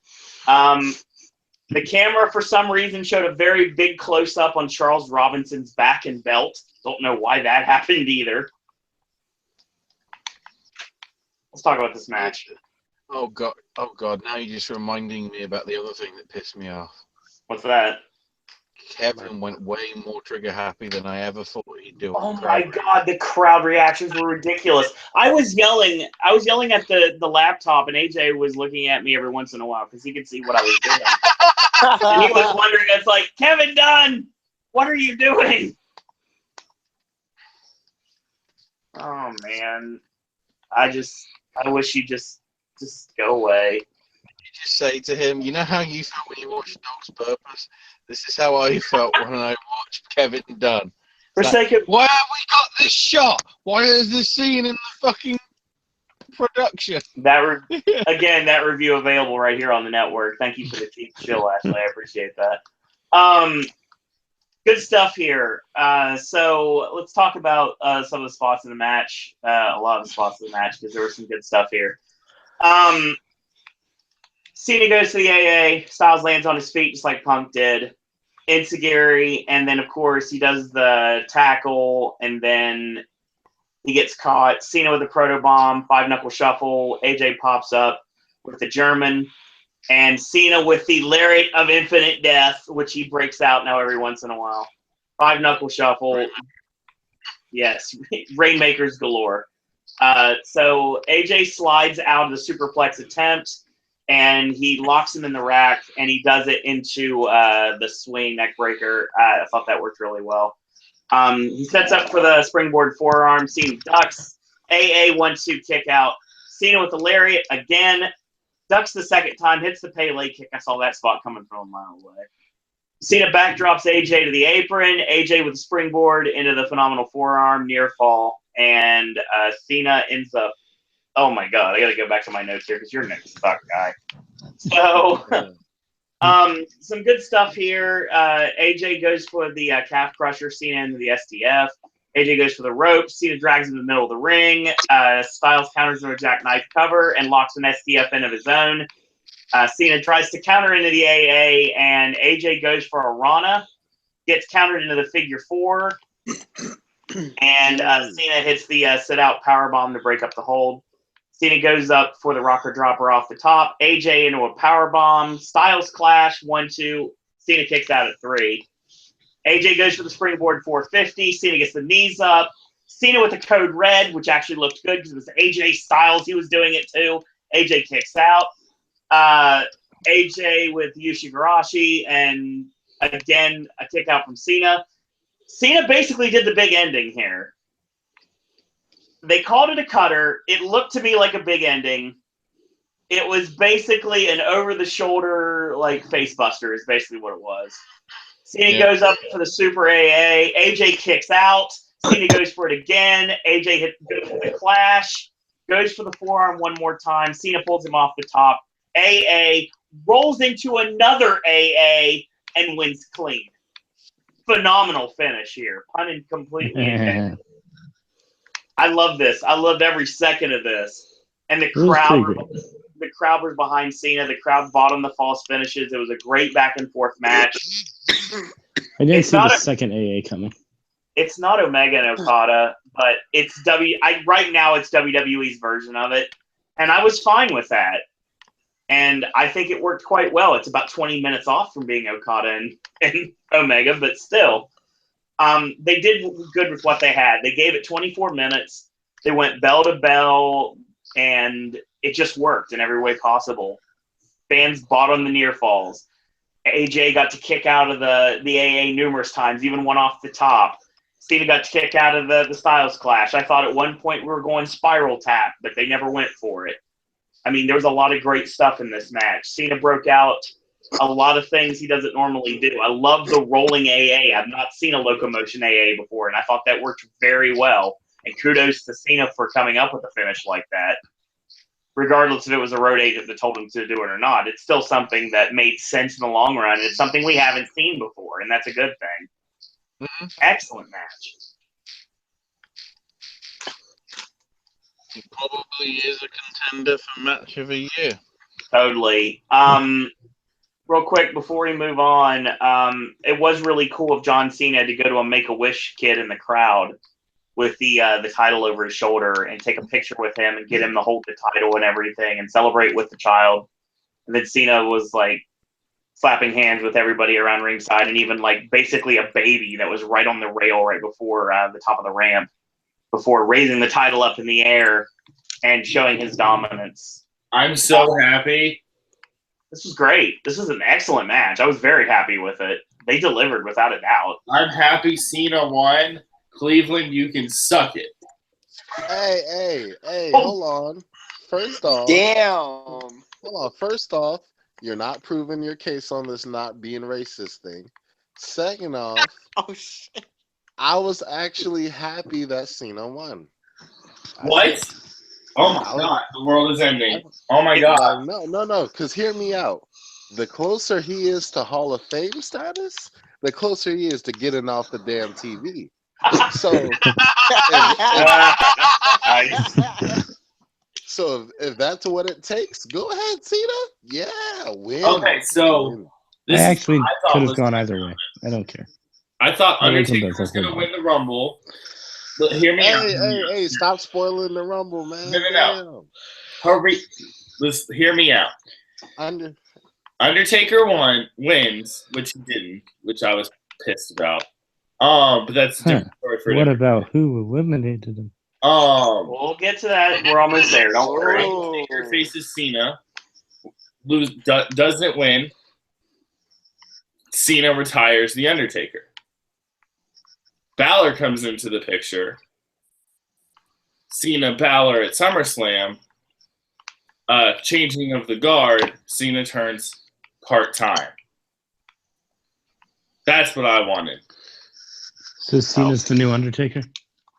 The camera, for some reason, showed a very big close-up on Charles Robinson's back and belt. Don't know why that happened either. Let's talk about this match. Oh god! Now you're just reminding me about the other thing that pissed me off. What's that? Kevin went way more trigger happy than I ever thought he'd do. Oh my God, the crowd reactions were ridiculous. I was yelling at the laptop, and AJ was looking at me every once in a while because he could see what I was doing. And he was wondering, it's like, Kevin Dunn, what are you doing? Oh man. I wish you just go away. You just say to him, you know how you felt when you watched Dog's Purpose? This is how I felt when I watched Kevin Dunn. For sake of why have we got this shot? Why is this scene in the fucking production? Again, that review available right here on the network. Thank you for the cheap chill, Ashley. I appreciate that. Good stuff here. So let's talk about some of the spots in the match. A lot of the spots in the match because there was some good stuff here. Cena goes to the AA. Styles lands on his feet just like Punk did. Enziguri, and then of course he does the tackle, and then he gets caught. Cena with the proto bomb, 5-knuckle shuffle. AJ pops up with the German, and Cena with the lariat of infinite death, which he breaks out now every once in a while. 5-knuckle shuffle. Yes, rainmakers galore. So AJ slides out of the superplex attempt, and he locks him in the rack, and he does it into the swing neck breaker. I thought that worked really well. He sets up for the springboard forearm. Cena ducks. AA 1-2 kick out. Cena with the lariat again. Ducks the second time. Hits the Pele kick. I saw that spot coming from a mile away. Cena backdrops AJ to the apron. AJ with the springboard into the phenomenal forearm. Near fall. And Cena ends up. Oh my God, I got to go back to my notes here because you're next suck guy. So, some good stuff here. AJ goes for the calf crusher, Cena into the STF. AJ goes for the rope. Cena drags him in the middle of the ring. Styles counters with a jackknife cover and locks an STF in of his own. Cena tries to counter into the AA, and AJ goes for a Rana. Gets countered into the figure 4. And Cena hits the sit-out powerbomb to break up the hold. Cena goes up for the rocker dropper off the top. AJ into a power bomb. Styles clash. 1-2. Cena kicks out at 3. AJ goes for the springboard 450. Cena gets the knees up. Cena with the code red, which actually looked good because it was AJ Styles. He was doing it too. AJ kicks out. AJ with Yushigarashi, and again a kick out from Cena. Cena basically did the big ending here. They called it a cutter. It looked to me like a big ending. It was basically an over-the-shoulder, like, facebuster is basically what it was. Cena goes up for the Super AA. AJ kicks out. Cena goes for it again. AJ goes for the clash. Goes for the forearm one more time. Cena pulls him off the top. AA rolls into another AA and wins clean. Phenomenal finish here. Pun completely intended. I love this. I loved every second of this. And the crowd was behind Cena. The crowd bought on the false finishes. It was a great back and forth match. I didn't see the second AA coming. It's not Omega and Okada, but it's right now it's WWE's version of it. And I was fine with that. And I think it worked quite well. It's about 20 minutes off from being Okada and Omega, but still. They did good with what they had. They gave it 24 minutes. They went bell to bell, and it just worked in every way possible. Fans bought on the near falls. AJ got to kick out of the AA numerous times, even one off the top. Cena got to kick out of the Styles Clash. I thought at one point we were going spiral tap, but they never went for it. I mean, there was a lot of great stuff in this match. Cena broke out a lot of things he doesn't normally do. I love the rolling AA. I've not seen a locomotion AA before, and I thought that worked very well. And kudos to Cena for coming up with a finish like that. Regardless if it was a road agent that told him to do it or not, it's still something that made sense in the long run. It's something we haven't seen before, and that's a good thing. Mm-hmm. Excellent match. He probably is a contender for match of the year. Totally. Real quick before we move on, it was really cool of John Cena to go to a Make-A-Wish kid in the crowd with the title over his shoulder and take a picture with him and get him to hold the title and everything and celebrate with the child. And then Cena was like, slapping hands with everybody around ringside, and even like basically a baby that was right on the rail right before the top of the ramp, before raising the title up in the air and showing his dominance. I'm so happy. This was great. This was an excellent match. I was very happy with it. They delivered without a doubt. I'm happy Cena won. Cleveland, you can suck it. Hey, hold on. First off, you're not proving your case on this not being racist thing. Second off, Oh shit! I was actually happy that Cena won. What? Oh my god, the world is ending. Oh my god. No, because hear me out. The closer he is to Hall of Fame status, the closer he is to getting off the damn TV. So, if that's what it takes, go ahead, Cena. Yeah, win. Okay, so I actually could have gone either way. I don't care. I thought Undertaker was going to win the Rumble. But hear me out. Hey, stop spoiling the Rumble, man. No. Hurry. Let's hear me out. Undertaker wins, which he didn't, which I was pissed about. But that's a different story for what about who eliminated him? We'll get to that. We're almost there. Don't worry. Undertaker faces Cena. Doesn't win. Cena retires the Undertaker. Balor comes into the picture. Cena, Balor at SummerSlam. Changing of the guard. Cena turns part-time. That's what I wanted. So Cena's the new Undertaker?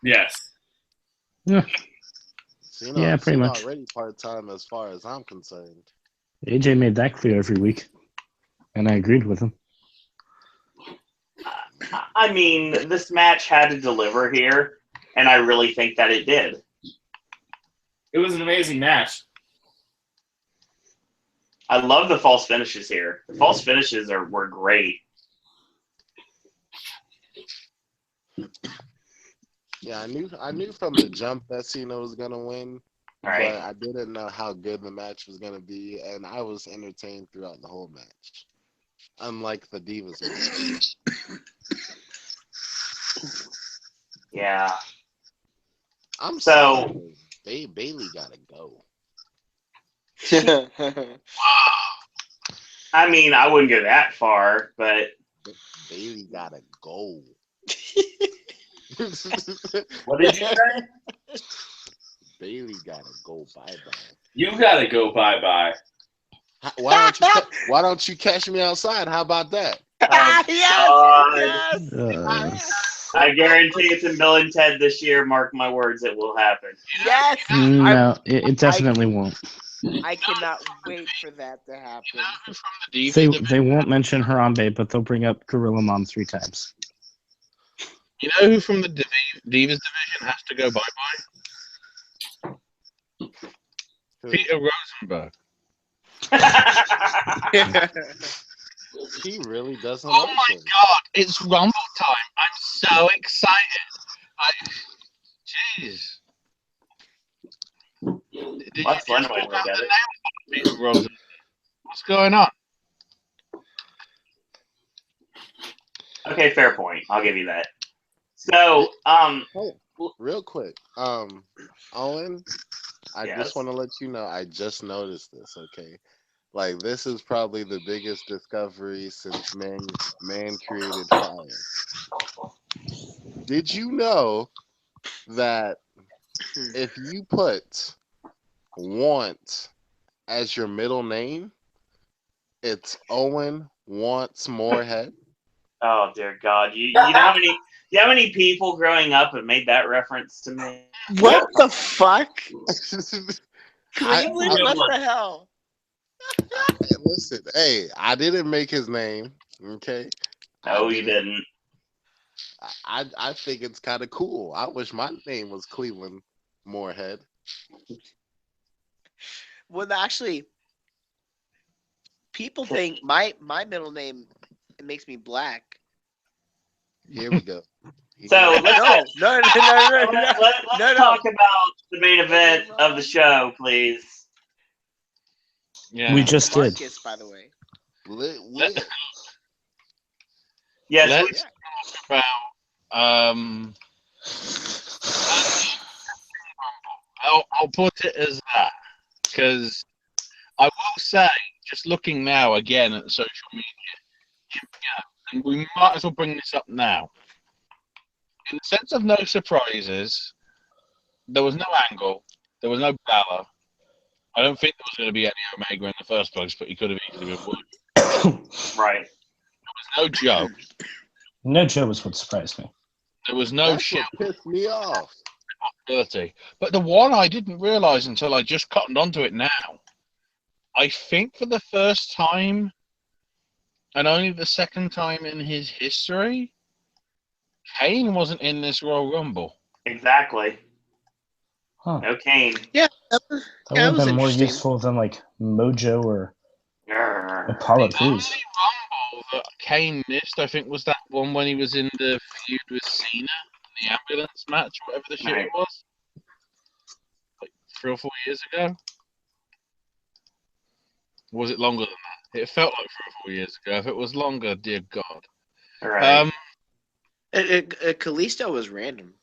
Yes. Yeah. Cena, pretty much. Already part-time as far as I'm concerned. AJ made that clear every week, and I agreed with him. I mean, this match had to deliver here, and I really think that it did. It was an amazing match. I love the false finishes here. The false finishes were great. Yeah, I knew from the jump that Cena was gonna win, but I didn't know how good the match was gonna be, and I was entertained throughout the whole match. Unlike the Divas match. Yeah. I'm sorry. Bailey gotta go. I mean, I wouldn't go that far, but Bailey gotta go. What did you say? Bailey gotta go bye-bye. You gotta go bye-bye. Why don't you catch me outside? How about that? Yes. I guarantee it's in Bill and Ted this year. Mark my words, it will happen. Yes. No, it definitely won't. I cannot wait for that to happen. They won't mention Harambe, but they'll bring up Gorilla Mom 3 times. You know who from the Divas division has to go bye-bye? Peter Rosenberg. He really doesn't. Oh my god, it's Rumble time. I'm so excited. Jeez. That's one way to look at it. What's going on? Okay, fair point. I'll give you that. So, real quick, Owen, I just want to let you know I just noticed this. Okay, like this is probably the biggest discovery since man created fire. Did you know that if you put want as your middle name, it's Owen Wants Morehead? Oh dear God! You know how many people growing up have made that reference to me? What the fuck? Cleveland? What the hell? Hey, listen, hey, I didn't make his name. Okay. No, you didn't. I think it's kind of cool. I wish my name was Cleveland Morehead. Well, actually, people think my middle name makes me black. Here we go. So let's No. Let's talk about the main event of the show, please. Yeah. We just did. Marcus, by the way. Yes, Let's talk about. I'll put it as that because I will say, just looking now again at social media, and we might as well bring this up now. In the sense of no surprises, there was no Angle, there was no Balor. I don't think there was going to be any Omega in the first place, but he could have easily been Wood. right. There was no Joe. No Joe was what surprised me. There was no That's Shield. what pissed me off. But the one I didn't realize until I just cottoned onto it now. I think for the first time, and only the second time in his history, Kane wasn't in this Royal Rumble. Exactly. Huh. No Kane. Yeah, That would have been more useful than like Mojo or Apollo The Crews. only Rumble that Kane missed, I think, was that one when he was in the feud with Cena, the ambulance match, whatever the shit it was. Like 3 or 4 years ago. Or was it longer than that? It felt like 3 or 4 years ago. If it was longer, dear God. All right. Kalisto was random.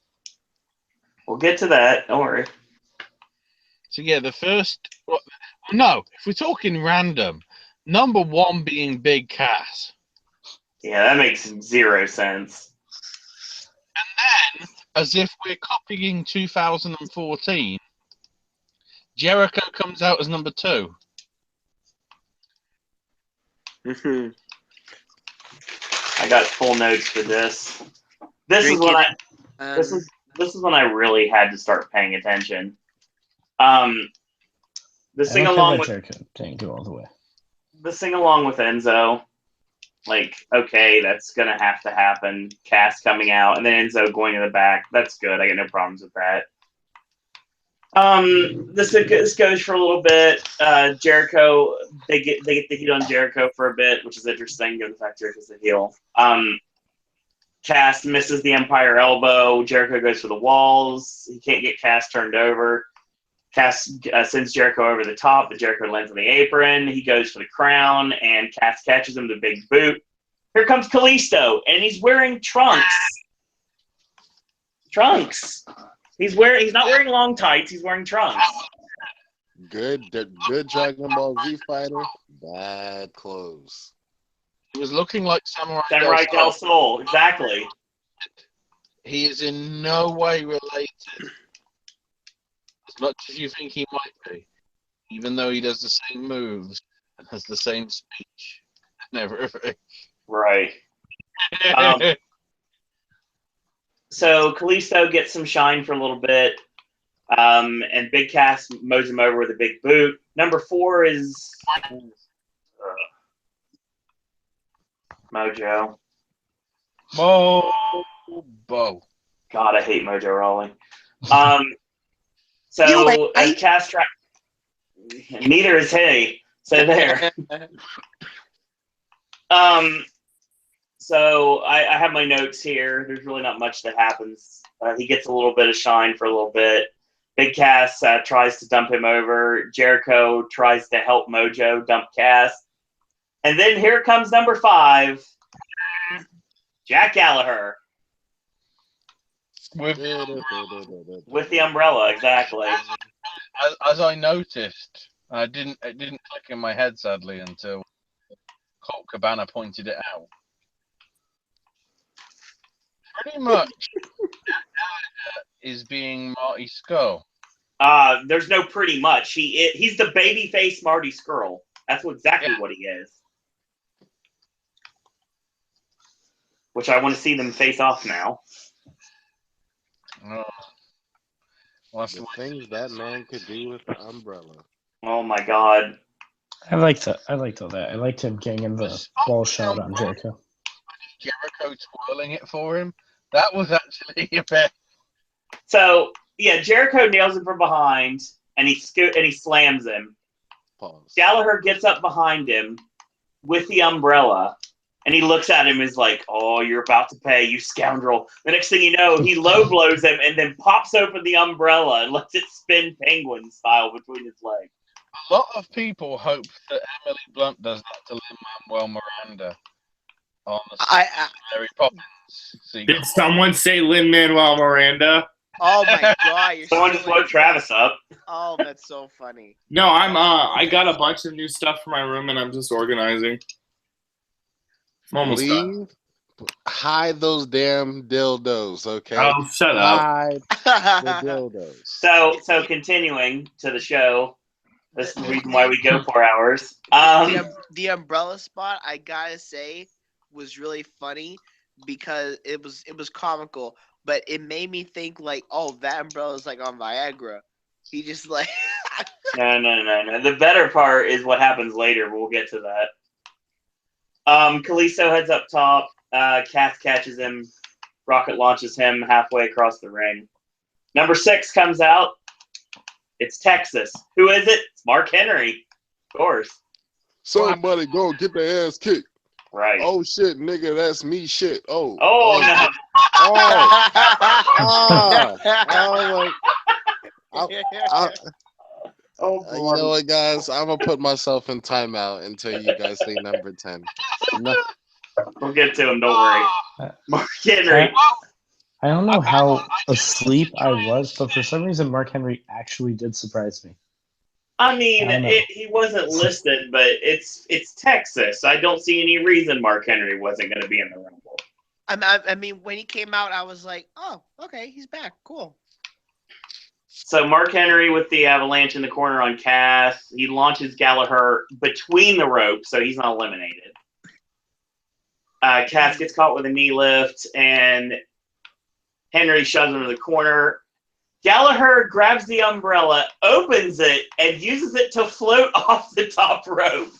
We'll get to that. Don't worry. So yeah, the first. No, if we're talking random, number 1 being Big Cass. Yeah, that makes 0 sense. And then, as if we're copying 2014, Jericho comes out as number 2. Mm-hmm. I got full notes for this. This is when I really had to start paying attention. The sing along with Jericho didn't go all the way. The sing along with Enzo, like, okay, that's gonna have to happen. Cass coming out and then Enzo going to the back. That's good. I got no problems with that. This goes for a little bit. Jericho, they get the heat on Jericho for a bit, which is interesting given the fact Jericho's the heel. Cass misses the Empire Elbow. Jericho goes for the walls. He can't get Cass turned over. Cass sends Jericho over the top, but Jericho lands on the apron. He goes for the crown, and Cass catches him the big boot. Here comes Kalisto, and he's wearing trunks. He's not wearing long tights. He's wearing trunks. Good Dragon Ball Z fighter. Bad clothes. He was looking like Samurai Del Sol, exactly. He is in no way related, as much as you think he might be, even though he does the same moves and has the same speech and everything. Right. So Kalisto gets some shine for a little bit, and Big Cass mows him over with a big boot. Number 4 is Mojo. Bo. God, I hate Mojo Rawley. So as Cass neither is he. So there. So I have my notes here. There's really not much that happens. He gets a little bit of shine for a little bit. Big Cass tries to dump him over. Jericho tries to help Mojo dump Cass. And then here comes number 5, Jack Gallagher. With the umbrella, exactly. As I noticed, it didn't click in my head, sadly, until Colt Cabana pointed it out. Pretty much is being Marty Scurll. There's no pretty much. He's the babyface Marty Scurll. That's exactly what he is. Which I want to see them face off now. The things that man could do with the umbrella. Oh my God. I liked all that. I liked him getting in the ball shot on Jericho. Jericho twirling it for him. That was actually a bit. So yeah, Jericho nails him from behind, and he slams him. Pause. Gallagher gets up behind him with the umbrella, and he looks at him and is like, "Oh, you're about to pay, you scoundrel!" The next thing you know, he low blows him and then pops open the umbrella and lets it spin penguin style between his legs. A lot of people hope that Emily Blunt does that to Lin-Manuel Miranda on the Mary Poppins sequel. Did someone say Lin-Manuel Miranda? Oh my god, you're Someone just woke Travis up. Oh, that's so funny. No, I got a bunch of new stuff for my room and I'm just organizing. I'm almost done. Hide those damn dildos, okay? Oh, shut up. Hide the dildos. So continuing to the show. This is the reason why we go 4 hours. The umbrella spot, I gotta say, was really funny because it was comical, but it made me think like, oh, that umbrella's like on Viagra. He just like No. The better part is what happens later, but we'll get to that. Kalisto heads up top. Cass catches him. Rocket launches him halfway across the ring. Number 6 comes out. It's Texas. Who is it? It's Mark Henry. Of course. Somebody go get their ass kicked. Right. Oh shit, nigga, that's me shit. Oh. Oh no. You know what, guys? I'm gonna put myself in timeout until you guys say number 10. No. We'll get to him. Don't worry. Mark Henry. I don't know how asleep I was, but for some reason, Mark Henry actually did surprise me. I mean, he wasn't listed, but it's Texas. I don't see any reason Mark Henry wasn't going to be in the Rumble. I mean, when he came out, I was like, oh, okay, he's back. Cool. So Mark Henry with the avalanche in the corner on Cass. He launches Gallagher between the ropes, so he's not eliminated. Cass gets caught with a knee lift, and Henry shoves him to the corner. Gallagher grabs the umbrella, opens it, and uses it to float off the top rope.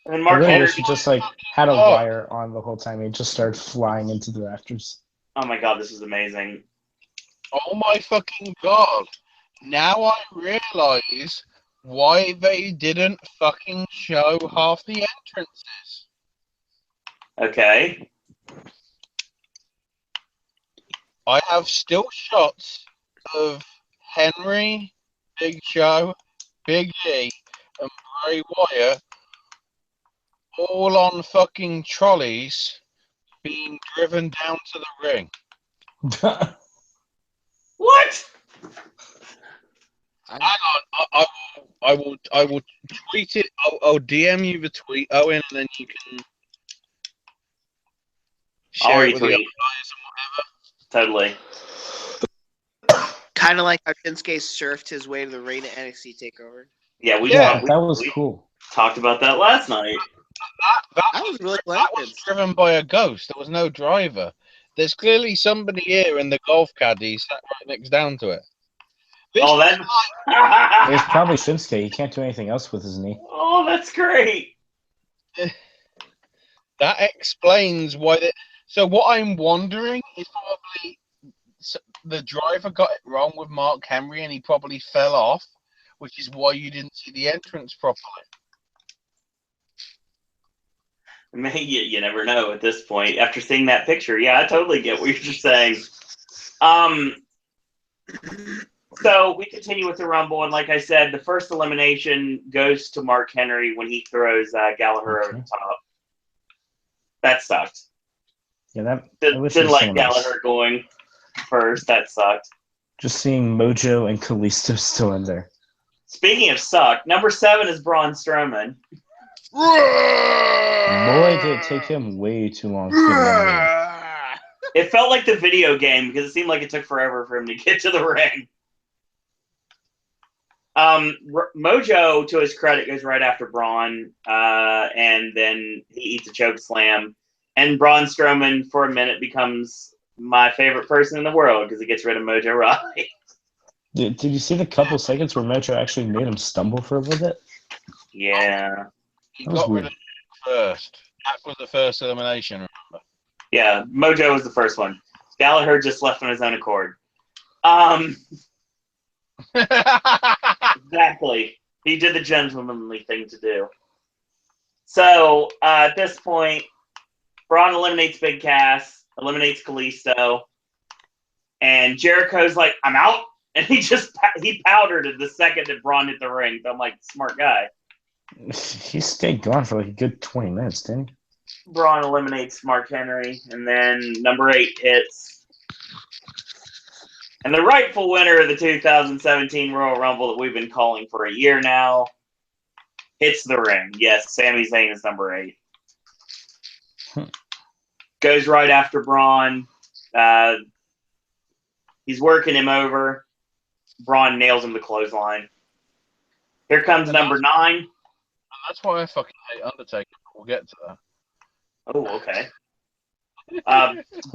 And Mark Henry just like had a wire on the whole time. He just started flying into the rafters. Oh my god, this is amazing. Oh my fucking god. Now I realize why they didn't fucking show half the entrances. Okay. I have still shots of Henry, Big Show, Big E, and Bray Wyatt all on fucking trolleys being driven down to the ring. What? Hang on, I will tweet it. I'll DM you the tweet, Owen, and then you can share it with the other guys and whatever. Totally. Kind of like how Shinsuke surfed his way to the ring at NXT TakeOver. Yeah, that was cool. Talked about that last night. That was really that was driven by a ghost. There was no driver. There's clearly somebody here in the golf caddy sat right next down to it. It was probably Shinsuke. He can't do anything else with his knee. Oh, that's great. That explains why. So what I'm wondering is probably the driver got it wrong with Mark Henry and he probably fell off, which is why you didn't see the entrance properly. Maybe you never know at this point. After seeing that picture, yeah, I totally get what you're saying. So we continue with the Rumble, and like I said, the first elimination goes to Mark Henry when he throws Gallagher over the top. That sucked. Yeah, that didn't like Gallagher going first. That sucked. Just seeing Mojo and Kalisto still in there. Speaking of suck, number 7 is Braun Strowman. Boy, did it take him way too long to get eliminated. It felt like the video game because it seemed like it took forever for him to get to the ring. Mojo, to his credit, goes right after Braun, and then he eats a choke slam. And Braun Strowman, for a minute, becomes my favorite person in the world because he gets rid of Mojo Rawley. Did you see the couple seconds where Mojo actually made him stumble for a little bit? Yeah. He got rid of him first. That was the first elimination, remember? Yeah, Mojo was the first one. Gallagher just left on his own accord. Exactly. He did the gentlemanly thing to do. So, at this point, Braun eliminates Big Cass, eliminates Kalisto, and Jericho's like, I'm out. And he powdered it the second that Braun hit the ring. So I'm like, smart guy. He stayed gone for like a good 20 minutes, didn't he? Braun eliminates Mark Henry, and then number 8 hits. And the rightful winner of the 2017 Royal Rumble that we've been calling for a year now hits the ring. Yes, Sami Zayn is number 8. Goes right after Braun. He's working him over. Braun nails him to clothesline. Here comes number 9. That's why I fucking hate Undertaker. We'll get to that. Oh, okay.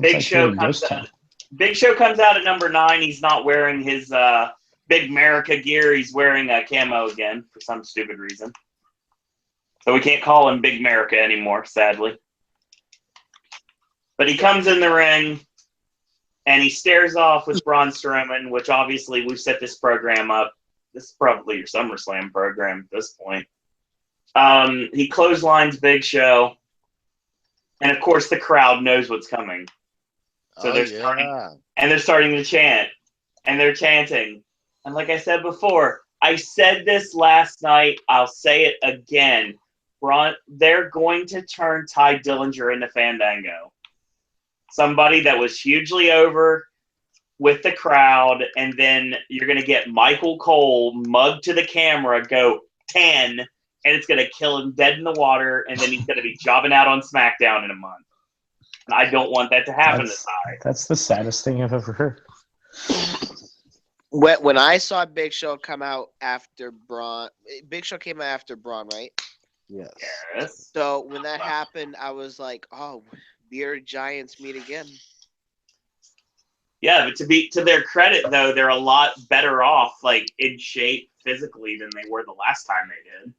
Big Show comes out at number 9. He's not wearing his Big America gear. He's wearing a camo again for some stupid reason. So we can't call him Big America anymore, sadly. But he comes in the ring, and he stares off with Braun Strowman, which obviously we've set this program up. This is probably your SummerSlam program at this point. He clotheslines Big Show. And of course, the crowd knows what's coming. So they're starting to chant. And they're chanting. And like I said before, I said this last night. I'll say it again. They're going to turn Ty Dillinger into Fandango. Somebody that was hugely over with the crowd. And then you're going to get Michael Cole mugged to the camera, go 10. And it's going to kill him dead in the water, and then he's going to be jobbing out on SmackDown in a month. And I don't want that to happen to Ty. That's the saddest thing I've ever heard. When I saw Big Show come out after Braun, Big Show came out after Braun, right? Yes. So when that happened, I was like, "Oh, bearded giants meet again." Yeah, but to their credit, though, they're a lot better off, like in shape physically, than they were the last time they did.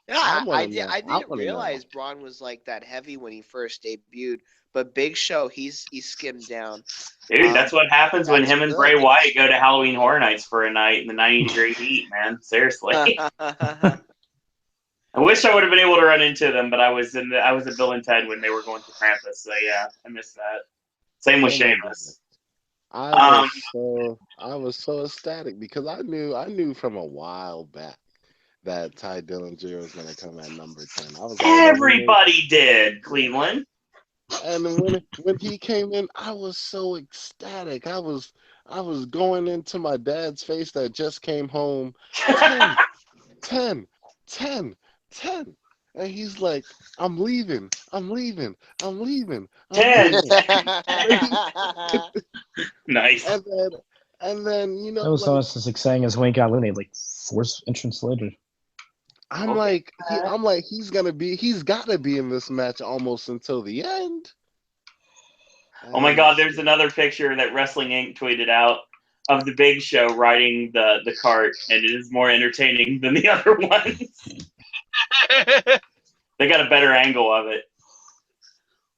Yeah, I didn't realize Braun was like that heavy when he first debuted, but Big Show, he's skimmed down. Dude, that's what happens when him and Bray Wyatt go to Halloween Horror Nights for a night in the 90-degree heat, man. Seriously. I wish I would have been able to run into them, but I was at Bill and Ted when they were going to Krampus, so yeah, I missed that. Same with Sheamus. I was so ecstatic because I knew from a while back that Ty Dillinger was going to come at number 10. Everybody did, Cleveland. And when he came in, I was so ecstatic. I was going into my dad's face that just came home. 10. And he's like, I'm leaving. 10. Nice. And then you know, that was almost as exciting as Wayne got eliminated like 4 entrants later. I'm like, he's got to be in this match almost until the end. Oh my God, there's another picture that Wrestling Inc. tweeted out of the Big Show riding the cart, and it is more entertaining than the other ones. They got a better angle of it.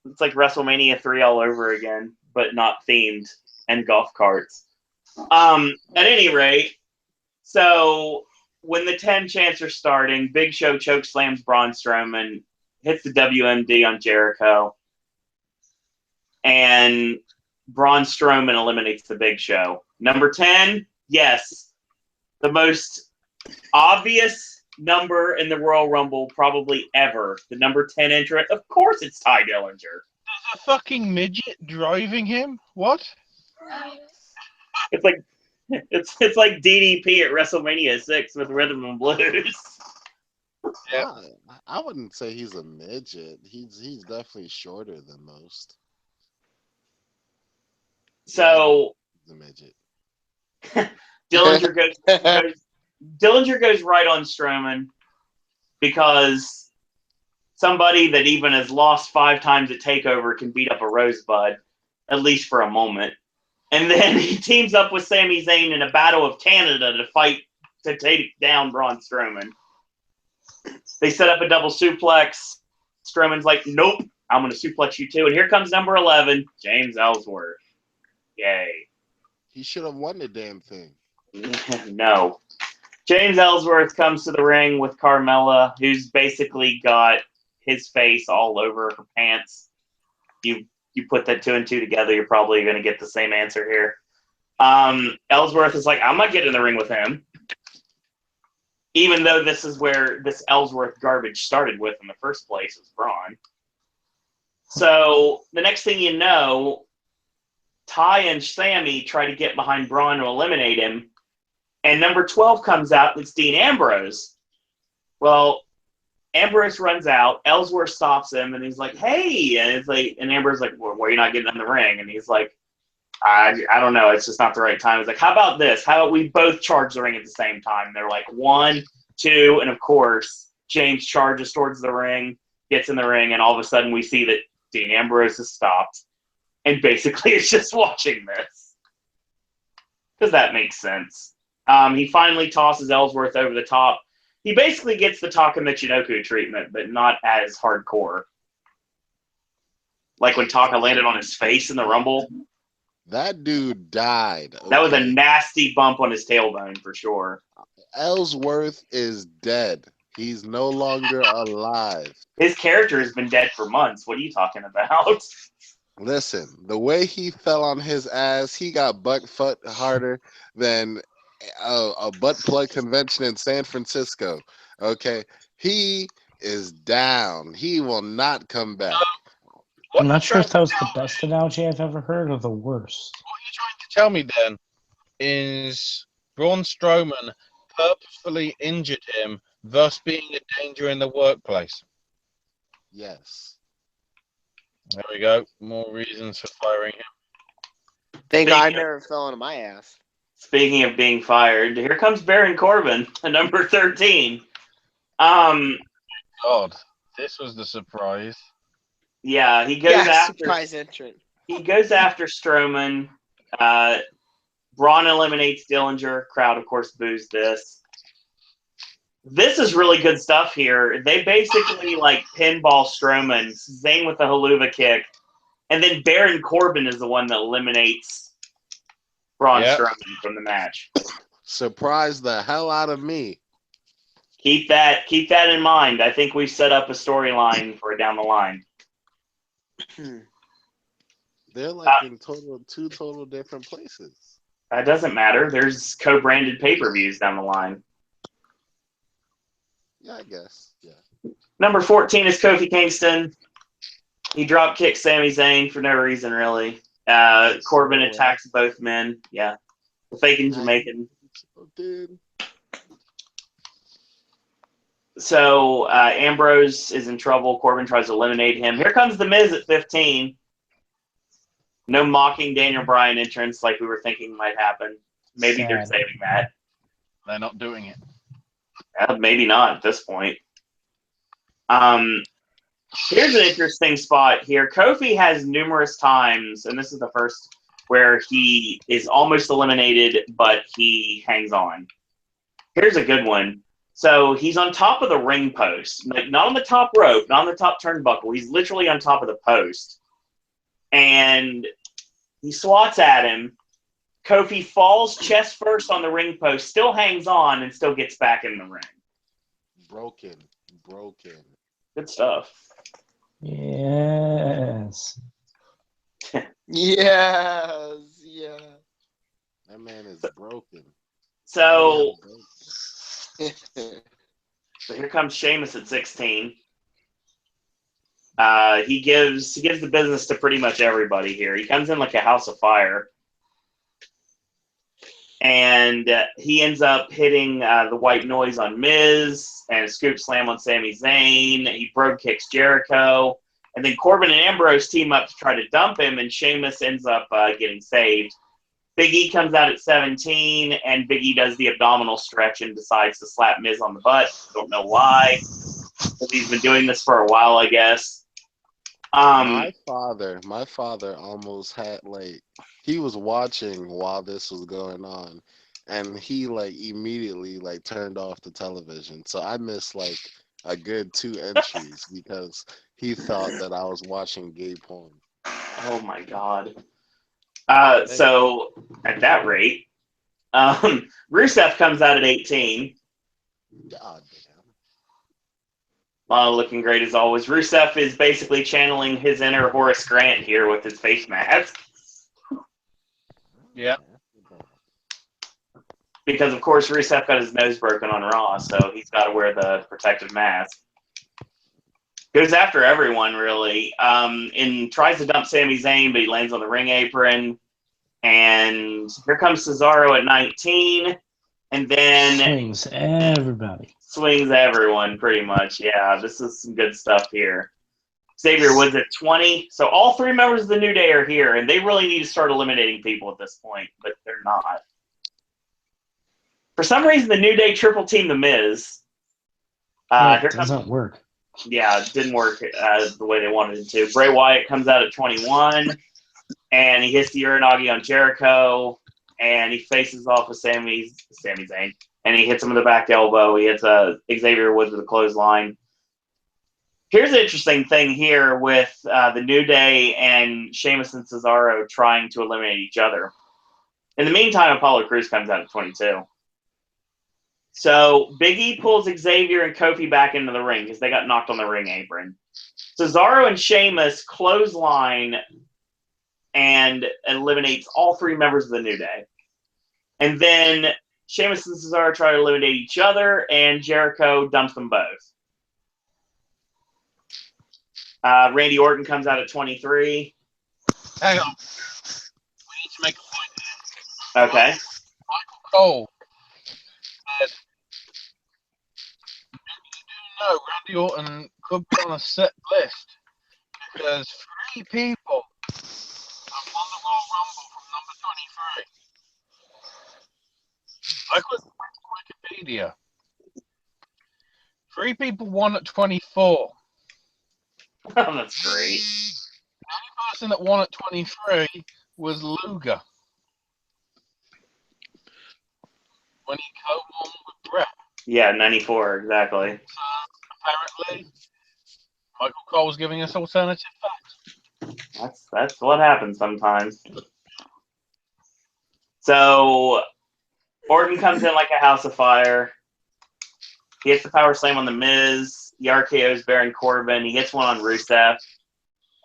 It's like WrestleMania 3 all over again, but not themed, and golf carts. At any rate, so when the 10 chants are starting, Big Show chokeslams Braun Strowman, hits the WMD on Jericho, and Braun Strowman eliminates the Big Show. Number 10, yes, the most obvious number in the Royal Rumble probably ever. The number 10 entrant, of course it's Ty Dillinger. There's a fucking midget driving him? What? It's like DDP at WrestleMania 6 with Rhythm and Blues. Yeah. I wouldn't say he's a midget. He's definitely shorter than most. So the midget. Dillinger goes right on Strowman because somebody that even has lost 5 times at TakeOver can beat up a Rosebud, at least for a moment. And then he teams up with Sami Zayn in a Battle of Canada to take down Braun Strowman. They set up a double suplex. Strowman's like, nope, I'm going to suplex you too. And here comes number 11, James Ellsworth. Yay. He should have won the damn thing. No. James Ellsworth comes to the ring with Carmella, who's basically got his face all over her pants. You put that 2 and 2 together, you're probably going to get the same answer here. Ellsworth is like, I'm not getting in the ring with him. Even though this is where this Ellsworth garbage started with in the first place, was Braun. So the next thing you know, Ty and Sammy try to get behind Braun to eliminate him. And number 12 comes out, and it's Dean Ambrose. Well, Ambrose runs out. Ellsworth stops him, and he's like, hey. And Ambrose is like, well, why are you not getting in the ring? And he's like, I don't know. It's just not the right time. He's like, how about this? How about we both charge the ring at the same time? And they're like, 1, 2, and of course, James charges towards the ring, gets in the ring, and all of a sudden we see that Dean Ambrose is stopped. And basically it's just watching this. Because that makes sense. He finally tosses Ellsworth over the top. He basically gets the Taka Michinoku treatment, but not as hardcore. Like when Taka landed on his face in the Rumble. That dude died. Okay? That was a nasty bump on his tailbone for sure. Ellsworth is dead. He's no longer alive. His character has been dead for months. What are you talking about? Listen, the way he fell on his ass, he got butt harder than a butt plug convention in San Francisco. Okay, he is down. He will not come back. I'm not sure if that was the best analogy I've ever heard or the worst. What you're trying to tell me then is Braun Strowman purposefully injured him, thus being a danger in the workplace. Yes. There we go. More reasons for firing him. Thank God I never fell on my ass. Speaking of being fired, here comes Baron Corbin, at number 13. God, this was the surprise. Yeah, he goes after surprise entrant. He goes after Strowman. Braun eliminates Dillinger. Crowd, of course, boos this. This is really good stuff here. They basically like pinball Strowman, Zayn with the haluva kick, and then Baron Corbin is the one that eliminates Braun Strowman from the match. Surprise the hell out of me. Keep that in mind. I think we've set up a storyline for down the line. They're like in two total different places. That doesn't matter. There's co-branded pay-per-views down the line. Yeah, I guess. Yeah. Number 14 is Kofi Kingston. He drop kicks Sami Zayn for no reason, really. Corbin attacks both men. Yeah. The faking Jamaican. Dude. So Ambrose is in trouble. Corbin tries to eliminate him. Here comes The Miz at 15. No mocking Daniel Bryan entrance like we were thinking might happen. Maybe they're saving that. They're not doing it. Maybe not at this point. Here's an interesting spot here. Kofi has numerous times, and this is the first where he is almost eliminated, but he hangs on. Here's a good one. So he's on top of the ring post, like not on the top rope, not on the top turnbuckle. He's literally on top of the post. And he swats at him. Kofi falls chest first on the ring post, still hangs on, and still gets back in the ring. Broken. Good stuff. Yes. Yes. Yeah. That man is broken. So here comes Sheamus at 16. He gives the business to pretty much everybody here. He comes in like a house of fire. And he ends up hitting the white noise on Miz and a scoop slam on Sami Zayn. He brogue kicks Jericho. And then Corbin and Ambrose team up to try to dump him, and Sheamus ends up getting saved. Big E comes out at 17, and Big E does the abdominal stretch and decides to slap Miz on the butt. Don't know why. But he's been doing this for a while, I guess. My father almost had he was watching while this was going on, and he immediately turned off the television. So I missed a good 2 entries because he thought that I was watching gay porn. Oh my God. So at that rate, Rusev comes out at 18. God damn. Lana looking great as always. Rusev is basically channeling his inner Horace Grant here with his face mask. Yeah. because of course Rusev got his nose broken on Raw, so he's got to wear the protective mask. Goes after everyone really, and tries to dump Sami Zayn, but he lands on the ring apron. And here comes Cesaro at 19, and then swings everybody. Swings everyone, pretty much. Yeah, this is some good stuff here. Xavier Woods at 20. So all three members of the New Day are here, and they really need to start eliminating people at this point, but they're not. For some reason, the New Day triple team The Miz. It doesn't work. Yeah, it didn't work the way they wanted it to. Bray Wyatt comes out at 21, and he hits the Uranagi on Jericho, and he faces off with Sami Zayn, and he hits him with a back elbow. He hits Xavier Woods with a clothesline. Here's an interesting thing here with the New Day and Sheamus and Cesaro trying to eliminate each other. In the meantime, Apollo Crews comes out at 22. So Big E pulls Xavier and Kofi back into the ring because they got knocked on the ring apron. Cesaro and Sheamus clothesline and eliminates all three members of the New Day. And then Sheamus and Cesaro try to eliminate each other, and Jericho dumps them both. Randy Orton comes out at 23. Hang on. We need to make a point. Okay. Michael Cole said, no, Randy Orton could be on a set list because 3 people have won the Royal Rumble from number 23. I clicked Wikipedia. 3 people won at 24. Oh, that's great. The only person that won at 23 was Luger when he co-won with Brett. Yeah, 94, exactly. Apparently, Michael Cole was giving us alternative facts. That's what happens sometimes. So Orton comes in like a house of fire. He hits the power slam on the Miz. He RKO's Baron Corbin. He hits one on Rusev.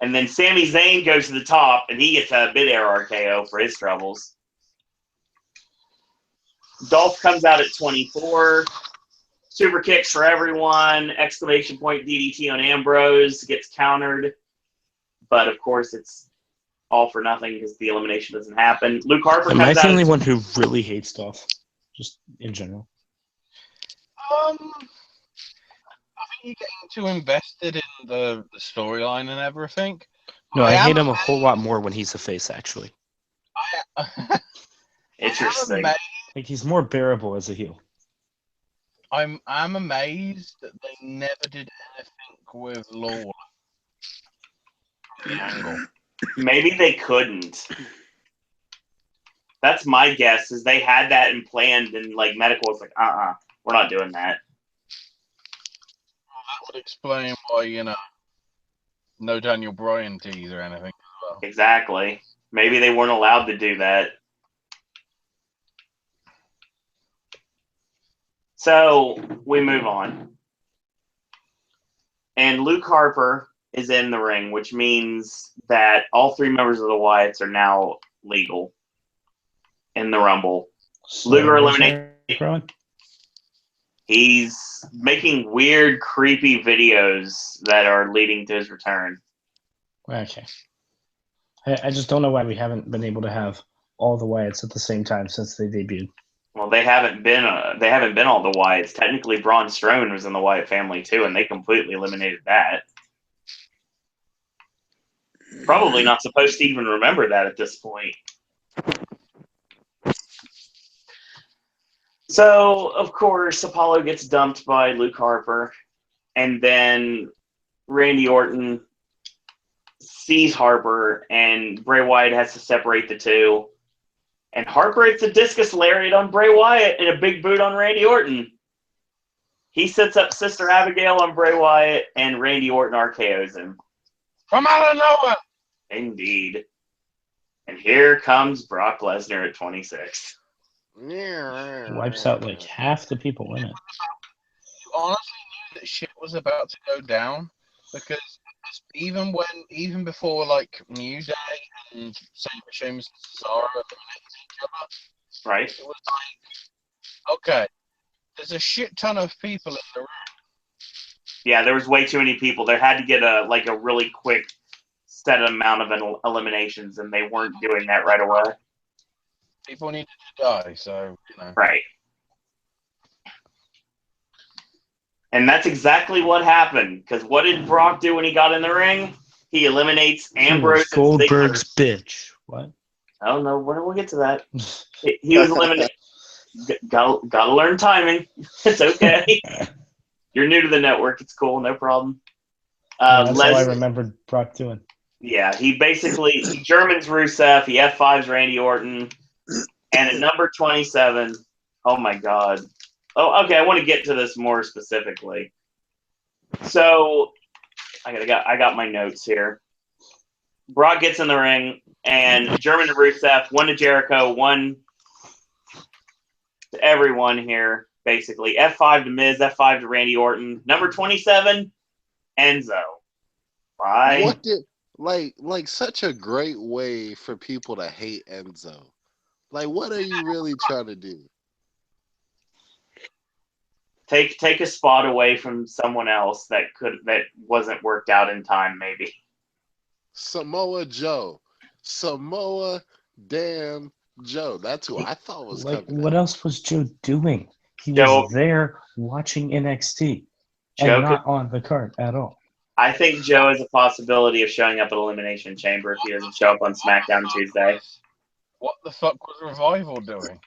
And then Sami Zayn goes to the top, and he gets a mid-air RKO for his troubles. Dolph comes out at 24. Super kicks for everyone. Exclamation point DDT on Ambrose. Gets countered. But, of course, it's all for nothing because the elimination doesn't happen. Luke Harper comes out. Am I the only one who really hates Dolph? Just in general. I think you're getting too invested in the storyline and everything. No, I hate him a whole lot more when he's a face, actually. Interesting. Like, he's more bearable as a heel. I'm amazed that they never did anything with Lawler. The angle. Maybe they couldn't. That's my guess, is they had that and planned, and like medical was like, we're not doing that. Well, that would explain why, no Daniel Bryan tease or anything as well. Exactly. Maybe they weren't allowed to do that. So we move on. And Luke Harper is in the ring, which means that all 3 members of the Wyatts are now legal in the Rumble. So Luger eliminated. He's making weird, creepy videos that are leading to his return. Okay. I just don't know why we haven't been able to have all the Wyatts at the same time since they debuted. Well, they haven't been all the Wyatts. Technically, Braun Strowman was in the Wyatt family too, and they completely eliminated that. Probably not supposed to even remember that at this point. So, of course, Apollo gets dumped by Luke Harper, and then Randy Orton sees Harper, and Bray Wyatt has to separate the two. And Harper hits a discus lariat on Bray Wyatt and a big boot on Randy Orton. He sets up Sister Abigail on Bray Wyatt, and Randy Orton RKOs him. From out of nowhere! Indeed. And here comes Brock Lesnar at 26. Wipes out like half the people in it. You honestly knew that shit was about to go down because even before like New Day and Sheamus and Cesaro eliminated each other, right? it was like Okay. There's a shit ton of people in the room. Yeah, there was way too many people. They had to get a really quick set amount of eliminations, and they weren't doing that right away. People needed to die, so, Right. And that's exactly what happened. Because what did Brock do when he got in the ring? He eliminates Ambrose and Goldberg's Ziggler. bitch. What? Oh no, we'll get to that. He was eliminated. Gotta learn timing. It's okay. You're new to the network. It's cool. No problem. That's all I remembered Brock doing. Yeah, he Germans Rusev. He F5s Randy Orton. And at number 27, oh my God. Oh, okay. I want to get to this more specifically. So I got my notes here. Brock gets in the ring, and German to Rusev, one to Jericho, one to everyone here, basically. F5 to Miz, F5 to Randy Orton. Number 27, Enzo. Bye. What did like such a great way for people to hate Enzo? Like, what are you really trying to do? Take a spot away from someone else that wasn't worked out in time, maybe. Samoa Joe. Samoa damn Joe. That's who I thought was coming. What else was Joe doing? He Joe- was there watching NXT and not on the card at all. I think Joe has a possibility of showing up at Elimination Chamber if he doesn't show up on SmackDown Tuesday. What the fuck was Revival doing?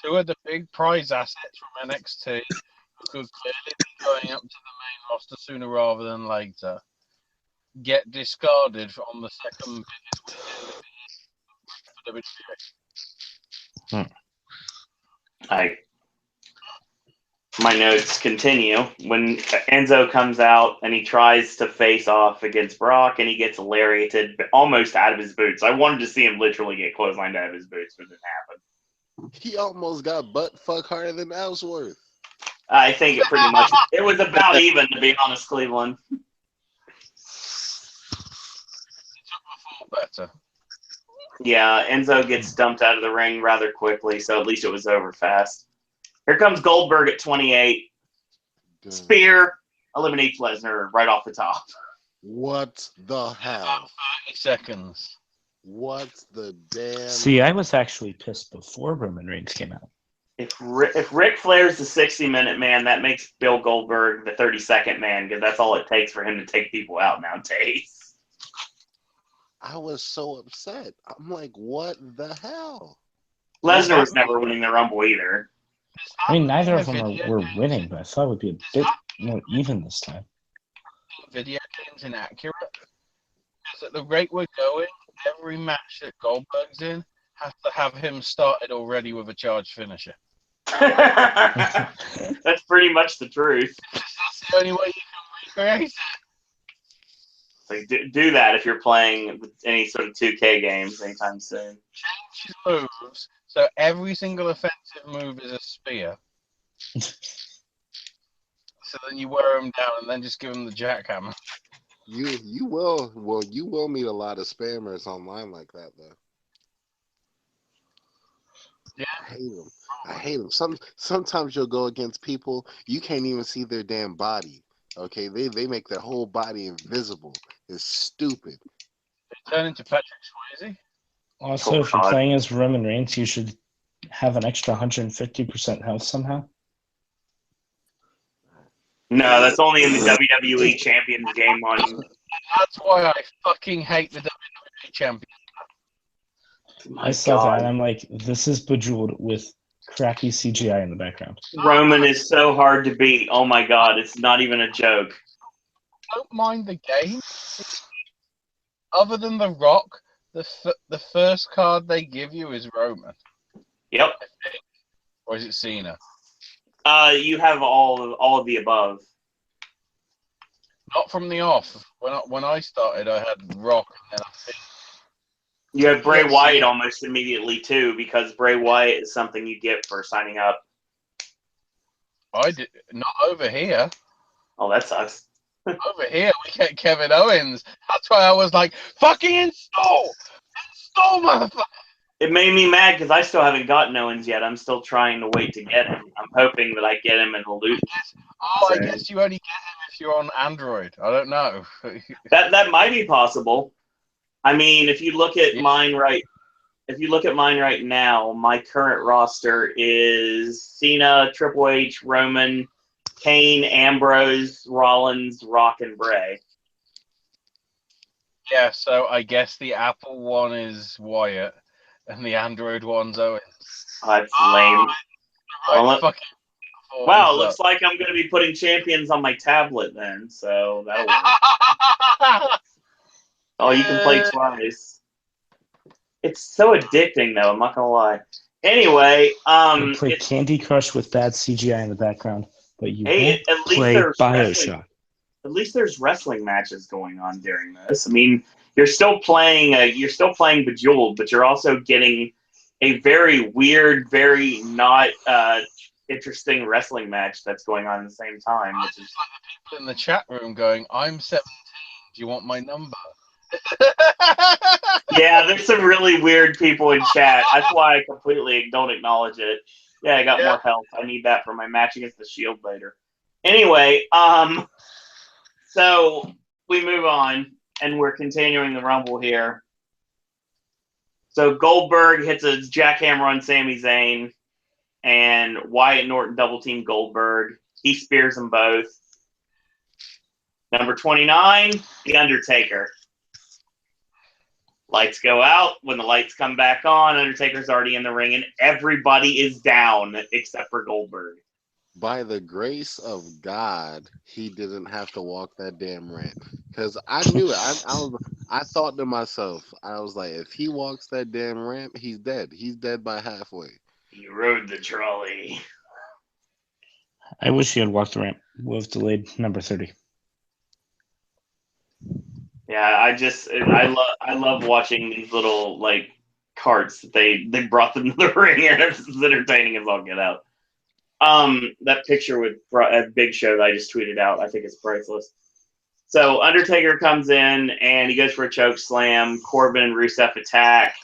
Two of the big prize assets from NXT who could clearly be going up to the main roster sooner rather than later get discarded on the second biggest weekend for WWE. My notes continue. When Enzo comes out and he tries to face off against Brock and he gets lariated almost out of his boots. I wanted to see him literally get clotheslined out of his boots, but it didn't happen. He almost got butt fuck harder than Ellsworth. I think it was about even, to be honest, Cleveland. Better. Yeah, Enzo gets dumped out of the ring rather quickly, so at least it was over fast. Here comes Goldberg at 28. Damn. Spear eliminates Lesnar right off the top. What the hell? 30 seconds. What the damn? See, I was actually pissed before Roman Reigns came out. If Ric Flair's the 60-minute man, that makes Bill Goldberg the 30-second man, because that's all it takes for him to take people out nowadays. I was so upset. I'm like, what the hell? Lesnar was never winning the Rumble either. I mean, neither of them were winning, but I thought it would be a bit more even this time. Video games inaccurate. Because at the rate we're going, every match that Goldberg's in has to have him started already with a charge finisher. That's pretty much the truth. That's the only way you can recreate it. Like, do that if you're playing any sort of 2K games anytime soon. Change his moves so every single offensive move is a spear. So then you wear him down and then just give him the jackhammer. You will meet a lot of spammers online like that though. Yeah. I hate them. Sometimes you'll go against people you can't even see their damn body. Okay, they make their whole body invisible. It's stupid. They turn into Patrick Swayze. Also, if you're playing as Roman Reigns, you should have an extra 150% health somehow. No, that's only in the WWE Champions game on. That's why I fucking hate the WWE Champion. I saw that and I'm like, this is bejeweled with crappy CGI in the background. Roman is so hard to beat. Oh my god, it's not even a joke. Don't mind the game. Other than The Rock, the first card they give you is Roman. Yep. Or is it Cena? You have all of the above. Not from the off. When I started, I had Rock, and then I think you have Bray Wyatt almost immediately too, because Bray Wyatt is something you get for signing up. I did not over here. Oh, that sucks. Over here, we get Kevin Owens. That's why I was like, fucking install, motherfucker. It made me mad because I still haven't gotten Owens yet. I'm still trying to wait to get him. I'm hoping that I get him in a loot. I guess you only get him if you're on Android. I don't know. That might be possible. I mean, if you look at mine right now, my current roster is Cena, Triple H, Roman, Kane, Ambrose, Rollins, Rock, and Bray. Yeah, so I guess the Apple one is Wyatt, and the Android one's Owens. That's lame. Wow, it It looks like I'm going to be putting champions on my tablet then, so that'll work. Oh, you can play twice. It's so addicting, though. I'm not gonna lie. Anyway, play Candy Crush with bad CGI in the background, but you at won't least play there's Bioshock. At least there's wrestling matches going on during this. I mean, you're still playing Bejeweled, but you're also getting a very weird, very not interesting wrestling match that's going on at the same time. Which is like the people in the chat room going, "I'm 17. Do you want my number?" Yeah, there's some really weird people in chat. That's why I completely don't acknowledge it. Yeah, I got more health. I need that for my match against the Shield later. Anyway, so we move on, and we're continuing the Rumble here. So Goldberg hits a jackhammer on Sami Zayn, and Wyatt and Orton double team Goldberg. He spears them both. Number 29, The Undertaker. Lights go out. When the lights come back on, Undertaker's already in the ring, and everybody is down except for Goldberg. By the grace of God, he didn't have to walk that damn ramp. Because I knew it. I thought to myself, I was like, if he walks that damn ramp, he's dead. He's dead by halfway. He rode the trolley. I wish he had walked the ramp. Would have delayed number 30. Yeah, I love watching these little like carts that they brought them to the ring, and it's as entertaining as all get out. That picture with Big Show that I just tweeted out, I think it's priceless. So Undertaker comes in and he goes for a choke slam. Corbin and Rusev attack,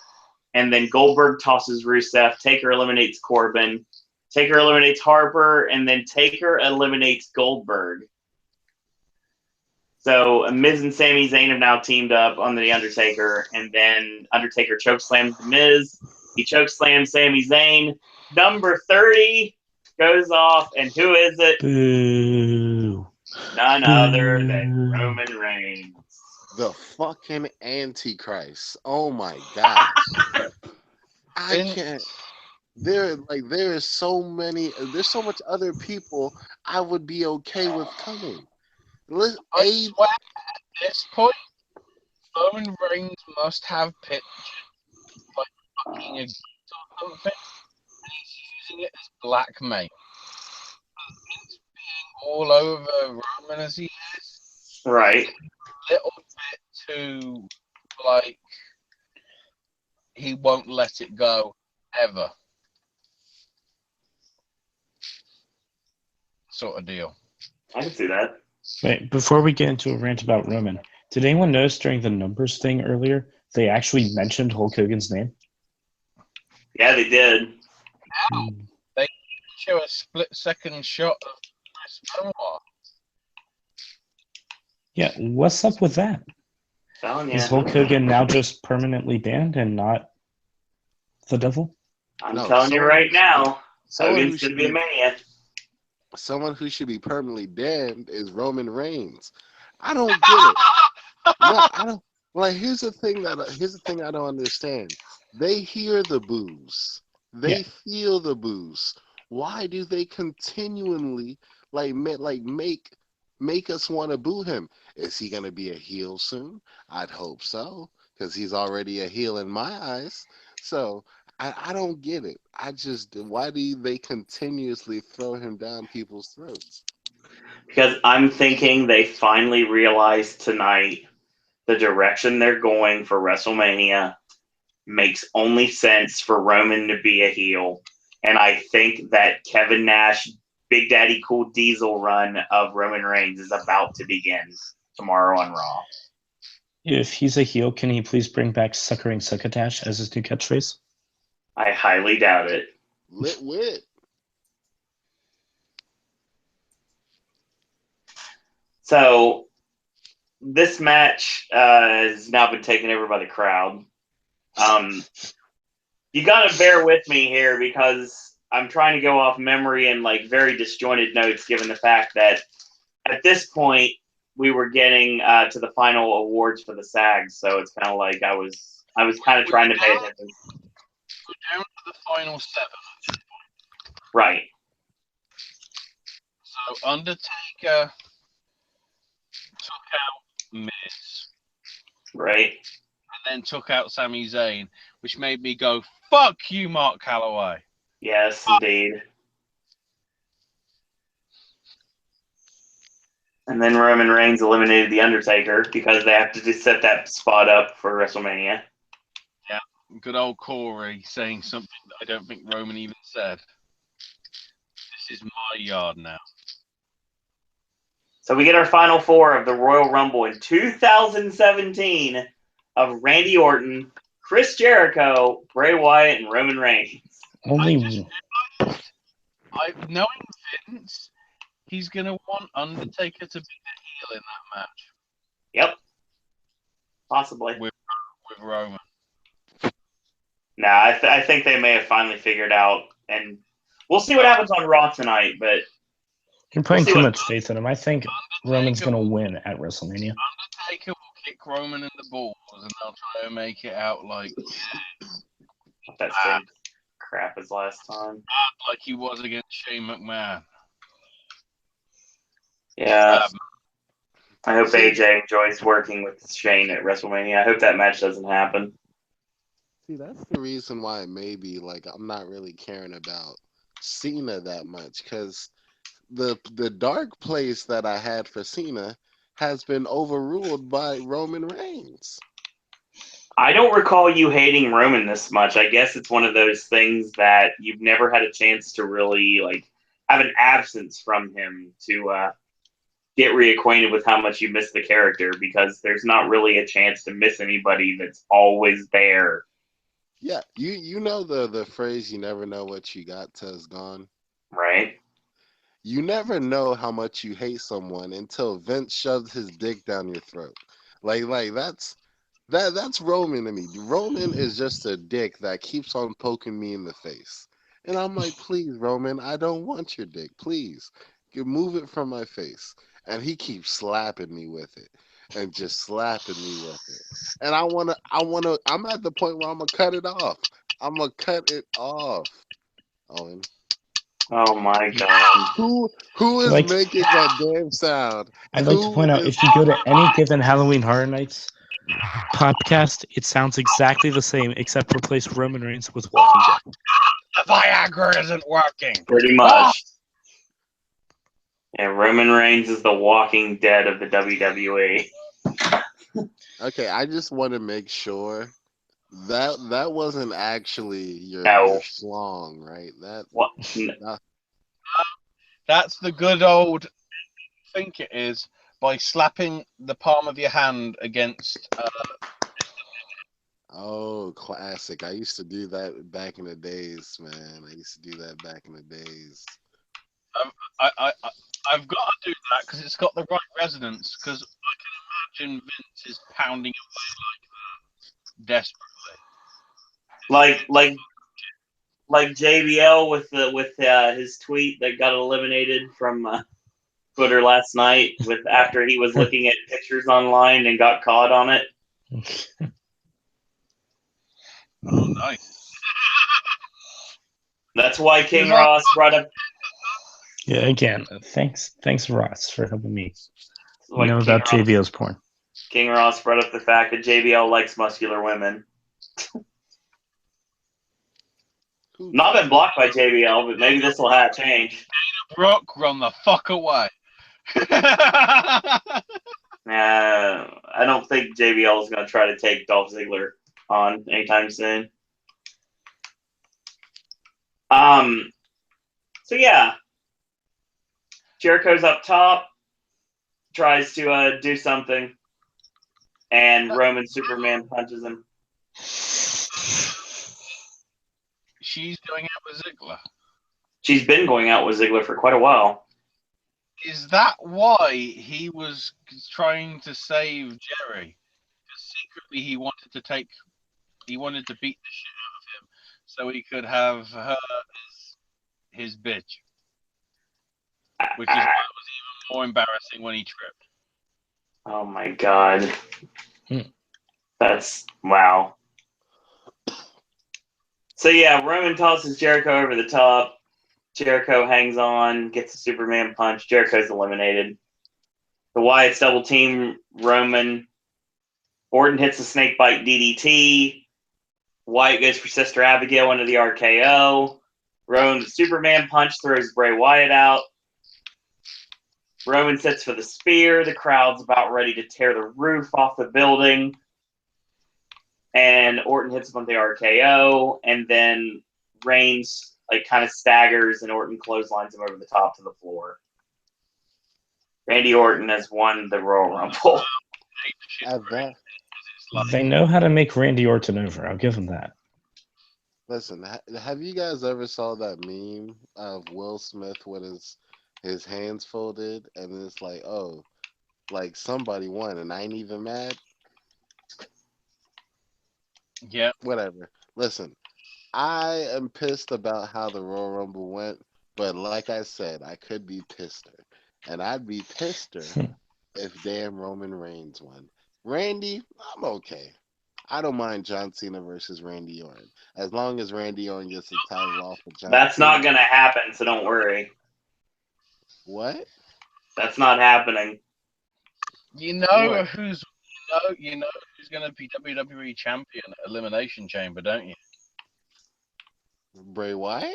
and then Goldberg tosses Rusev. Taker eliminates Corbin. Taker eliminates Harper, and then Taker eliminates Goldberg. So Miz and Sami Zayn have now teamed up on the Undertaker, and then Undertaker chokeslams the Miz. He chokeslams Sami Zayn. Number 30 goes off, and who is it? Boo. None other than Roman Reigns. The fucking Antichrist. Oh my God. I can't. There's so much other people I would be okay with coming. I swear at this point, Roman Reigns must have pictures like fucking a or something, and he's using it as blackmail. Vince being all over Roman as he is, right? A little bit too like he won't let it go ever, sort of deal. I can see that. Wait, before we get into a rant about Roman, did anyone notice during the numbers thing earlier, they actually mentioned Hulk Hogan's name? Yeah, they did. Now, they show a split-second shot of Chris Benoit. Yeah, what's up with that? Is Hulk Hogan now just permanently banned and not the devil? I'm telling you right now, Hogan's going to be a maniac. Someone who should be permanently damned is Roman Reigns. I don't get it. No, I don't. Like, here's the thing I don't understand. They hear the boos. They feel the boos. Why do they continually make us want to boo him? Is he gonna be a heel soon? I'd hope so, because he's already a heel in my eyes. So I don't get it. Why do they continuously throw him down people's throats? Because I'm thinking they finally realized tonight the direction they're going for WrestleMania makes only sense for Roman to be a heel. And I think that Kevin Nash, Big Daddy Cool Diesel run of Roman Reigns is about to begin tomorrow on Raw. If he's a heel, can he please bring back Suckering Succotash as his new catchphrase? I highly doubt it. Lit Whit. So this match has now been taken over by the crowd. You got to bear with me here because I'm trying to go off memory and like very disjointed notes, given the fact that at this point we were getting to the final awards for the SAGs. So it's kind of like I was kind of trying to pay attention. We're down to the final 7 at this point. Right. So Undertaker took out Miz. Right. And then took out Sami Zayn, which made me go, fuck you, Mark Calloway. Yes, indeed. And then Roman Reigns eliminated The Undertaker because they have to just set that spot up for WrestleMania. Yeah, good old Corey saying something that I don't think Roman even said. This is my yard now. So we get our final 4 of the Royal Rumble in 2017 of Randy Orton, Chris Jericho, Bray Wyatt, and Roman Reigns. Only Knowing Vince, he's going to want Undertaker to be the heel in that match. Yep. Possibly. With Roman. Nah, I think they may have finally figured out, and we'll see what happens on Raw tonight, but you're putting too much faith in him. I think Roman's going to win at WrestleMania. Undertaker will kick Roman in the balls, and they'll try to make it out like that same crap as last time. Like he was against Shane McMahon. Yeah. I hope AJ enjoys working with Shane at WrestleMania. I hope that match doesn't happen. See, that's the reason why maybe like I'm not really caring about Cena that much, because the dark place that I had for Cena has been overruled by Roman Reigns. I don't recall you hating Roman this much. I guess it's one of those things that you've never had a chance to really like have an absence from him to get reacquainted with how much you miss the character, because there's not really a chance to miss anybody that's always there. Yeah, you know the phrase, you never know what you got till it's gone. Right. You never know how much you hate someone until Vince shoves his dick down your throat. Like that's Roman to me. Roman is just a dick that keeps on poking me in the face. And I'm like, please, Roman, I don't want your dick. Please. Move it from my face. And he keeps slapping me with it. And just slapping me with it. And I'm at the point where I'm gonna cut it off. I'm gonna cut it off. Owen. Oh my god. Who is making that damn sound? I'd like to point out, if you go to any given Halloween Horror Nights podcast, it sounds exactly the same, except replace Roman Reigns with Walking Dead. The Viagra isn't working. Pretty much. And Roman Reigns is the Walking Dead of the WWE. Okay, I just want to make sure that wasn't actually your schlong, right? That's the good old think it is by slapping the palm of your hand against. Oh, classic! I used to do that back in the days, man. I've got to do that because it's got the right resonance. Because I can imagine Vince is pounding away like that, desperately. Like JBL with his tweet that got eliminated from Twitter last night after he was looking at pictures online and got caught on it. Oh, nice. That's why King Ross brought up. Yeah, again, thanks Ross for helping me. I know about JBL's porn. King Ross brought up the fact that JBL likes muscular women. Not been blocked by JBL, but maybe this will change. Brooke, run the fuck away. I don't think JBL is going to try to take Dolph Ziggler on anytime soon. So yeah, Jericho's up top, tries to do something, and Roman Superman punches him. she's going out with Ziggler. She's been going out with Ziggler for quite a while. Is that why he was trying to save Jerry? Because secretly he wanted to beat the shit out of him so he could have her as his bitch. Which is why it was even more embarrassing when he tripped. Oh my god. That's wow. So yeah, Roman tosses Jericho over the top. Jericho hangs on, gets a Superman punch. Jericho's eliminated. The Wyatts double team Roman. Orton hits a snakebite DDT. Wyatt goes for Sister Abigail into the RKO. Roman's Superman punch throws Bray Wyatt out. Roman sits for the spear. The crowd's about ready to tear the roof off the building. And Orton hits him on the RKO. And then Reigns kind of staggers and Orton clotheslines him over the top to the floor. Randy Orton has won the Royal Rumble. They know how to make Randy Orton over. I'll give him that. Listen, have you guys ever saw that meme of Will Smith with his hands folded, and it's like, oh, like somebody won, and I ain't even mad? Yeah. Whatever. Listen, I am pissed about how the Royal Rumble went, but like I said, I could be pisser. And I'd be pisser if damn Roman Reigns won. Randy, I'm okay. I don't mind John Cena versus Randy Orton. As long as Randy Orton gets the title off of John That's Cena. not going to happen, so don't worry. What? That's not happening. You know who's going to be WWE champion at Elimination Chamber, don't you? Bray Wyatt?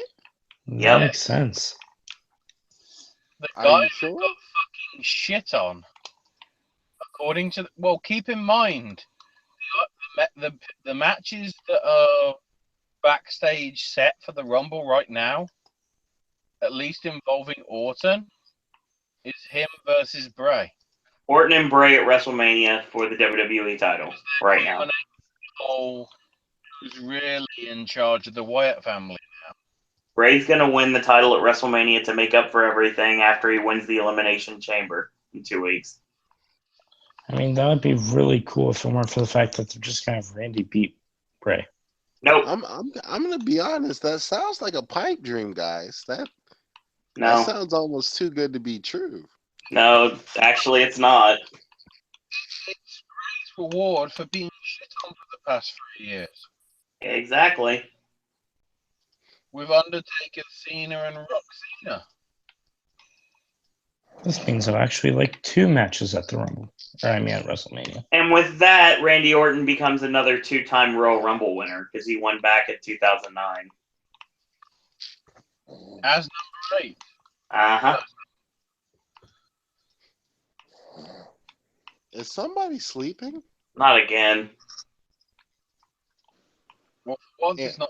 That makes sense. The Are guy you sure? got fucking shit on. According to keep in mind the matches that are backstage set for the Rumble right now, at least involving Orton, is him versus Bray. Orton and Bray at WrestleMania for the WWE title right now. Who's really in charge of the Wyatt family now? Bray's going to win the title at WrestleMania to make up for everything after he wins the Elimination Chamber in 2 weeks. I mean, that would be really cool if it weren't for the fact that they're just going to have Randy beat Bray. Nope. I'm gonna be honest. That sounds like a pipe dream, guys. That sounds almost too good to be true. No, actually, it's not. It's Bray's reward for being shit on for the past 3 years. Exactly. With Undertaker, Cena, and Rock Cena. This means I'll actually like 2 matches at the Rumble. Or I mean at WrestleMania. And with that, Randy Orton becomes another 2-time Royal Rumble winner because he won back in 2009. As number 8. Uh-huh. Is somebody sleeping? Not again. It's not.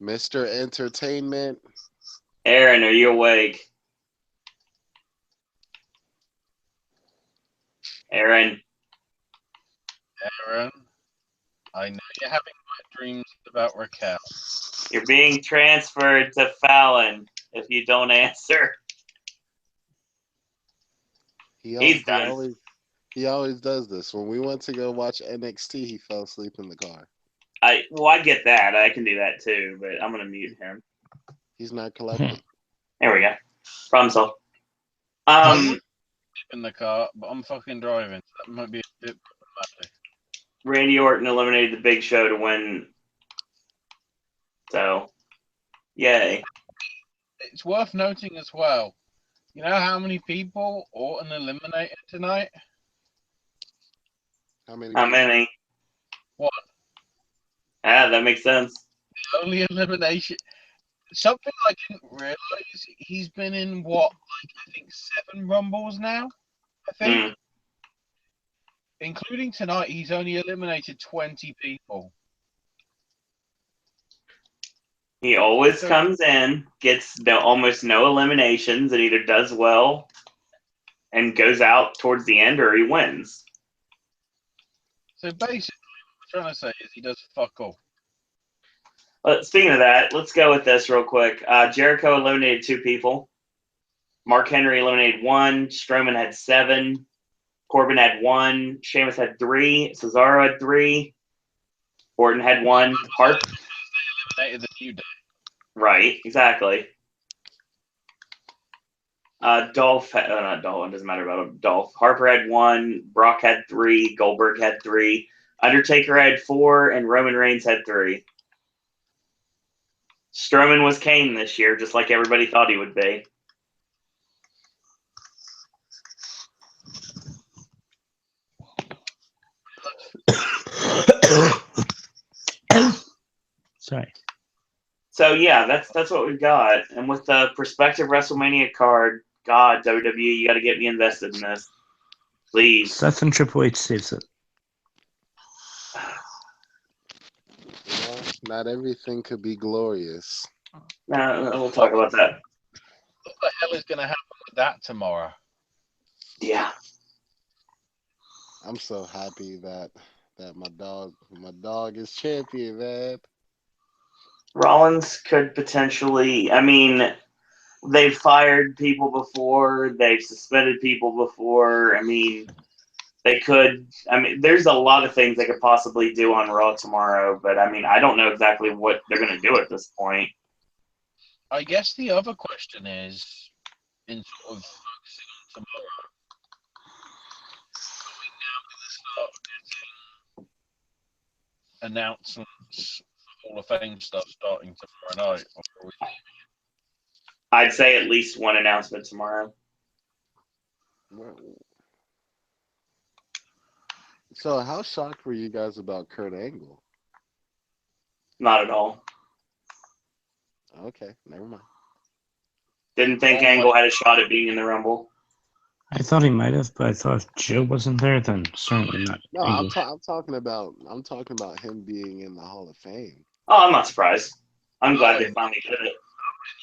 Mr. Entertainment. Aaron, are you awake? Aaron, I know you're having wet dreams about Raquel. you're being transferred to Fallon if you don't answer. He's done. He always does this. When we went to go watch NXT, he fell asleep in the car. I get that. I can do that too, but I'm going to mute him. He's not collected. There we go. Problem solved. In the car, but I'm fucking driving. So that might be a bit problematic. Randy Orton eliminated the Big Show to win. So, yay. It's worth noting as well. You know how many people Orton eliminated tonight? How many? How many? What? Ah, that makes sense. The only elimination. Something I didn't realize. He's been in I think 7 Rumbles now. I think. Including tonight, he's only eliminated 20 people. He always comes in, gets almost no eliminations, and either does well and goes out towards the end, or he wins. So basically, what we're trying to say is he does fuck all. Speaking of that, let's go with this real quick. Jericho eliminated 2 people. Mark Henry eliminated 1. Strowman had 7. Corbin had 1. Sheamus had 3. Cesaro had 3. Orton had 1. Harper eliminated the New Day. Right, exactly. Dolph, not Dolph, it doesn't matter about him. Dolph. Harper had 1. Brock had 3. Goldberg had 3. Undertaker had 4, and Roman Reigns had 3. Strowman was Kane this year, just like everybody thought he would be. Sorry. So yeah, that's what we've got. And with the prospective WrestleMania card, God, WWE, you got to get me invested in this, please. Seth and Triple H saves it. Well, not everything could be glorious. We'll talk about that. What the hell is going to happen with that tomorrow? Yeah. I'm so happy that my dog is champion, man. Rollins could potentially. I mean, they've fired people before. They've suspended people before. I mean, they could. I mean, there's a lot of things they could possibly do on Raw tomorrow. But I mean, I don't know exactly what they're going to do at this point. I guess the other question is, in sort of focusing on tomorrow, are we now going to start getting announcements for Hall of Fame stuff starting tomorrow night? Or are we... I'd say at least one announcement tomorrow. So how shocked were you guys about Kurt Angle? Not at all. Okay, never mind. Didn't think Angle had a shot at being in the Rumble. I thought he might have, but I thought if Joe wasn't there, then certainly not. No, Angle. I'm talking about him being in the Hall of Fame. Oh, I'm not surprised. I'm glad they finally did it.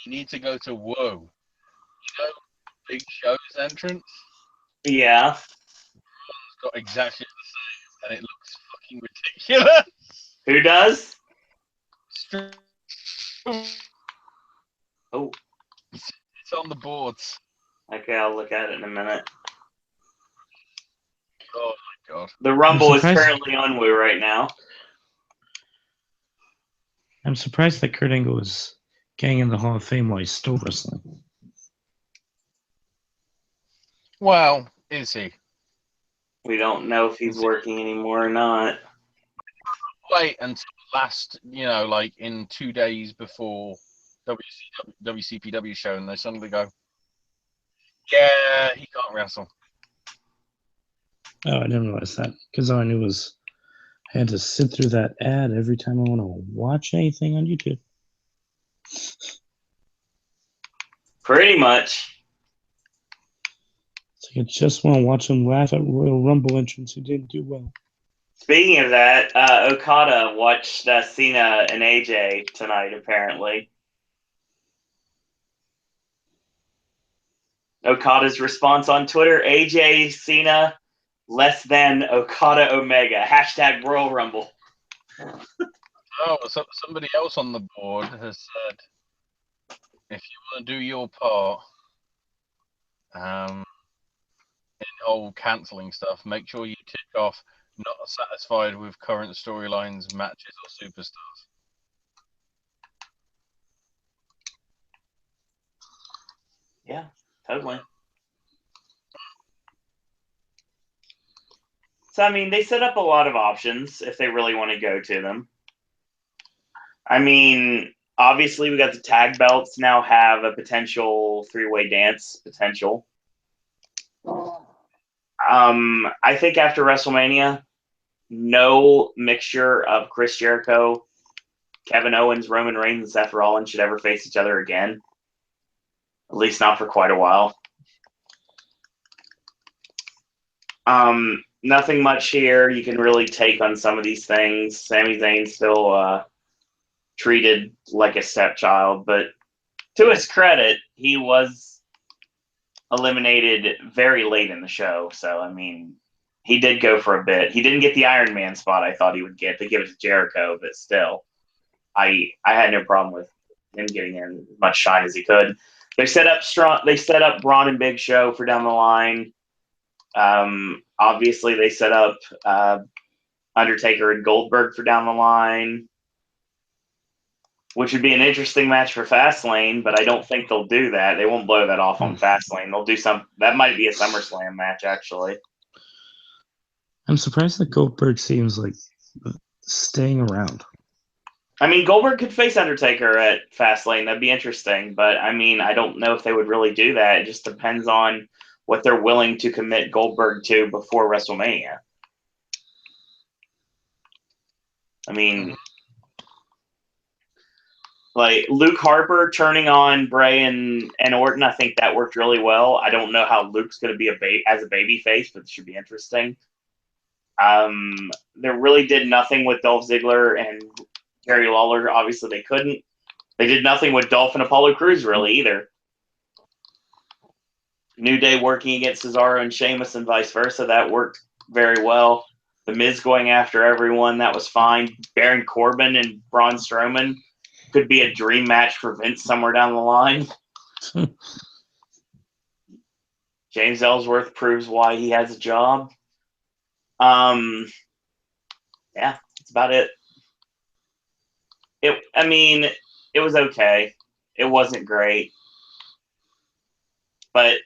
You need to go to Whoa. You know, Big Show's entrance? Yeah. It's got exactly the same, and it looks fucking ridiculous. Who does? Oh. It's on the boards. Okay, I'll look at it in a minute. Oh my god. The Rumble is currently on Woo right now. I'm surprised that Kurt Angle is getting in the Hall of Fame while he's still wrestling. Well, is he? We don't know if he's working anymore or not. Wait until last, like in 2 days before WCPW show, and they suddenly go, yeah, he can't wrestle. Oh, I didn't realize that. Because all I knew was I had to sit through that ad every time I want to watch anything on YouTube. Pretty much. So I just want to watch him laugh at Royal Rumble entrance who didn't do well. Speaking of that, Okada watched Cena and AJ tonight, apparently. Okada's response on Twitter, AJ Cena less than Okada Omega. # Royal Rumble. Oh, so somebody else on the board has said, if you want to do your part in cancelling stuff, make sure you tick off not satisfied with current storylines, matches, or superstars. Yeah, totally. So, I mean, they set up a lot of options if they really want to go to them. I mean, obviously, we got the tag belts now have a potential 3-way dance potential. I think after WrestleMania, no mixture of Chris Jericho, Kevin Owens, Roman Reigns, and Seth Rollins should ever face each other again. At least not for quite a while. Nothing much here you can really take on some of these things. Sami Zayn still treated like a stepchild, but to his credit, he was eliminated very late in the show. So, I mean, he did go for a bit. He didn't get the Iron Man spot I thought he would get. They give it to Jericho, but still. I had no problem with him getting in as much shine as he could. They set up strong. They set up Braun and Big Show for down the line. Obviously, they set up Undertaker and Goldberg for down the line, which would be an interesting match for Fastlane, but I don't think they'll do that. They won't blow that off on Fastlane. They'll do some. That might be a SummerSlam match, actually. I'm surprised that Goldberg seems like staying around. I mean, Goldberg could face Undertaker at Fastlane. That'd be interesting. But, I mean, I don't know if they would really do that. It just depends on what they're willing to commit Goldberg to before WrestleMania. I mean, like Luke Harper turning on Bray and Orton, I think that worked really well. I don't know how Luke's going to be as a baby face, but it should be interesting. They really did nothing with Dolph Ziggler and Jerry Lawler. Obviously, they couldn't. They did nothing with Dolph and Apollo Crews, really, either. New Day working against Cesaro and Sheamus and vice versa. That worked very well. The Miz going after everyone. That was fine. Baron Corbin and Braun Strowman could be a dream match for Vince somewhere down the line. James Ellsworth proves why he has a job. Yeah, that's about it. I mean, it was okay. It wasn't great. But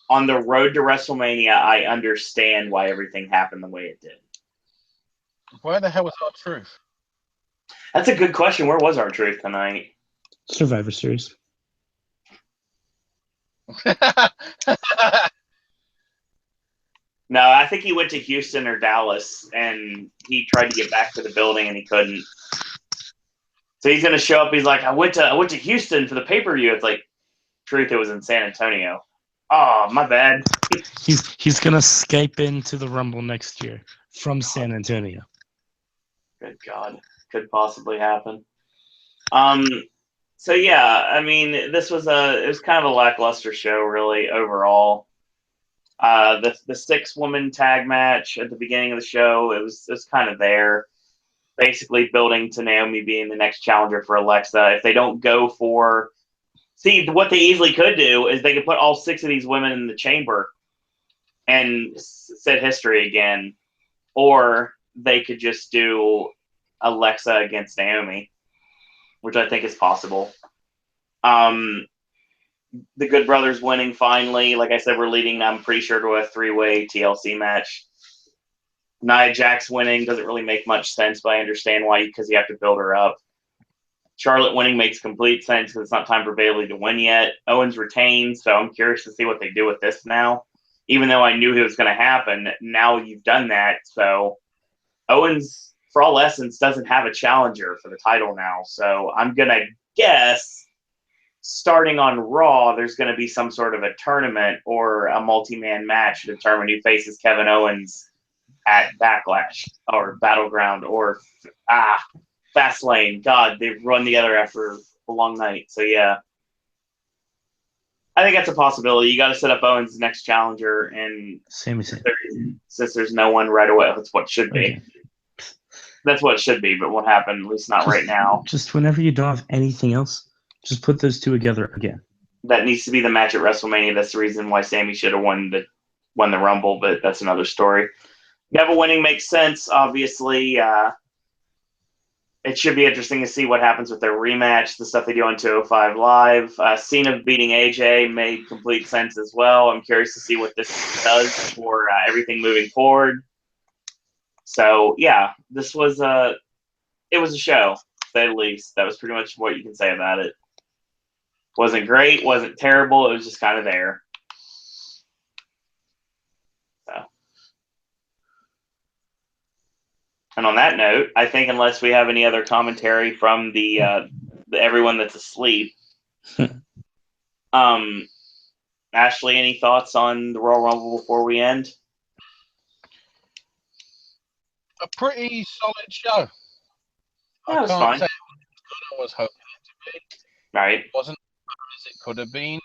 on the road to WrestleMania, I understand why everything happened the way it did. Where the hell was our truth? That's a good question. Where was our truth tonight? Survivor Series. No, I think he went to Houston or Dallas, and he tried to get back to the building, and he couldn't. So he's going to show up. He's like, I went to Houston for the pay-per-view. It's like, truth, it was in San Antonio. Oh, my bad. He's going to Skype into the Rumble next year from San Antonio. Good God. Could possibly happen. So, yeah, I mean, it was kind of a lackluster show, really, overall. The 6-woman tag match at the beginning of the show, it was kind of there. Basically building to Naomi being the next challenger for Alexa. If they don't go for... See, what they easily could do is they could put all 6 of these women in the chamber and set history again. Or they could just do Alexa against Naomi, which I think is possible. The Good Brothers winning finally. Like I said, we're leading, I'm pretty sure, to a 3-way TLC match. Nia Jax winning doesn't really make much sense, but I understand why, because you have to build her up. Charlotte winning makes complete sense because it's not time for Bayley to win yet. Owens retains, so I'm curious to see what they do with this now. Even though I knew it was going to happen, now you've done that. So Owens, for all essence, doesn't have a challenger for the title now. So I'm going to guess starting on Raw, there's going to be some sort of a tournament or a multi-man match to determine who faces Kevin Owens at Backlash or Battleground or Fastlane. God, they've run together after a long night. So, yeah. I think that's a possibility. You got to set up Owens' next challenger, and Same. Since there's no one right away, that's what it should be. Okay. That's what it should be, but won't happen, at least not right now. Just whenever you don't have anything else, just put those 2 together again. That needs to be the match at WrestleMania. That's the reason why Sammy should have won the Rumble, but that's another story. Neville winning makes sense, obviously. It should be interesting to see what happens with their rematch, the stuff they do on 205 Live. Cena beating AJ made complete sense as well. I'm curious to see what this does for everything moving forward. So, yeah, this was a show, to say the least. That was pretty much what you can say about it. Wasn't great, wasn't terrible. It was just kind of there. So. And on that note, I think unless we have any other commentary from the everyone that's asleep, Ashley, any thoughts on the Royal Rumble before we end? A pretty solid show. Yeah, it was fine. Say it was as good as I was hoping it to be. Right. It wasn't as bad as it could have been.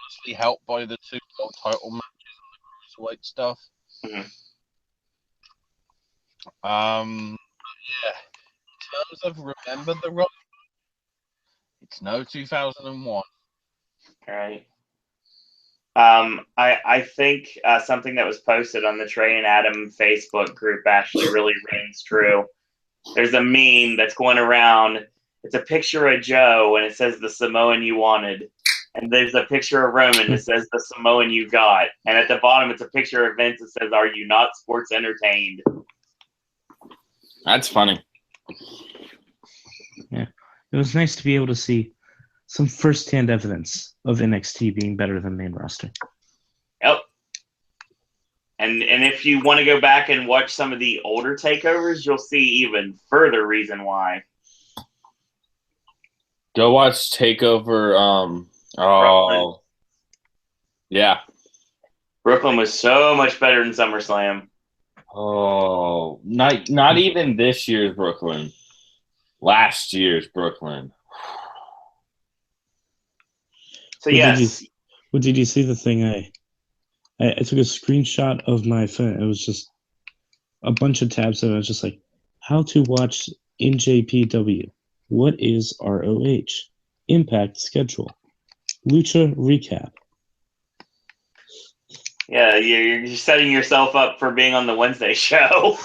Honestly, helped by the 2 world title matches and the cruiserweight stuff. Mm-hmm. Yeah. In terms of remember the Rumble, No 2001. All right. I think something that was posted on the Trey and Adam Facebook group actually really rings true. There's a meme that's going around. It's a picture of Joe, and it says the Samoan you wanted. And there's a picture of Roman that says the Samoan you got. And at the bottom, it's a picture of Vince that says, "Are you not sports entertained?" That's funny. Yeah, it was nice to be able to see some first-hand evidence of NXT being better than main roster. Yep. And if you want to go back and watch some of the older takeovers, you'll see even further reason why. Go watch Takeover. Brooklyn. Yeah. Brooklyn was so much better than SummerSlam. Oh, not even this year's Brooklyn. Last year's Brooklyn. So yes. Did you see the thing? I took a screenshot of my phone. It was just a bunch of tabs, and I was just like, "How to watch NJPW? What is ROH? Impact schedule, Lucha recap." Yeah, you're setting yourself up for being on the Wednesday show.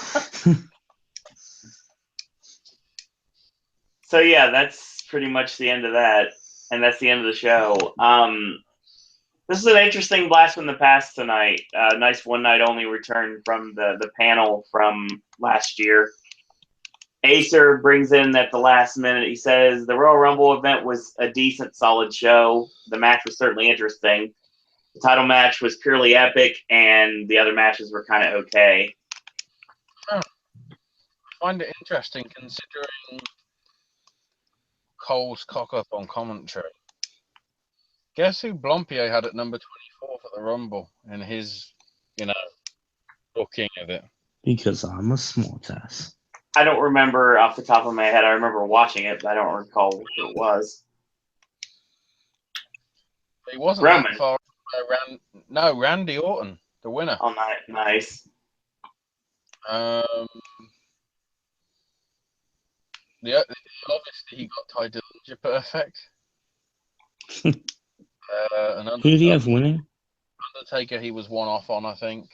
So yeah, that's pretty much the end of that, and that's the end of the show. This is an interesting blast from the past tonight. Nice one night only return from the panel from last year. Acer brings in at the last minute. He says the Royal Rumble event was a decent, solid show. The match was certainly interesting. The title match was purely epic, and the other matches were kind of okay. I find it interesting considering Cole's cock up on commentary. Guess who Blompier had at number 24 for the Rumble in his, booking of it? Because I'm a smart ass. I don't remember off the top of my head. I remember watching it, but I don't recall who it was. He wasn't Roman. that far. Randy Orton, the winner. Oh, nice. Obviously he got tied to Ninja Perfect. Who did he have winning? Undertaker, he was one off on, I think.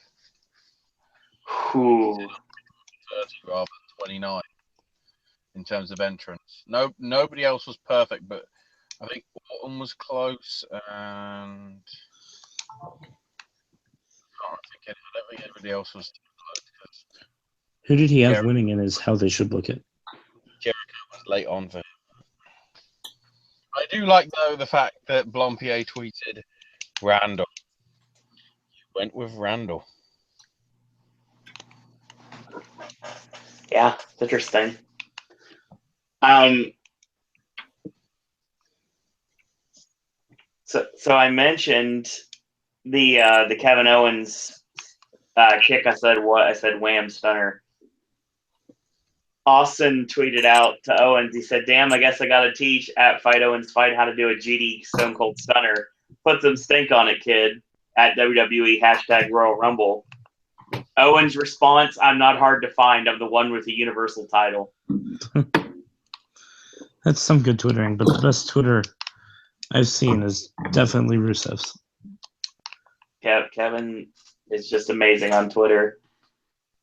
Ooh. 30 rather than 29 in terms of entrance. Nobody else was perfect, but I think Orton was close, and I don't think anybody else was too close. Who did he have winning in is how they should book it. Jericho was late on for him. I do like, though, the fact that Blompier tweeted Randall. You went with Randall. Yeah, it's interesting. So I mentioned the Kevin Owens kick. I said what? I said wham stunner. Austin tweeted out to Owens. He said, "Damn, I guess I got to teach at Fight Owens Fight how to do a GD Stone Cold Stunner. Put some stink on it, kid." At WWE #Royal Rumble. Owens' response: "I'm not hard to find. I'm the one with the Universal title." That's some good twittering, but the best Twitter I've seen is definitely Rusev's. Kevin is just amazing on Twitter.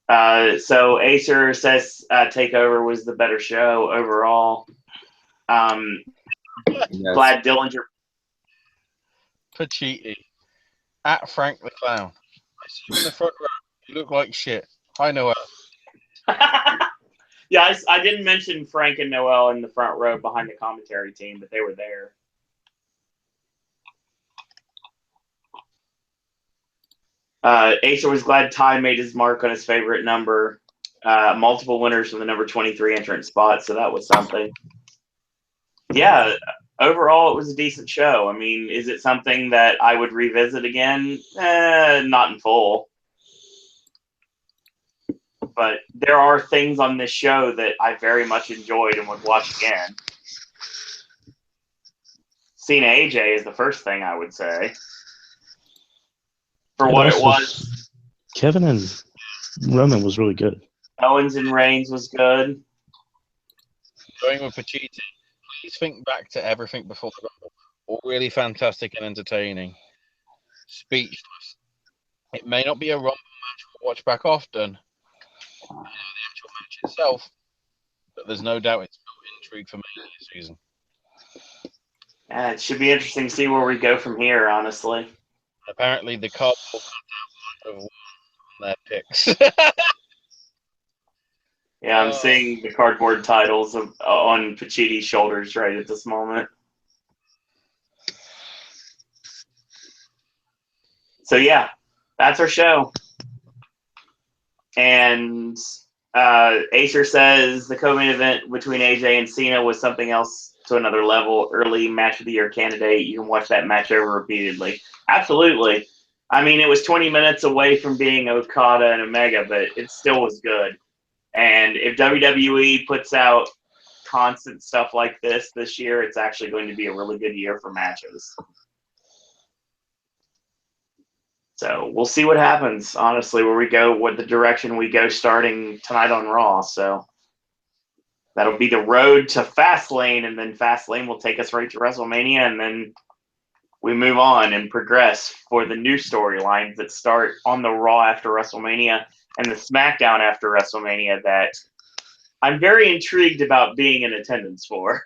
So Acer says Takeover was the better show overall. Yes. Glad Dillinger. Pacitti. At Frank the Clown. I see you in the front row. You look like shit. Hi, Noel. Yeah, I didn't mention Frank and Noel in the front row behind the commentary team, but they were there. Acer was glad Ty made his mark on his favorite number. Multiple winners from the number 23 entrance spot, so that was something. Yeah, overall, it was a decent show. I mean, is it something that I would revisit again? Not in full. But there are things on this show that I very much enjoyed and would watch again. Cena AJ is the first thing I would say. For what it was. Kevin and Roman was really good. Owens and Reigns was good. Going with Pacitti. Please think back to everything before the Rumble. All really fantastic and entertaining. Speechless. It may not be a Rumble match we'll watch back often, the actual match itself, but there's no doubt it's built intrigue for Mania season. Yeah, it should be interesting to see where we go from here, honestly. Apparently, the cardboard cutout might have won their picks. Yeah, I'm seeing the cardboard titles on Pachiti's shoulders right at this moment. So yeah, that's our show. And Acer says the co-main event between AJ and Cena was something else to another level. Early match of the year candidate. You can watch that match over repeatedly. Absolutely. I mean, it was 20 minutes away from being Okada and Omega, but it still was good. And if WWE puts out constant stuff like this year, it's actually going to be a really good year for matches. So we'll see what happens, honestly, where we go, what the direction we go starting tonight on Raw. So that'll be the road to Fastlane, and then Fastlane will take us right to WrestleMania, and then we move on and progress for the new storylines that start on the Raw after WrestleMania and the SmackDown after WrestleMania that I'm very intrigued about being in attendance for.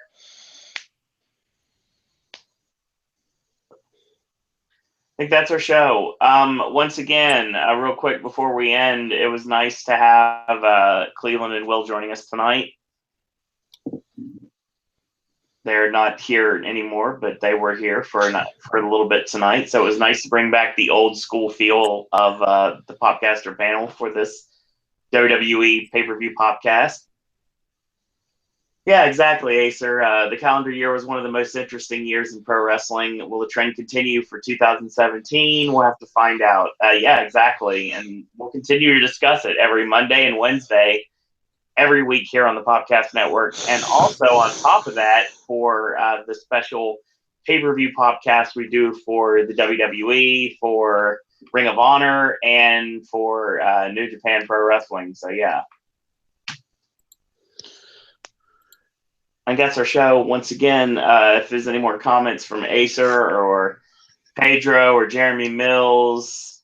I think that's our show. Once again, real quick before we end, it was nice to have Cleveland and Will joining us tonight. They're not here anymore, but they were here for a little bit tonight. So it was nice to bring back the old school feel of the Popcaster panel for this WWE pay-per-view podcast. Yeah, exactly, Acer. The calendar year was one of the most interesting years in pro wrestling. Will the trend continue for 2017? We'll have to find out. Yeah, exactly. And we'll continue to discuss it every Monday and Wednesday every week here on the Popcast Network. And also on top of that, for the special pay-per-view podcast we do for the WWE, for Ring of Honor, and for New Japan Pro Wrestling. So, yeah. I guess our show, once again, if there's any more comments from Acer or Pedro or Jeremy Mills.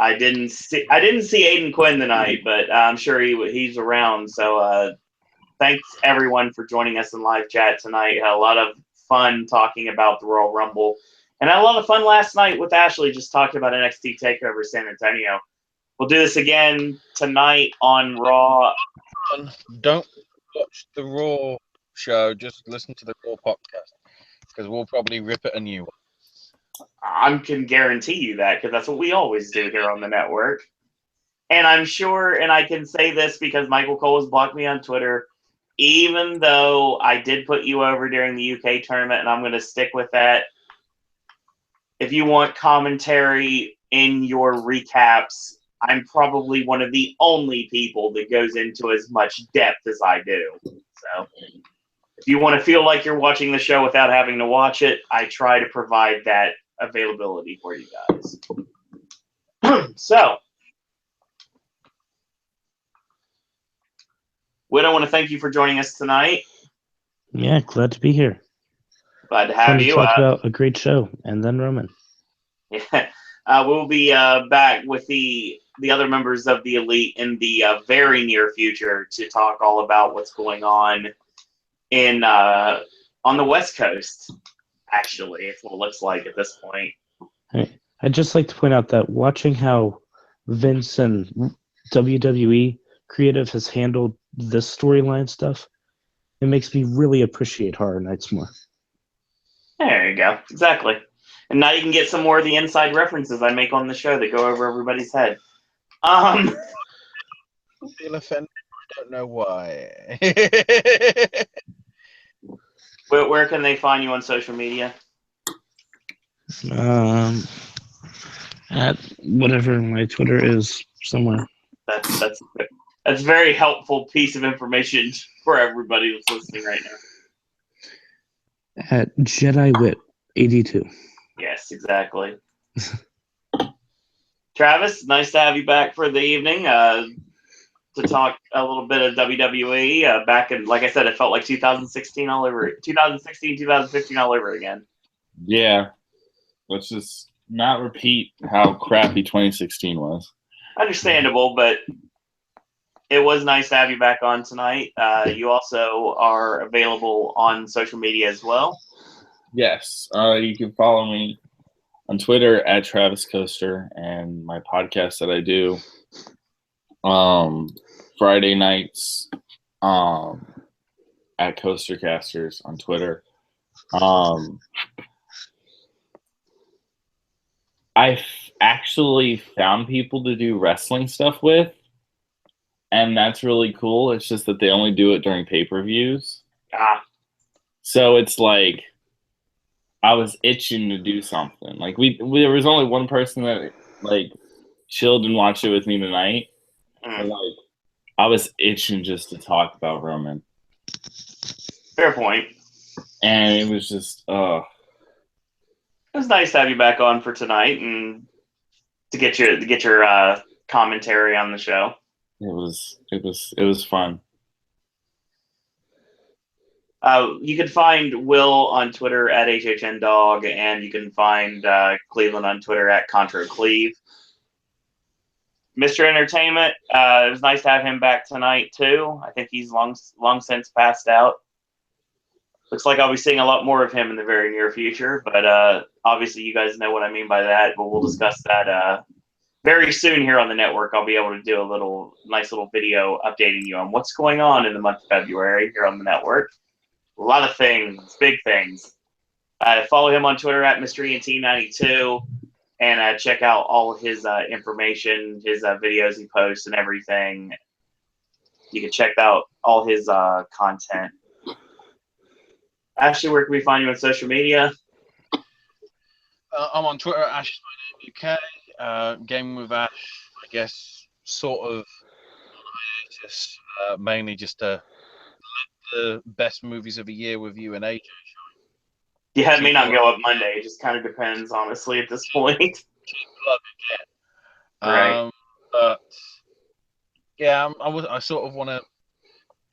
I didn't see Aiden Quinn tonight, but I'm sure he's around. So thanks everyone for joining us in live chat tonight. Had a lot of fun talking about the Royal Rumble, and I had a lot of fun last night with Ashley just talking about NXT Takeover San Antonio. We'll do this again tonight on Raw. Don't watch the Raw show. Just listen to the Raw podcast because we'll probably rip it a new one. I can guarantee you that because that's what we always do here on the network. And I'm sure, and I can say this because Michael Cole has blocked me on Twitter, even though I did put you over during the UK tournament, and I'm going to stick with that. If you want commentary in your recaps, I'm probably one of the only people that goes into as much depth as I do. So if you want to feel like you're watching the show without having to watch it, I try to provide that availability for you guys. So, Whit, I want to thank you for joining us tonight. Yeah, glad to be here. Glad to have you. Talk about a great show, and then Roman. Yeah, we'll be back with the other members of the Elite in the very near future to talk all about what's going on in on the West Coast. Actually, it's what it looks like at this point. I'd just like to point out that watching how Vince and WWE creative has handled this storyline stuff, it makes me really appreciate Horror Nights more. There you go. Exactly. And now you can get some more of the inside references I make on the show that go over everybody's head. I feel offended. I don't know why. Where can they find you on social media? At whatever my Twitter is somewhere. That's very helpful piece of information for everybody that's listening right now. At Jedi Whit 82. Yes, exactly. Travis, nice to have you back for the evening. to talk a little bit of WWE. Back in, like I said, it felt like 2016 all over. 2016, 2015 all over again. Yeah. Let's just not repeat how crappy 2016 was. Understandable, but it was nice to have you back on tonight. You also are available on social media as well. Yes. You can follow me on Twitter at Travis Coaster and my podcast that I do Friday nights at Coastercasters on Twitter. I've actually found people to do wrestling stuff with, and that's really cool. It's just that they only do it during pay-per-views. So it's like I was itching to do something. Like there was only one person that like chilled and watched it with me tonight. And like I was itching just to talk about Roman. Fair point. And it was just it was nice to have you back on for tonight and to get your commentary on the show. It was fun. You can find Will on Twitter at HHNDog, and you can find Cleveland on Twitter at ContraCleve. Mr. Entertainment, it was nice to have him back tonight too. I think he's long since passed out. Looks like I'll be seeing a lot more of him in the very near future, but obviously you guys know what I mean by that, but we'll discuss that very soon here on the network. I'll be able to do a nice little video updating you on what's going on in the month of February here on the network. A lot of things, big things. Follow him on Twitter at Mr. ENT92 and check out all his information, his videos he posts and everything. You can check out all his content. Ashley, where can we find you on social media? I'm on Twitter at AshMyNameUK. Gaming with Ash, I guess, sort of hiatus, mainly just to the best movies of the year with you and AJ. Yeah, it may not go up Monday. It just kind of depends, honestly, at this point. Right. But yeah, I sort of want to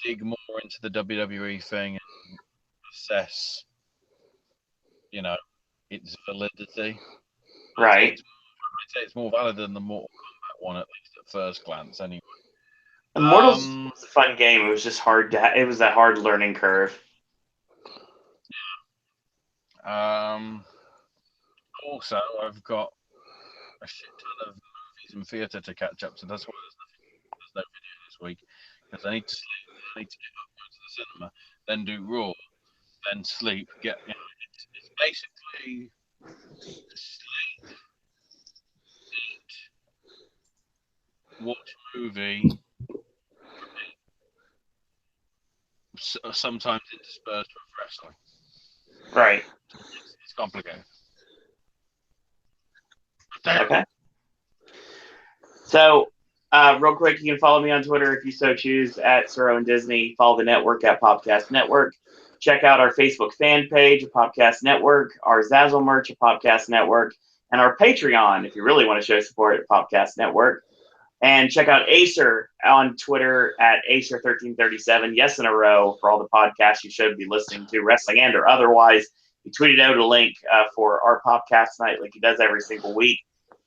dig more into the WWE thing and assess, its validity. Right. I'd say it's more valid than the Mortal Kombat one, at least at first glance, anyway. Immortals was a fun game. It was just hard it was a hard learning curve. Yeah. Also, I've got a shit ton of movies and theatre to catch up to. That's why there's no video this week, because I need to sleep. I need to get up, go to the cinema, then do Raw, then sleep. It's basically sleep, eat, watch movie. Sometimes interspersed with wrestling. Right. It's complicated. Okay. So, real quick, you can follow me on Twitter if you so choose at Sir Owen Disney. Follow the network at Popcast Network. Check out our Facebook fan page at Popcast Network, our Zazzle merch at Popcast Network, and our Patreon if you really want to show support at Popcast Network. And check out Acer on Twitter at Acer1337, yes in a row, for all the podcasts you should be listening to, wrestling and or otherwise. He tweeted out a link for our Popcast night like he does every single week.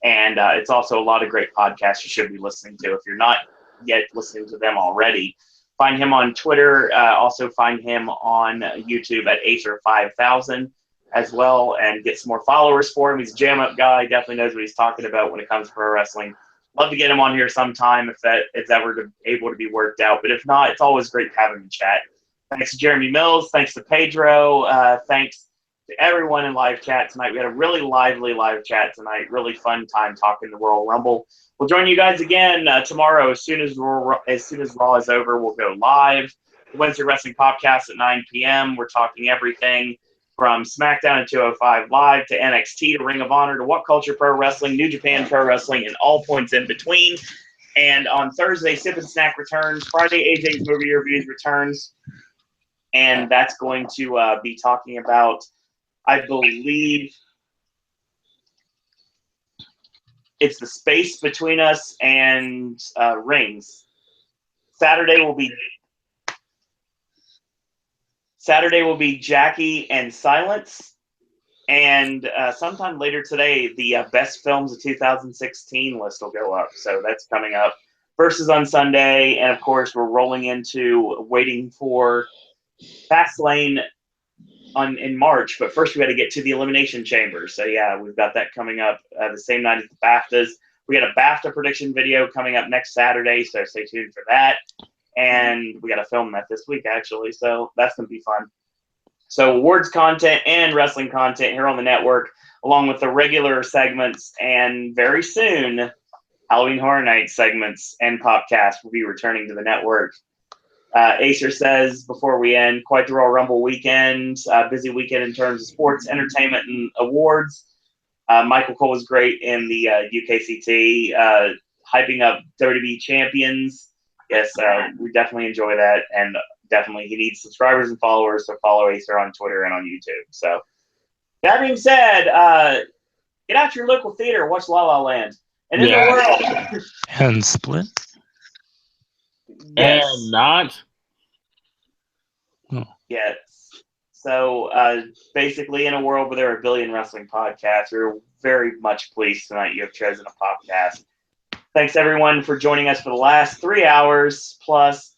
And it's also a lot of great podcasts you should be listening to if you're not yet listening to them already. Find him on Twitter. Also find him on YouTube at Acer5000 as well, and get some more followers for him. He's a jam-up guy. Definitely knows what he's talking about when it comes to pro wrestling. Love to get him on here sometime if it's ever able to be worked out. But if not, it's always great to have him chat. Thanks to Jeremy Mills. Thanks to Pedro. Thanks to everyone in live chat tonight. We had a really lively live chat tonight. Really fun time talking the Royal Rumble. We'll join you guys again tomorrow as soon as Raw is over. We'll go live. The Wednesday Wrestling Podcast at 9 p.m. We're talking everything from SmackDown and 205 Live to NXT to Ring of Honor to What Culture Pro Wrestling, New Japan Pro Wrestling, and all points in between. And on Thursday, Sip and Snack returns. Friday, AJ's Movie Reviews returns. And that's going to be talking about, I believe, it's the space between us and rings. Saturday will be Jackie and Silence. And sometime later today, the best films of 2016 list will go up. So that's coming up. Versus on Sunday. And, of course, we're rolling into waiting for Fastlane in March. But first, we got to get to the Elimination Chamber. So, yeah, we've got that coming up the same night as the BAFTAs. We got a BAFTA prediction video coming up next Saturday. So stay tuned for that. And we got to film that this week, actually. So that's going to be fun. So awards content and wrestling content here on the network, along with the regular segments, and very soon, Halloween Horror Night segments and Popcast will be returning to the network. Acer says, before we end, quite the Royal Rumble weekend, busy weekend in terms of sports, entertainment, and awards. Michael Cole was great in the UKCT, hyping up WWE champions. Yes, we definitely enjoy that, and definitely he needs subscribers and followers, so follow Acer on Twitter and on YouTube. So that being said, get out to your local theater, watch La La Land. And in the world and Split. Yes. And not. Yes. So basically, in a world where there are a billion wrestling podcasts, we're very much pleased tonight you have chosen a podcast. Thanks everyone for joining us for the last 3 hours plus.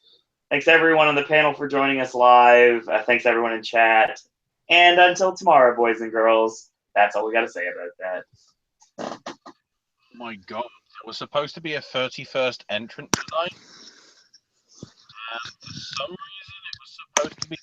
Thanks everyone on the panel for joining us live. Thanks everyone in chat. And until tomorrow, boys and girls, that's all we got to say about that. Oh my God, there was supposed to be a 31st entrant tonight, and for some reason it was supposed to be